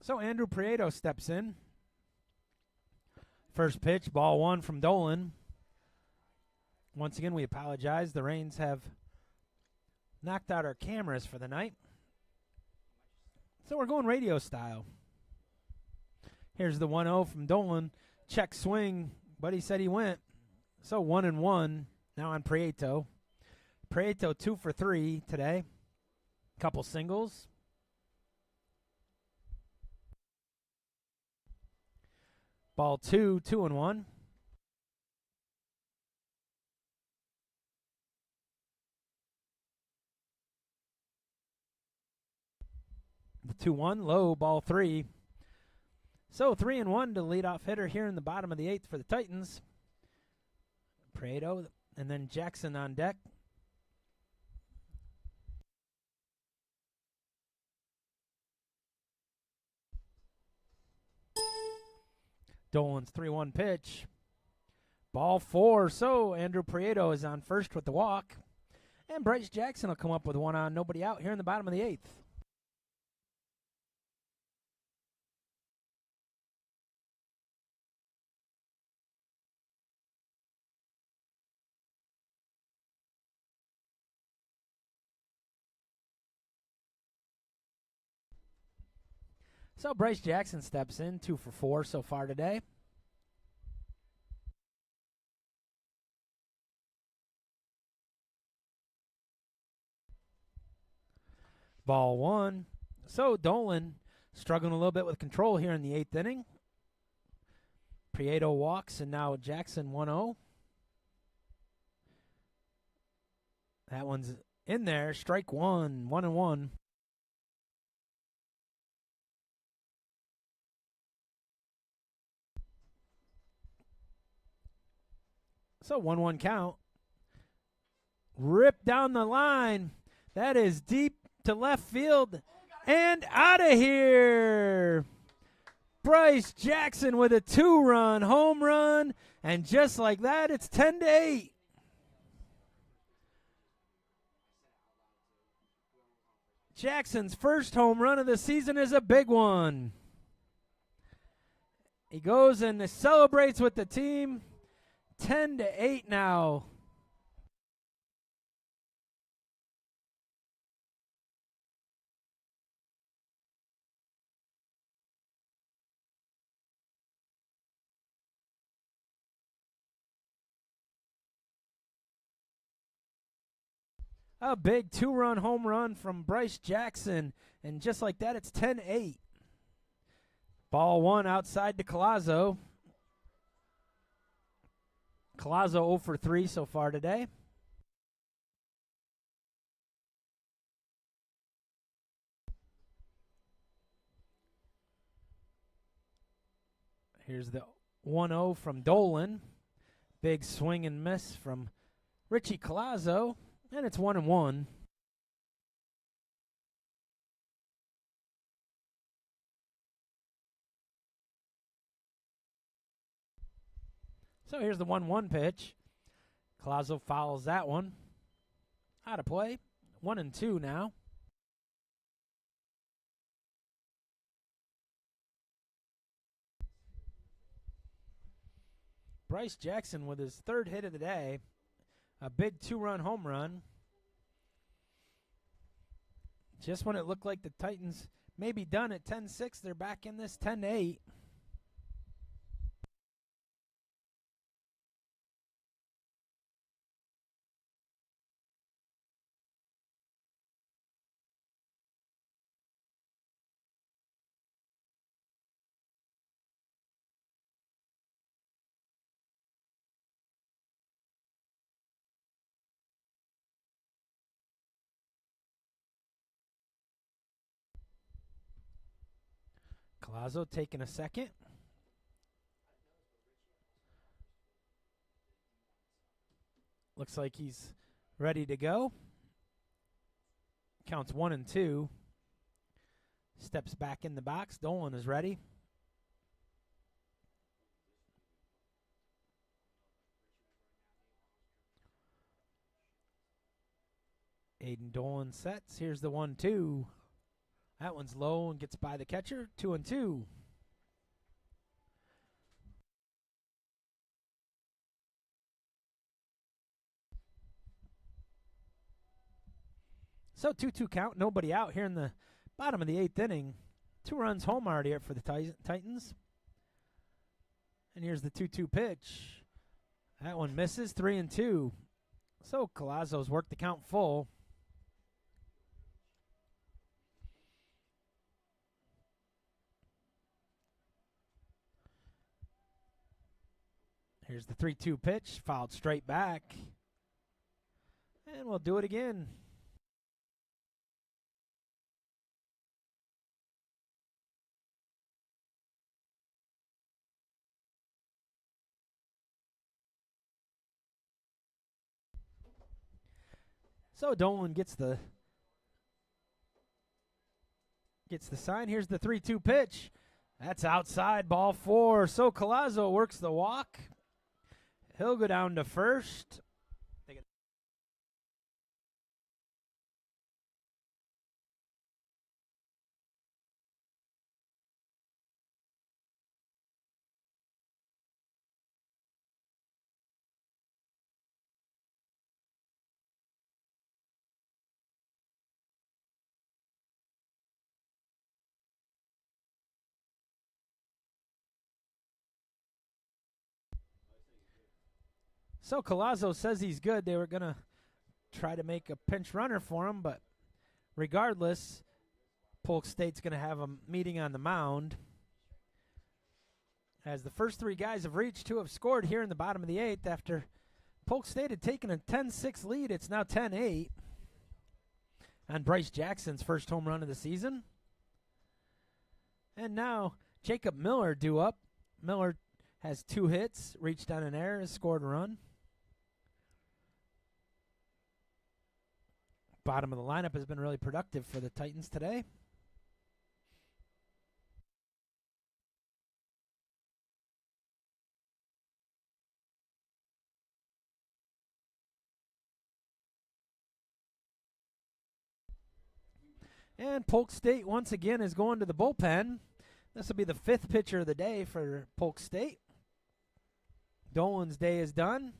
So Andrew Prieto steps in. First pitch, ball one from Dolan. Once again, we apologize. The rains have knocked out our cameras for the night. So we're going radio style. Here's the 1-0 from Dolan. Check swing, but he said he went. So 1-1 now on Prieto. Prieto 2 for 3 today. Couple singles. Ball 2, 2-1. The 2-1, low, ball 3. So 3-1 to leadoff hitter here in the bottom of the 8th for the Titans. Prieto, and then Jackson on deck. Dolan's 3-1 pitch. Ball 4. So Andrew Prieto is on first with the walk. And Bryce Jackson will come up with one on, nobody out here in the bottom of the 8th. So Bryce Jackson steps in, 2 for 4 so far today. Ball 1. So Dolan struggling a little bit with control here in the 8th inning. Prieto walks, and now Jackson 1-0. That one's in there. Strike 1, 1-1. So 1-1 count. Rip down the line. That is deep to left field and out of here. Bryce Jackson with a 2-run home run. And just like that, it's 10-8. Jackson's first home run of the season is a big one. He goes and celebrates with the team. 10-8 now. A big 2-run home run from Bryce Jackson. And just like that, it's 10-8. Ball 1 outside to Collazo. Collazo 0 for 3 so far today. Here's the 1-0 from Dolan. Big swing and miss from Richie Collazo. And it's 1-1. So here's the 1-1 pitch. Collazo fouls that one. Out of play. 1-2 now. Bryce Jackson with his third hit of the day. A big 2-run home run. Just when it looked like the Titans may be done at 10-6, they're back in this 10-8. Collazo taking a second. Looks like he's ready to go. Counts 1-2. Steps back in the box. Dolan is ready. Aiden Dolan sets. Here's the 1-2. That one's low and gets by the catcher. 2-2. So 2-2 count. Nobody out here in the bottom of the 8th inning. 2 runs home already for the Titans. And here's the 2-2 pitch. That one misses. 3-2. So Colazzo's worked the count full. Here's the 3-2 pitch. Fouled straight back. And we'll do it again. So Dolan gets the sign. Here's the 3-2 pitch. That's outside, ball 4. So Colazzo works the walk. He'll go down to first. So Colazzo says he's good. They were going to try to make a pinch runner for him, but regardless, Polk State's going to have a meeting on the mound. As the first 3 guys have reached, 2 have scored here in the bottom of the 8th after Polk State had taken a 10-6 lead. It's now 10-8 on Bryce Jackson's first home run of the season. And now Jacob Miller due up. Miller has 2 hits, reached on an error, has scored a run. Bottom of the lineup has been really productive for the Titans today. And Polk State once again is going to the bullpen. This will be the 5th pitcher of the day for Polk State. Dolan's day is done.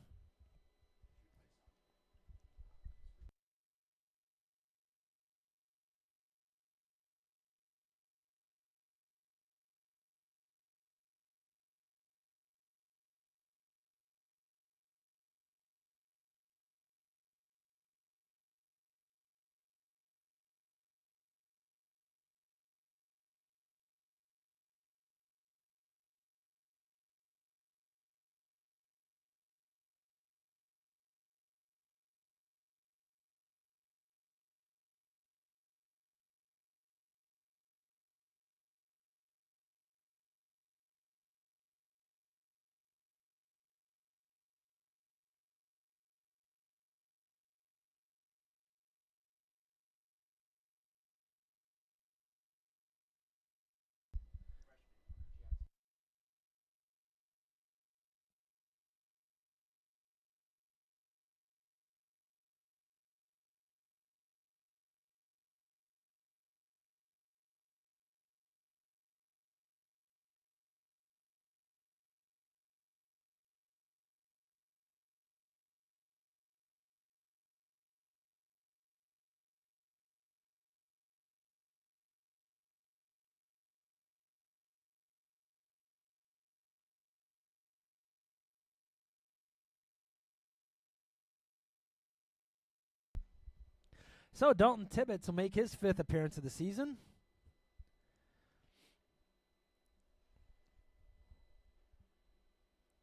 So Dalton Tibbetts will make his 5th appearance of the season.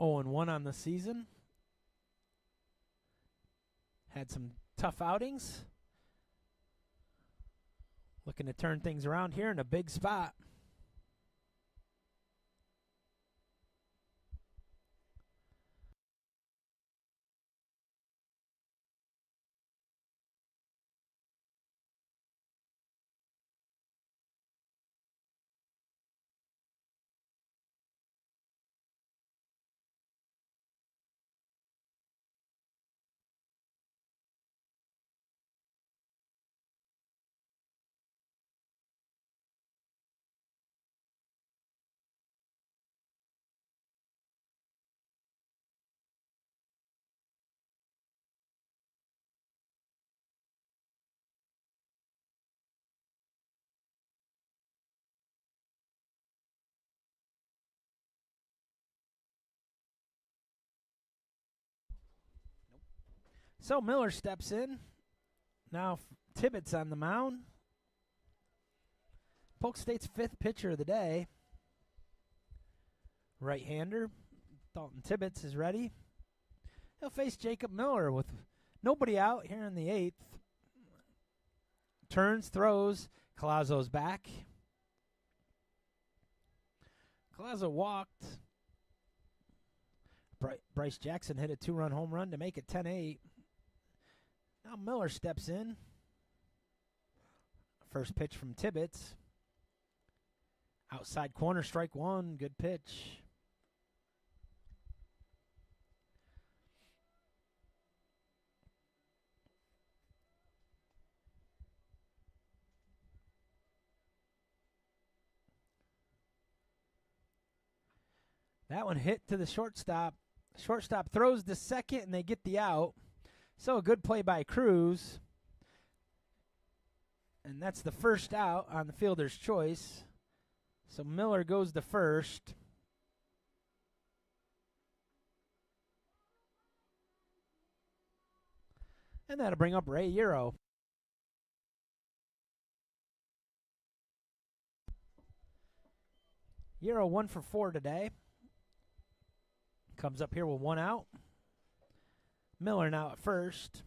Oh, and 1 on the season. Had some tough outings. Looking to turn things around here in a big spot. So Miller steps in. Now Tibbetts on the mound. Polk State's 5th pitcher of the day. Right-hander. Dalton Tibbetts is ready. He'll face Jacob Miller with nobody out here in the 8th. Turns, throws. Colazzo's back. Colazzo walked. Bryce Jackson hit a 2-run home run to make it 10-8. Now Miller steps in. First pitch from Tibbetts. Outside corner, strike one. Good pitch. That one hit to the shortstop. Shortstop throws to second, and they get the out. So a good play by Cruz. And that's the first out on the fielder's choice. So Miller goes to first. And that'll bring up Ray Euro. Euro 1 for 4 today. Comes up here with 1 out. Miller now at first.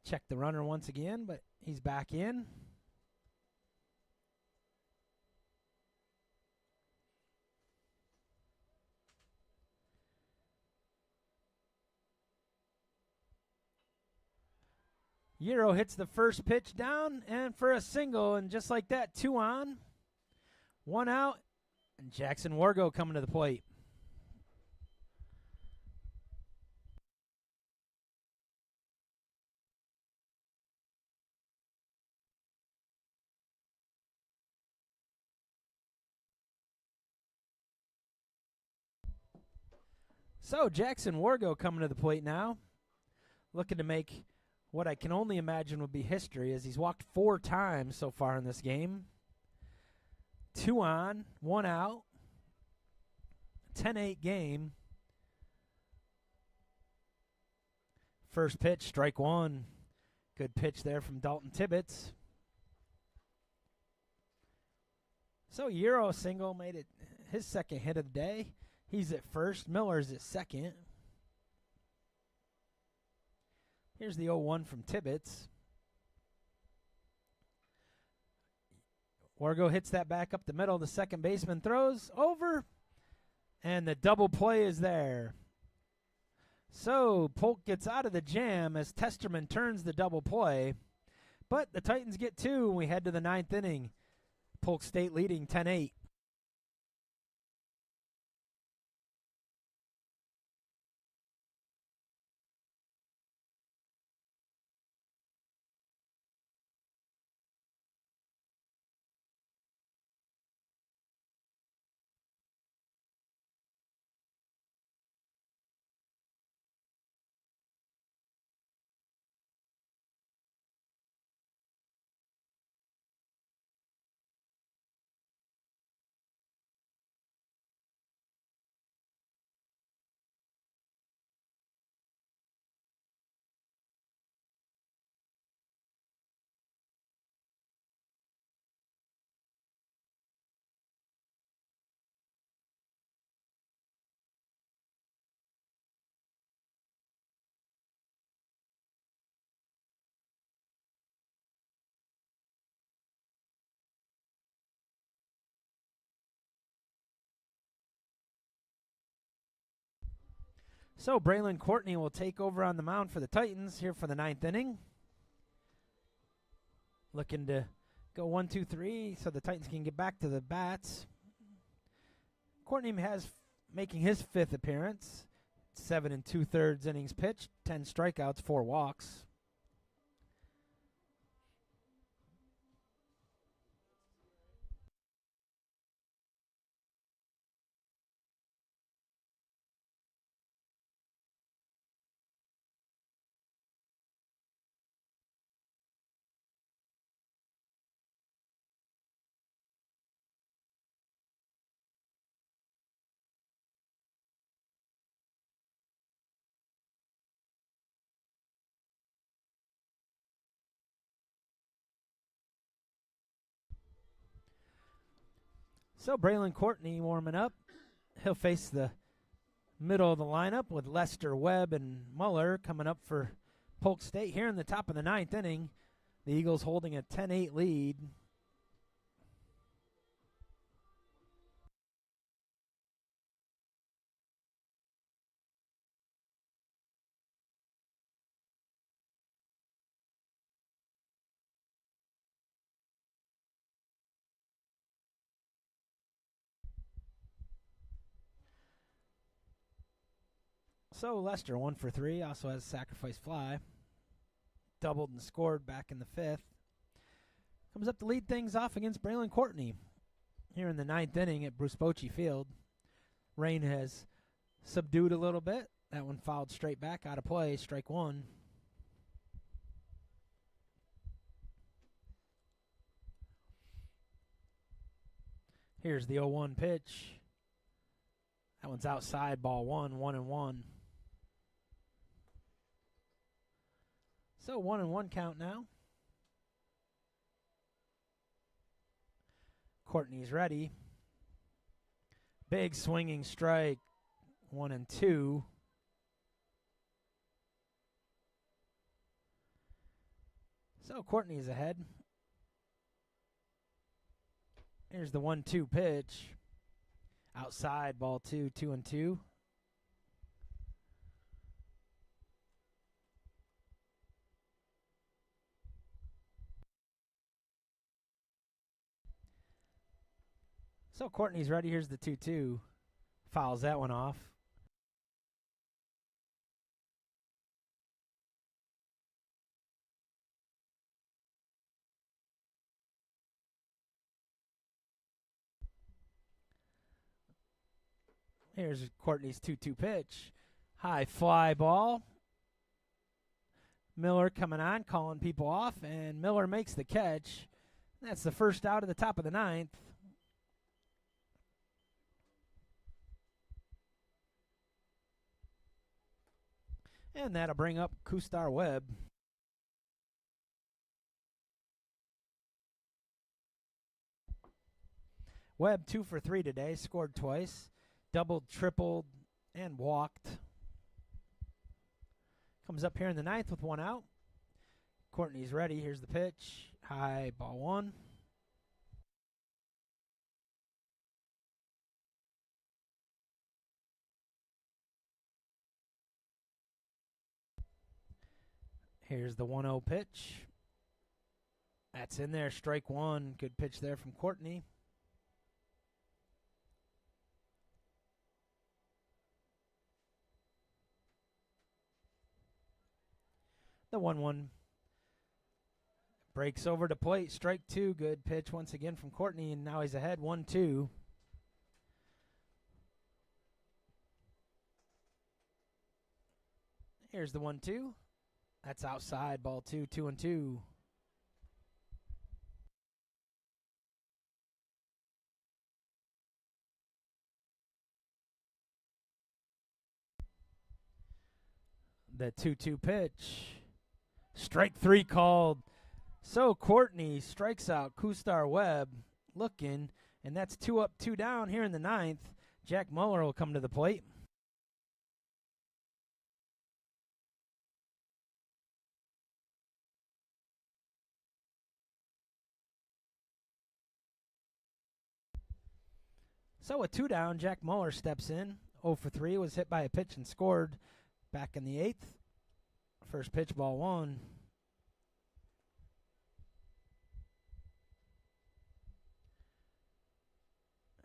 Check the runner once again, but he's back in. Euro hits the first pitch down and for a single, and just like that, 2 on, 1 out, and Jackson Wargo coming to the plate. So Jackson Wargo coming to the plate now, looking to make what I can only imagine would be history, as he's walked 4 times so far in this game. 2 on, 1 out, 10-8 game. First pitch, strike one. Good pitch there from Dalton Tibbetts. So Euro single made it his second hit of the day. He's at first. Miller's at second. Here's the 0-1 from Tibbetts. Wargo hits that back up the middle. The second baseman throws over, and the double play is there. So Polk gets out of the jam as Testerman turns the double play. But the Titans get 2, and we head to the 9th inning. Polk State leading 10-8. So Braylon Courtney will take over on the mound for the Titans here for the 9th inning. Looking to go 1, 2, 3 so the Titans can get back to the bats. Courtney has making his 5th appearance. 7 2/3 innings pitched, 10 strikeouts, 4 walks. So Braylon Courtney warming up. He'll face the middle of the lineup with Lester Webb and Muller coming up for Polk State here in the top of the 9th inning. The Eagles holding a 10-8 lead. So Lester 1 for 3, also has a sacrifice fly. Doubled and scored back in the 5th. Comes up to lead things off against Braylon Courtney here in the 9th inning at Bruce Bochy Field. Rain has subdued a little bit. That one fouled straight back out of play, strike 1. Here's the 0-1 pitch. That one's outside, ball 1, 1-1. So 1-1 count now. Courtney's ready. Big swinging strike. 1-2. So Courtney's ahead. Here's the 1-2 pitch. Outside, ball 2, 2-2. So Courtney's ready. Here's the 2-2. Fouls that one off. Here's Courtney's 2-2 pitch. High fly ball. Miller coming on, calling people off, and Miller makes the catch. That's the first out of the top of the 9th. And that'll bring up Kustar Webb. Webb 2 for 3 today, scored twice, doubled, tripled, and walked. Comes up here in the 9th with 1 out. Courtney's ready. Here's the pitch. High, ball 1. Here's the 1-0 pitch. That's in there, strike 1. Good pitch there from Courtney. The 1-1 breaks over to plate, strike 2. Good pitch once again from Courtney, and now he's ahead 1-2. Here's the 1-2. That's outside, ball 2, 2-2. The 2-2 pitch. Strike 3 called. So Courtney strikes out Kustar Webb looking, and that's 2 up, 2 down here in the 9th. Jack Muller will come to the plate. So with 2 down, Jack Muller steps in. 0 for 3, was hit by a pitch and scored back in the 8th. First pitch, ball 1.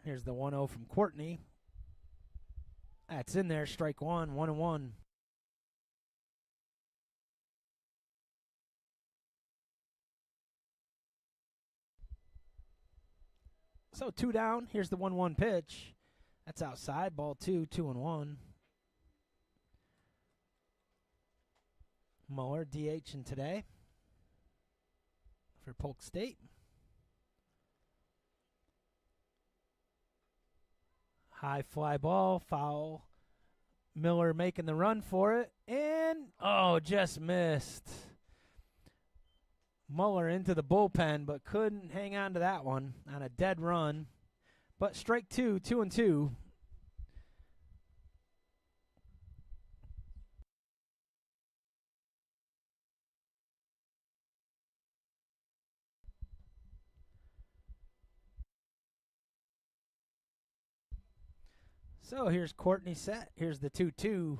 Here's the 1-0 from Courtney. That's in there, strike 1, 1-1. So 2 down. Here's the 1-1 pitch. That's outside. Ball 2, 2-1. Muller DH-ing today for Polk State. High fly ball, foul. Miller making the run for it, and just missed. Muller into the bullpen, but couldn't hang on to that one on a dead run. But strike two, 2-2. So here's Courtney set. Here's the 2-2.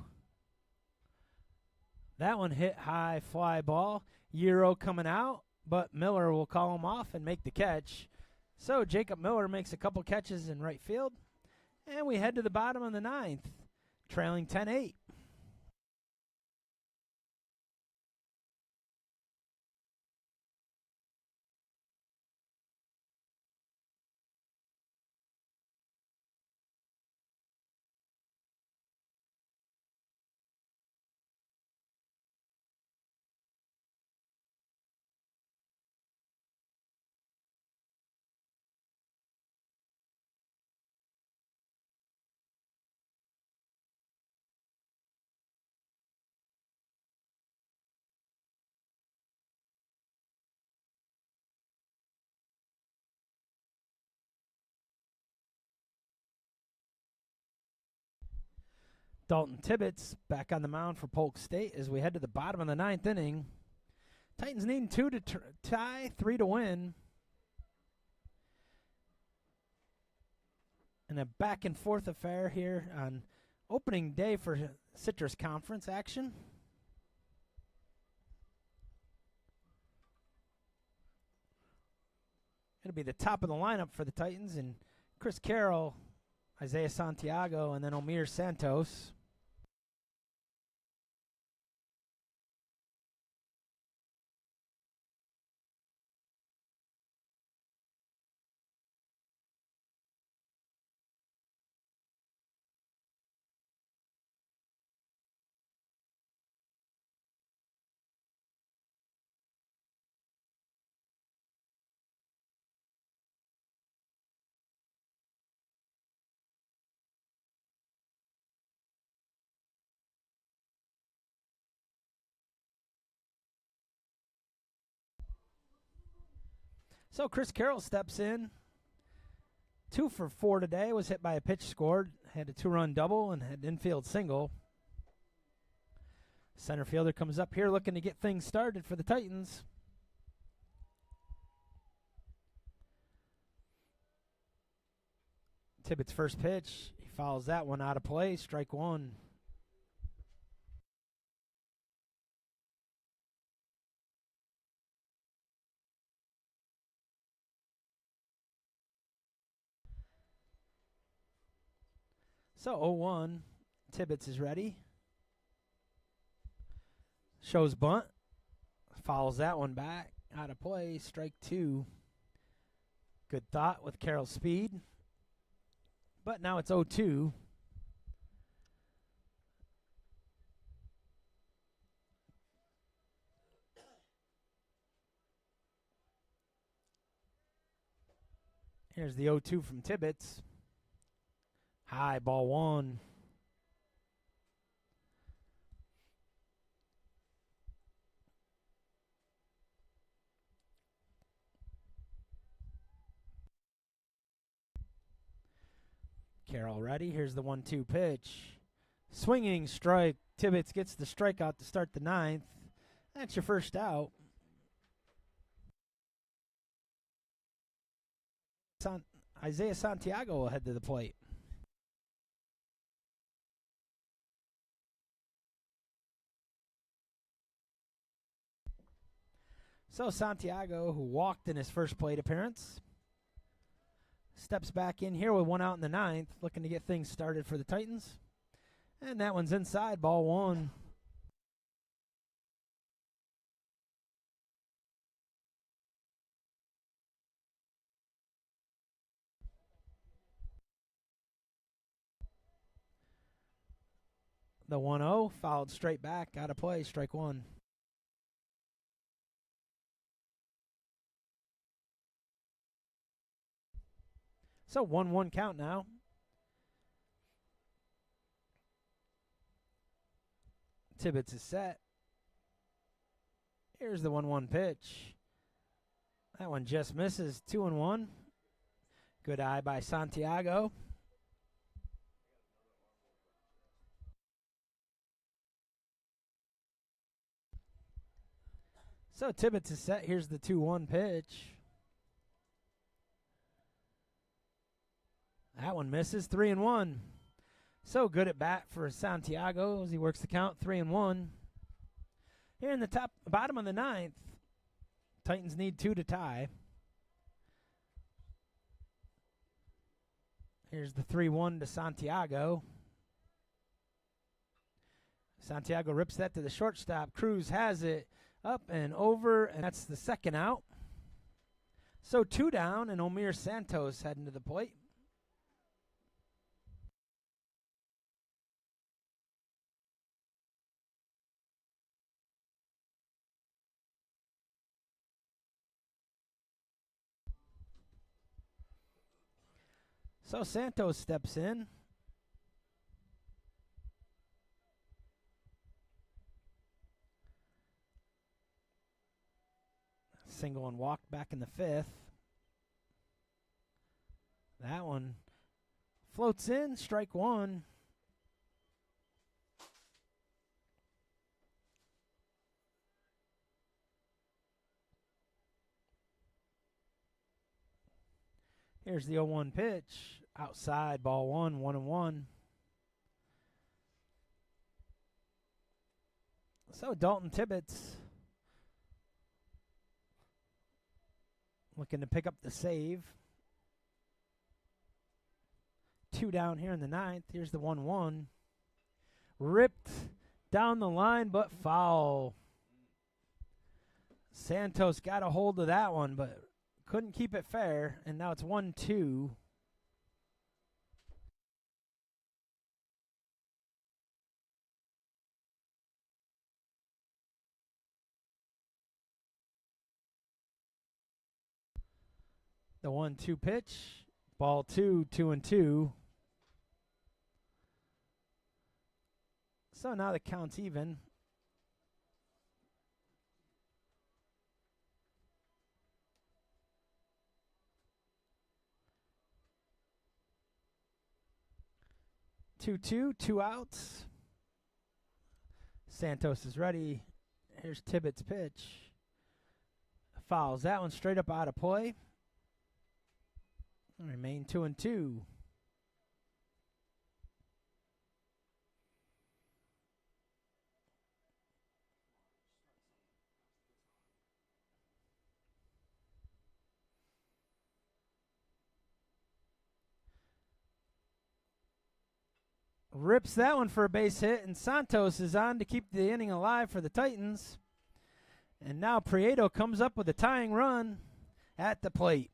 That one hit high, fly ball. Euro coming out, but Miller will call him off and make the catch. So Jacob Miller makes a couple catches in right field. And we head to the bottom of the ninth, trailing 10-8. Dalton Tibbetts back on the mound for Polk State as we head to the bottom of the ninth inning. Titans needing 2 to tie, 3 to win. And a back and forth affair here on opening day for Citrus Conference action. It'll be the top of the lineup for the Titans, and Chris Carroll, Isaiah Santiago, and then Omir Santos. So Chris Carroll steps in. 2 for 4 today. Was hit by a pitch scored. Had a 2-run double and had an infield single. Center fielder comes up here looking to get things started for the Titans. Tibbetts' first pitch. He fouls that one out of play. Strike one. So 0-1. Tibbetts is ready. Shows bunt. Fouls that one back. Out of play. Strike two. Good thought with Carroll's speed. But now it's 0-2. Here's the 0-2 from Tibbetts. High, ball one. Carroll ready. Here's the 1-2 pitch. Swinging strike. Tibbetts gets the strikeout to start the ninth. That's your first out. Isaiah Santiago will head to the plate. So Santiago, who walked in his first plate appearance, steps back in here with one out in the ninth, looking to get things started for the Titans. And that one's inside, ball one. The 1-0 fouled straight back, out of play, strike one. So 1-1 count now. Tibbetts is set. Here's the 1-1 pitch. That one just misses. 2-1. Good eye by Santiago. So Tibbetts is set. Here's the 2-1 pitch. That one misses. 3-1. So good at bat for Santiago as he works the count. 3-1. Here in the bottom of the ninth, Titans need 2 to tie. Here's the 3-1 to Santiago. Santiago rips that to the shortstop. Cruz has it up and over, and that's the second out. So 2 down, and Omir Santos heading to the plate. So Santos steps in. Single and walked back in the 5th. That one floats in, strike 1. Here's the 0-1 pitch. Outside, ball 1, 1-1. So Dalton Tibbetts looking to pick up the save. 2 down here in the 9th. Here's the 1-1. Ripped down the line, but foul. Santos got a hold of that one, but couldn't keep it fair, and now it's 1-2. The 1-2 pitch, ball 2, 2-2. So now the count's even. Two, 2 outs. Santos is ready. Here's Tibbetts' pitch. Fouls that one straight up out of play. Remain 2-2. Rips that one for a base hit, and Santos is on to keep the inning alive for the Titans. And now Prieto comes up with a tying run at the plate.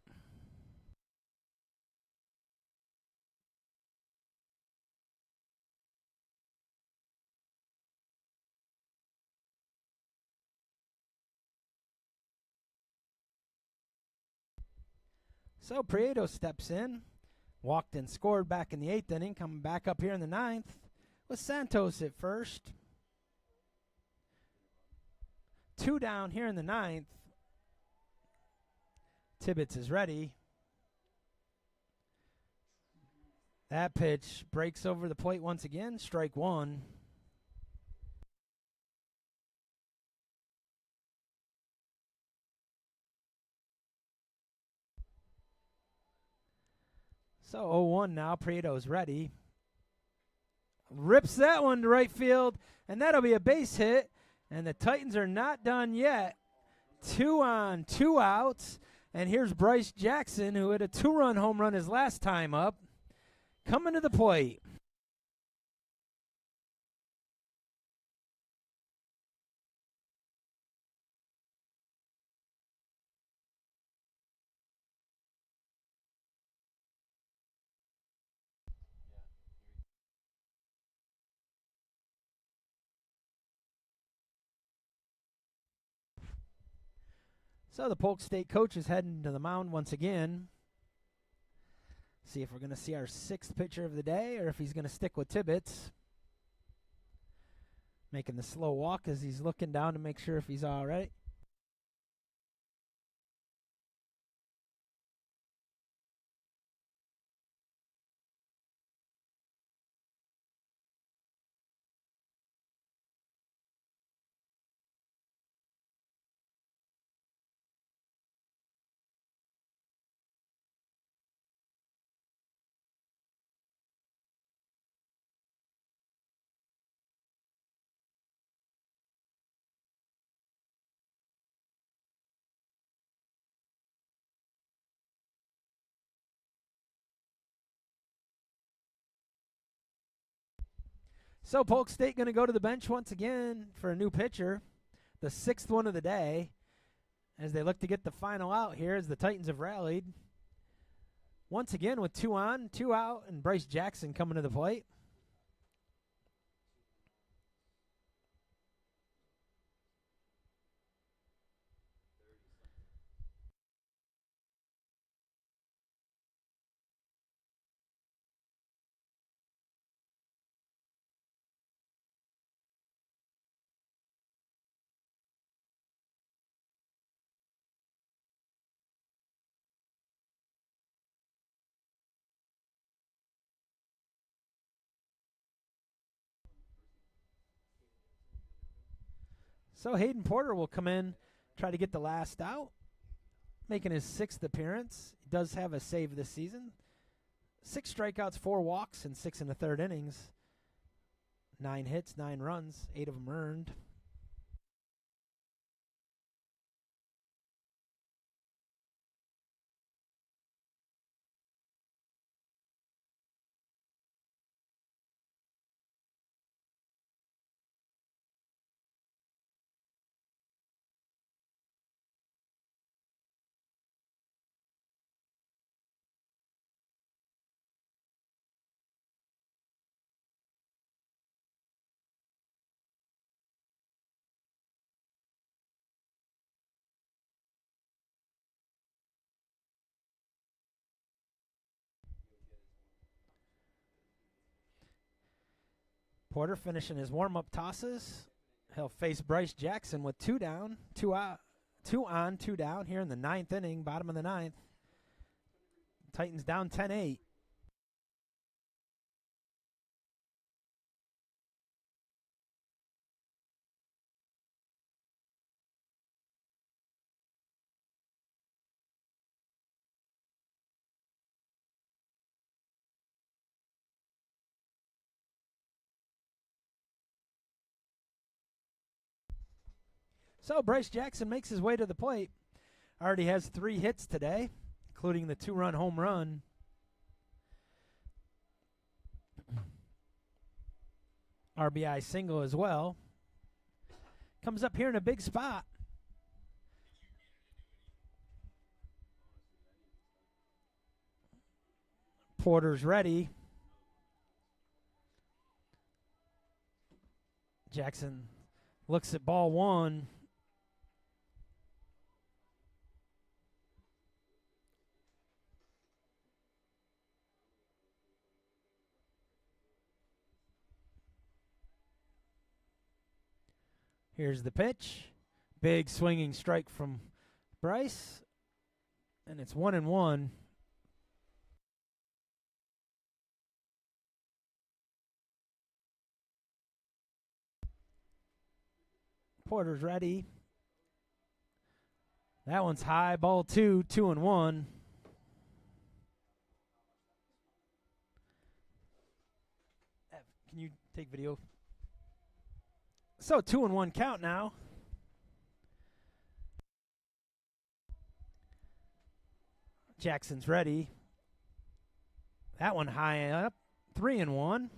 So Prieto steps in. Walked and scored back in the 8th inning, coming back up here in the 9th with Santos at first. 2 down here in the 9th. Tibbetts is ready. That pitch breaks over the plate once again, strike 1. So 0-1 now. Prieto's ready. Rips that one to right field, and that'll be a base hit. And the Titans are not done yet. 2 on, 2 outs. And here's Bryce Jackson, who had a 2-run home run his last time up, coming to the plate. So the Polk State coach is heading to the mound once again. See if we're going to see our 6th pitcher of the day or if he's going to stick with Tibbetts. Making the slow walk as he's looking down to make sure if he's all right. So Polk State going to go to the bench once again for a new pitcher, the 6th one of the day, as they look to get the final out here as the Titans have rallied. Once again with 2 on, 2 out, and Bryce Jackson coming to the plate. So Hayden Porter will come in, try to get the last out, making his 6th appearance. He does have a save this season. 6 strikeouts, 4 walks, and 6 1/3 innings. 9 hits, 9 runs, 8 of them earned. Porter finishing his warm-up tosses. He'll face Bryce Jackson with 2 down, 2 out, 2 on, 2 down here in the 9th inning, bottom of the 9th. Titans down 10-8. So Bryce Jackson makes his way to the plate. Already has 3 hits today, including the 2-run home run. RBI single as well. Comes up here in a big spot. Porter's ready. Jackson looks at ball 1. Here's the pitch. Big swinging strike from Bryce. And it's 1-1. Porter's ready. That one's high. Ball 2, 2-1. Can you take video? So 2-1 count now. Jackson's ready. That one high up. 3-1.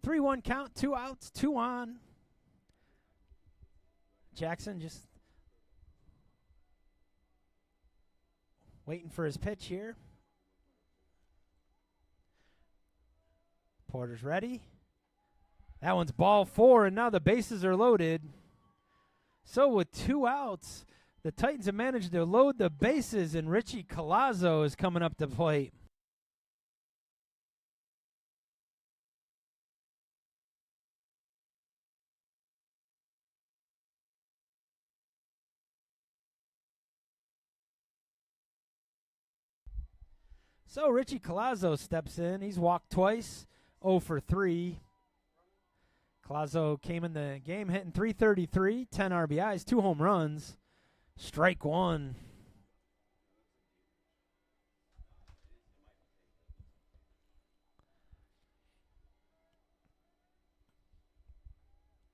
3-1 count. 2 outs. 2 on. Jackson just waiting for his pitch here. Porter's ready. That one's ball 4, and now the bases are loaded. So with 2 outs, the Titans have managed to load the bases, and Richie Colazzo is coming up to plate. So Richie Colazzo steps in. He's walked twice, 0 for 3. Colazzo came in the game hitting .333, 10 RBIs, 2 home runs. Strike 1.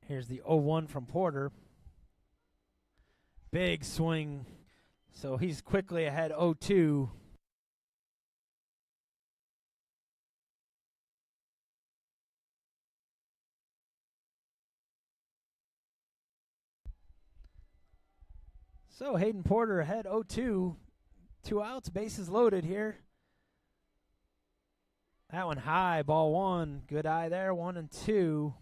Here's the 0-1 from Porter. Big swing. So he's quickly ahead 0-2. So Hayden Porter ahead 0-2. 2 outs, bases loaded here. That one high, ball 1. Good eye there, 1-2.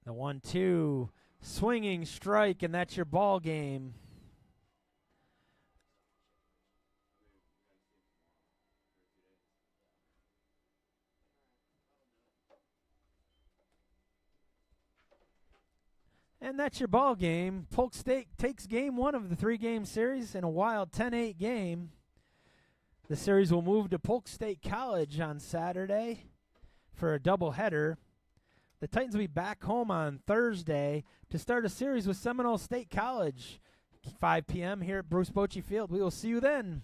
The 1-2, swinging strike, and that's your ball game. And that's your ball game. Polk State takes game 1 of the 3-game series in a wild 10-8 game. The series will move to Polk State College on Saturday for a doubleheader. The Titans will be back home on Thursday to start a series with Seminole State College, 5 p.m. here at Bruce Bochy Field. We will see you then.